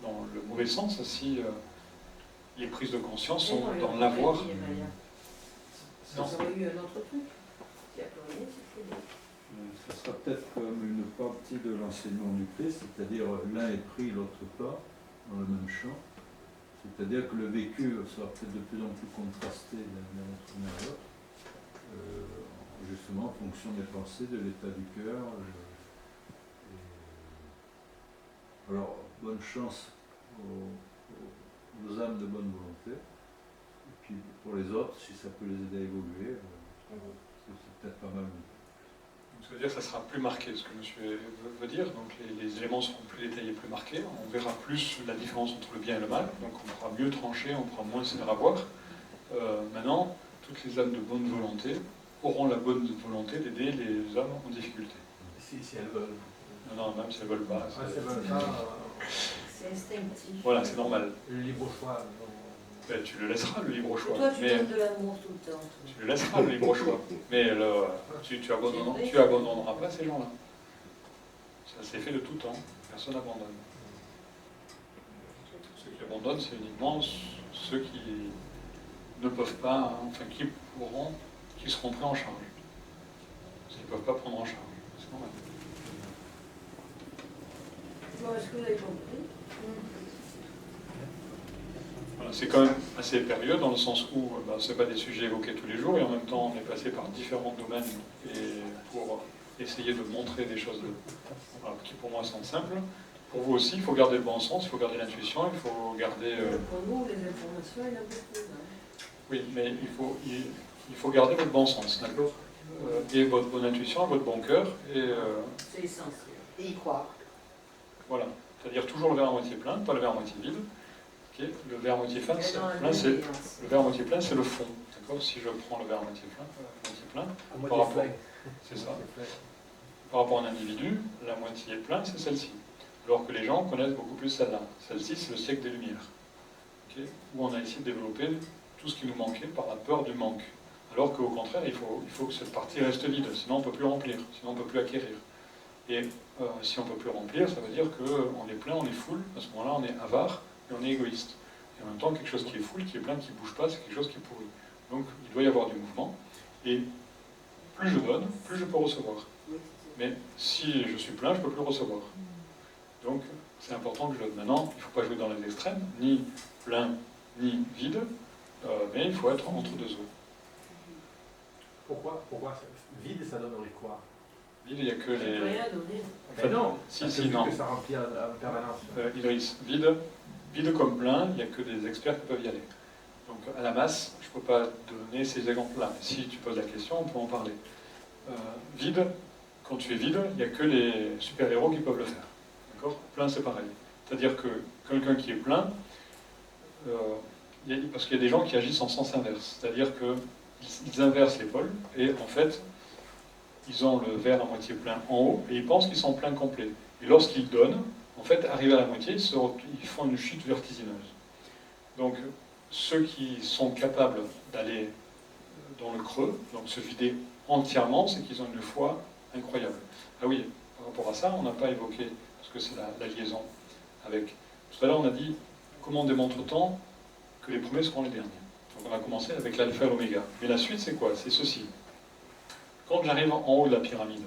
Speaker 1: dans le mauvais sens si les prises de conscience
Speaker 2: Mais
Speaker 1: sont
Speaker 2: non, il
Speaker 1: dans
Speaker 2: aurait
Speaker 1: l'avoir.
Speaker 2: dit, Maria. Ça
Speaker 1: Non.
Speaker 2: aurait eu un autre truc. S'il n'y a plus rien, c'est fini.
Speaker 3: Ça sera peut-être comme une partie de l'enseignement du Christ, c'est-à-dire l'un est pris, l'autre pas, dans le même champ. C'est-à-dire que le vécu sera peut-être de plus en plus contrasté d'un être humain à l'autre, justement en fonction des pensées, de l'état du cœur. Alors, bonne chance aux âmes de bonne volonté. Et puis pour les autres, si ça peut les aider à évoluer, c'est peut-être pas mal.
Speaker 1: Donc, ça veut dire que ça sera plus marqué, ce que monsieur veut dire. Donc les éléments seront plus détaillés, plus marqués. On verra plus la différence entre le bien et le mal. Donc on pourra mieux trancher, on pourra moins se faire avoir. Maintenant, toutes les âmes de bonne volonté auront la bonne volonté d'aider les âmes en difficulté.
Speaker 8: Si elles veulent.
Speaker 1: Non, même si elles ne veulent pas.
Speaker 8: Ah, si elles veulent pas,
Speaker 2: C'est instinctif.
Speaker 1: Voilà, c'est normal.
Speaker 8: le libre choix.
Speaker 1: Ben, tu le laisseras, le libre choix.
Speaker 2: Toi, tu
Speaker 1: Mais
Speaker 2: donnes de l'amour tout le temps.
Speaker 1: tu le laisseras, le libre choix. Mais tu abandonneras pas ces gens-là. Ça s'est fait de tout temps. Personne n'abandonne. Ceux qui abandonnent, c'est uniquement ceux qui ne peuvent pas, enfin qui seront pris en charge. Parce qu'ils ne peuvent pas prendre en charge. C'est normal.
Speaker 2: Bon, est-ce que vous avez compris?
Speaker 1: Voilà, c'est quand même assez périlleux dans le sens où ce n'est pas des sujets évoqués tous les jours et en même temps on est passé par différents domaines et pour essayer de montrer des choses qui pour moi sont simples. Pour vous aussi, il faut garder le bon sens, il faut garder l'intuition, il faut garder...
Speaker 2: Pour nous, les informations, il y en a beaucoup. Hein.
Speaker 1: Oui, mais il faut garder votre bon sens, d'accord et votre bonne intuition, votre bon cœur.
Speaker 2: C'est essentiel. Et y croire.
Speaker 1: Voilà, c'est-à-dire toujours le verre à moitié plein, pas le verre à moitié vide. Okay. Le verre à moitié plein, c'est le fond. D'accord. Si je prends le verre à moitié plein, par rapport, c'est ça. Par rapport à un individu, la moitié plein, c'est celle-ci. Alors que les gens connaissent beaucoup plus celle-là. Celle-ci, c'est le siècle des Lumières. Okay. Où on a essayé de développer tout ce qui nous manquait par la peur du manque. Alors qu'au contraire, il faut que cette partie reste vide, sinon on ne peut plus remplir, sinon on ne peut plus acquérir. Et si on ne peut plus remplir, ça veut dire qu'on est plein, on est full, à ce moment-là on est avare et on est égoïste. Et en même temps, quelque chose qui est full, qui est plein, qui ne bouge pas, c'est quelque chose qui est pourri. Donc il doit y avoir du mouvement, et plus je donne, plus je peux recevoir. Mais si je suis plein, je ne peux plus recevoir. Donc c'est important que je donne. Maintenant, il ne faut pas jouer dans les extrêmes, ni plein, ni vide, mais il faut être entre deux eaux.
Speaker 8: Pourquoi vide, ça donnerait quoi?
Speaker 1: Vide, il n'y a que les...
Speaker 2: Rien à donner.
Speaker 8: Mais non,
Speaker 1: non.
Speaker 8: que ça remplit en permanence.
Speaker 1: Idriss, vide comme plein, il n'y a que des experts qui peuvent y aller. Donc à la masse, je ne peux pas donner ces exemples-là, mais si tu poses la question, on peut en parler. Vide, quand tu es vide, il n'y a que les super-héros qui peuvent le faire. D'accord? Plein, c'est pareil. C'est-à-dire que quelqu'un qui est plein, parce qu'il y a des gens qui agissent en sens inverse, c'est-à-dire qu'ils inversent les pôles, et en fait, ils ont le verre à moitié plein en haut, et ils pensent qu'ils sont plein complet. Et lorsqu'ils donnent, en fait, arrivés à la moitié, ils font une chute vertigineuse. Donc, ceux qui sont capables d'aller dans le creux, donc se vider entièrement, c'est qu'ils ont une foi incroyable. Ah oui, par rapport à ça, on n'a pas évoqué, parce que c'est la liaison avec... Tout à l'heure, on a dit, comment démontre-t-on que les premiers seront les derniers? Donc on a commencé avec l'alpha et l'oméga. Mais la suite, c'est quoi? C'est ceci. Quand j'arrive en haut de la pyramide,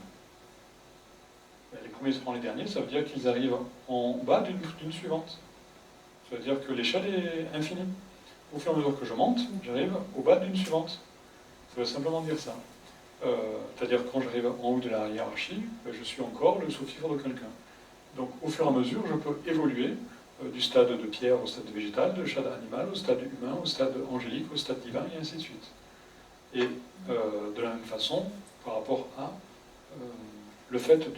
Speaker 1: les premiers seront les derniers, ça veut dire qu'ils arrivent en bas d'une suivante. Ça veut dire que l'échelle est infinie. Au fur et à mesure que je monte, j'arrive au bas d'une suivante. Ça veut simplement dire ça. C'est-à-dire que quand j'arrive en haut de la hiérarchie, je suis encore le sous-fifre de quelqu'un. Donc au fur et à mesure, je peux évoluer du stade de pierre au stade végétal, du stade animal au stade humain, au stade angélique, au stade divin, et ainsi de suite. Et de la même façon, par rapport à le fait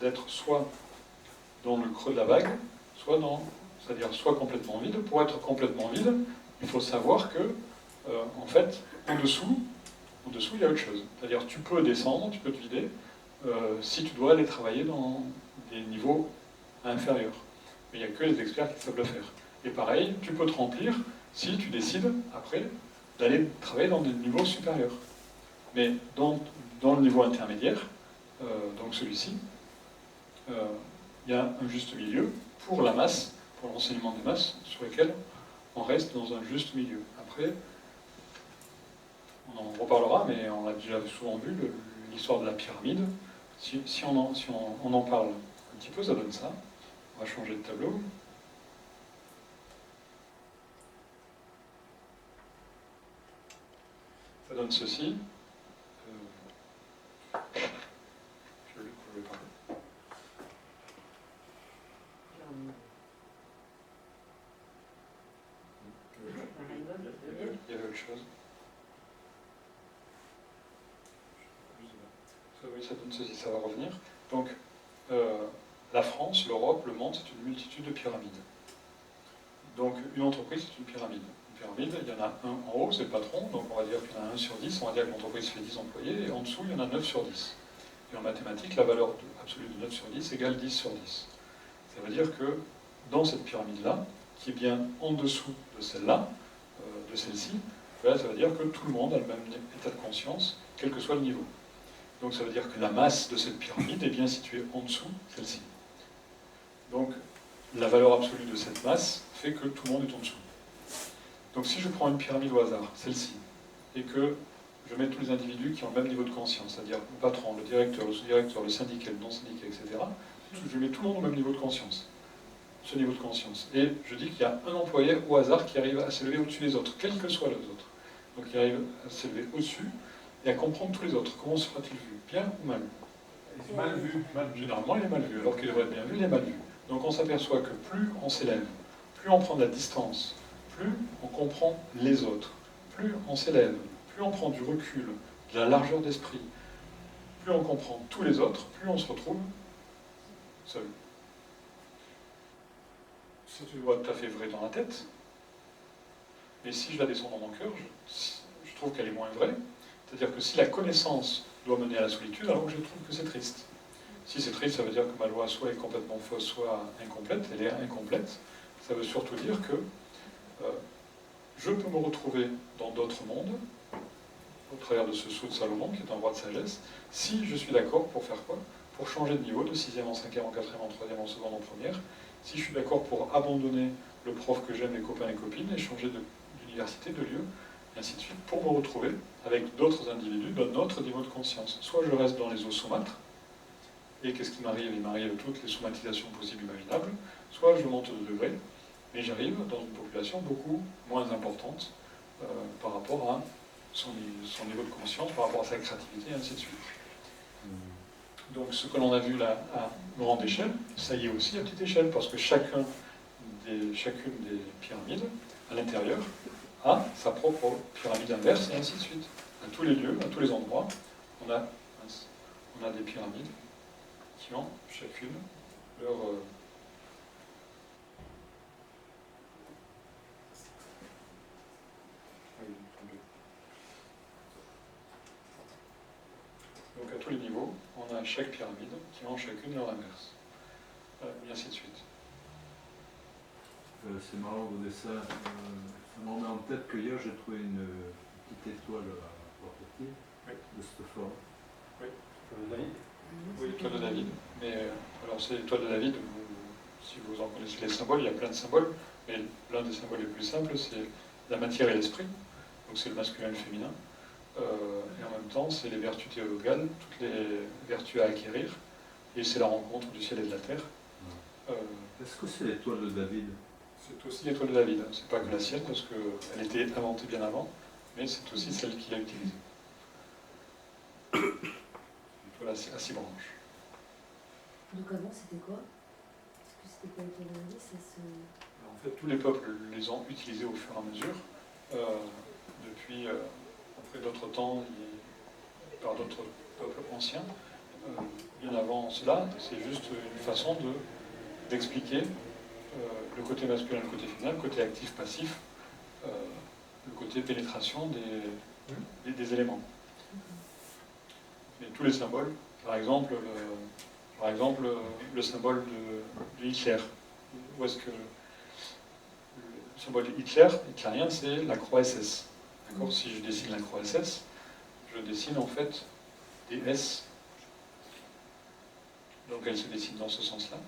Speaker 1: d'être soit dans le creux de la vague, c'est-à-dire soit complètement vide. Pour être complètement vide, il faut savoir que, en fait, en dessous, il y a autre chose. C'est-à-dire tu peux descendre, tu peux te vider, si tu dois aller travailler dans des niveaux inférieurs. Mais il n'y a que les experts qui savent le faire. Et pareil, tu peux te remplir si tu décides, après, d'aller travailler dans des niveaux supérieurs. Mais dans le niveau intermédiaire, donc celui-ci, il y a un juste milieu pour la masse, pour l'enseignement des masses, sur lesquels on reste dans un juste milieu. Après, on en reparlera, mais on l'a déjà souvent vu, l'histoire de la pyramide. Si on en parle un petit peu, ça donne ça. On va changer de tableau. Ça donne ceci. Je vais parler. Il y avait autre chose. Oui, ça donne ceci, ça va revenir. Donc, la France, l'Europe, le monde, c'est une multitude de pyramides. Donc, une entreprise, c'est une pyramide. Une pyramide, il y en a un en haut, c'est le patron, donc on va dire qu'il y en a 1 sur 10, on va dire que l'entreprise fait 10 employés, et en dessous, il y en a 9 sur 10. Et en mathématiques, la valeur absolue de 9 sur 10 égale 10 sur 10. Ça veut dire que dans cette pyramide-là, qui est bien en dessous de celle-là, de celle-ci, ça veut dire que tout le monde a le même état de conscience, quel que soit le niveau. Donc ça veut dire que la masse de cette pyramide est bien située en dessous de celle-ci. Donc la valeur absolue de cette masse fait que tout le monde est en dessous. Donc si je prends une pyramide au hasard, celle-ci, et que je mets tous les individus qui ont le même niveau de conscience, c'est-à-dire le patron, le directeur, le sous-directeur, le syndiqué, le non-syndiqué, etc., je mets tout le monde au même niveau de conscience. Ce niveau de conscience. Et je dis qu'il y a un employé au hasard qui arrive à s'élever au-dessus des autres, quels que soient les autres. Donc il arrive à s'élever au-dessus et à comprendre tous les autres. Comment sera-t-il vu? Bien ou mal?
Speaker 8: Mal vu.
Speaker 1: Généralement, il est mal vu, alors qu'il devrait être bien vu, il est mal vu. Donc on s'aperçoit que plus on s'élève, plus on prend de la distance, plus on comprend les autres, plus on s'élève, plus on prend du recul, de la largeur d'esprit, plus on comprend tous les autres, plus on se retrouve seul. C'est une voix tout à fait vraie dans la tête, mais si je la descends dans mon cœur, je trouve qu'elle est moins vraie. C'est-à-dire que si la connaissance doit mener à la solitude, alors je trouve que c'est triste. Si c'est triste, ça veut dire que ma loi soit est complètement fausse, soit incomplète. Elle est incomplète. Ça veut surtout dire que je peux me retrouver dans d'autres mondes, au travers de ce sceau de Salomon, qui est un roi de sagesse, si je suis d'accord pour faire quoi? Pour changer de niveau, de 6e en 5e, en 4e, en 3e, en seconde, en première. Si je suis d'accord pour abandonner le prof que j'aime, les copains et copines, et changer d'université, de lieu, et ainsi de suite, pour me retrouver avec d'autres individus d'un autre niveau de conscience. Soit je reste dans les eaux saumâtres, et qu'est-ce qui m'arrive? Il m'arrive toutes les somatisations possibles et imaginables, soit je monte de degré, mais j'arrive dans une population beaucoup moins importante par rapport à son niveau de conscience, par rapport à sa créativité, et ainsi de suite. Donc ce que l'on a vu là à grande échelle, ça y est aussi à petite échelle, parce que chacune des pyramides, à l'intérieur, a sa propre pyramide inverse, et ainsi de suite. À tous les lieux, à tous les endroits, on a des pyramides qui ont chacune leur... Donc à tous les niveaux, on a chaque pyramide qui ont chacune leur inverse. Et ainsi de suite.
Speaker 3: C'est marrant vos dessins. Ça m'en met en tête que hier j'ai trouvé une petite étoile à porter de cette forme.
Speaker 1: Oui. Oui, l'étoile de David. Mais alors c'est l'étoile de David, si vous en connaissez les symboles, il y a plein de symboles, mais l'un des symboles les plus simples, c'est la matière et l'esprit. Donc c'est le masculin et le féminin. Et en même temps, c'est les vertus théologales, toutes les vertus à acquérir, et c'est la rencontre du ciel et de la terre.
Speaker 3: Est-ce que c'est l'étoile de David?
Speaker 1: C'est aussi l'étoile de David. C'est pas que la sienne, parce qu'elle était inventée bien avant, mais c'est aussi celle qu'il a utilisée. L'étoile à 6 branches.
Speaker 5: Donc avant, c'était quoi? Est-ce que c'était pas l'étoile de David?
Speaker 1: En fait, tous les peuples les ont utilisés au fur et à mesure, depuis après d'autres temps, par d'autres peuples anciens. Bien avant cela, c'est juste une façon d'expliquer le côté masculin, le côté féminin, le côté actif-passif, le côté pénétration des éléments. Et tous les symboles, par exemple le symbole de Hitler. Où est-ce que le symbole hitlérien, c'est la croix SS. D'accord ? Si je dessine la croix SS, je dessine en fait des S. Donc elle se dessine dans ce sens-là.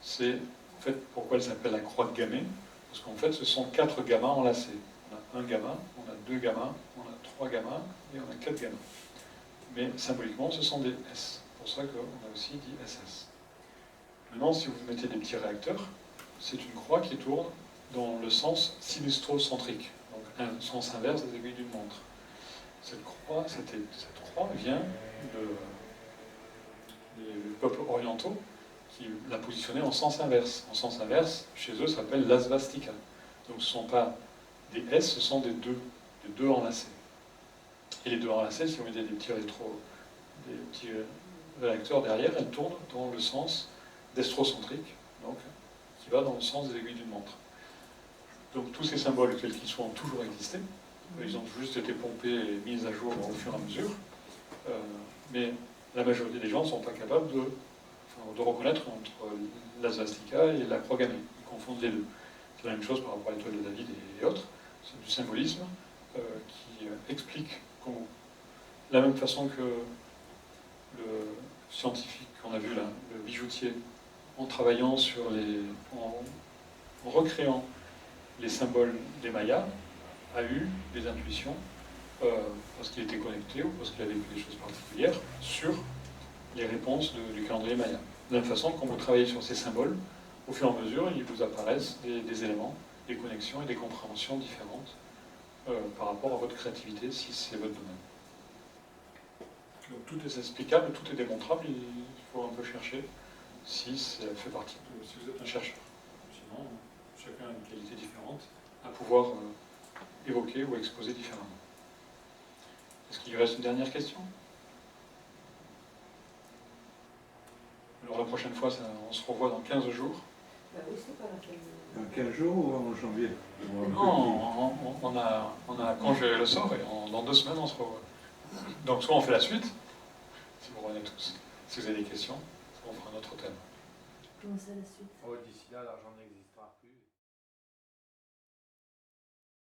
Speaker 1: C'est En fait, pourquoi elle s'appelle la croix de Gamay? Parce qu'en fait, ce sont 4 gammas enlacés. On a un gamma, on a 2 gammas, on a 3 gammas et on a 4 gammas. Mais symboliquement, ce sont des S. C'est pour ça qu'on a aussi dit SS. Maintenant, si vous mettez des petits réacteurs, c'est une croix qui tourne dans le sens sinistro-centrique, donc un sens inverse des aiguilles d'une montre. Cette croix vient des peuples orientaux qui l'a positionnée en sens inverse. En sens inverse, chez eux, ça s'appelle l'asvastika. Donc ce ne sont pas des S, ce sont des 2 enlacés. Et les 2 enlacés, si vous mettez des petits réacteurs derrière, elles tournent dans le sens destrocentrique, donc qui va dans le sens des aiguilles d'une montre. Donc tous ces symboles, quels qu'ils soient, ont toujours existé. Ils ont juste été pompés et mis à jour au fur et à mesure. Mais la majorité des gens ne sont pas capables de reconnaître entre la svastika et la croix gammée. Ils confondent les deux. C'est la même chose par rapport à l'étoile de David et autres. C'est du symbolisme qui explique comment, de la même façon que le scientifique qu'on a vu là, le bijoutier, en travaillant en recréant les symboles des Mayas, a eu des intuitions parce qu'il était connecté ou parce qu'il a vécu des choses particulières sur les réponses du calendrier Maya. De la même façon, quand vous travaillez sur ces symboles, au fur et à mesure, il vous apparaissent des éléments, des connexions et des compréhensions différentes par rapport à votre créativité, si c'est votre domaine. Donc tout est explicable, tout est démontrable, il faut un peu chercher si ça fait partie de... si vous êtes un chercheur. Sinon, chacun a une qualité différente à pouvoir évoquer ou exposer différemment. Est-ce qu'il reste une dernière question? Alors la prochaine fois, on se revoit dans 15 jours.
Speaker 2: Bah oui, c'est pas la peine.
Speaker 3: Dans 15 jours ou en janvier?
Speaker 1: Non, on a congé le sort et dans 2 semaines, on se revoit. Donc soit on fait la suite, si vous revenez tous. Si vous avez des questions, on fera un autre thème.
Speaker 5: Comment ça la suite?
Speaker 8: D'ici là, l'argent n'existera plus.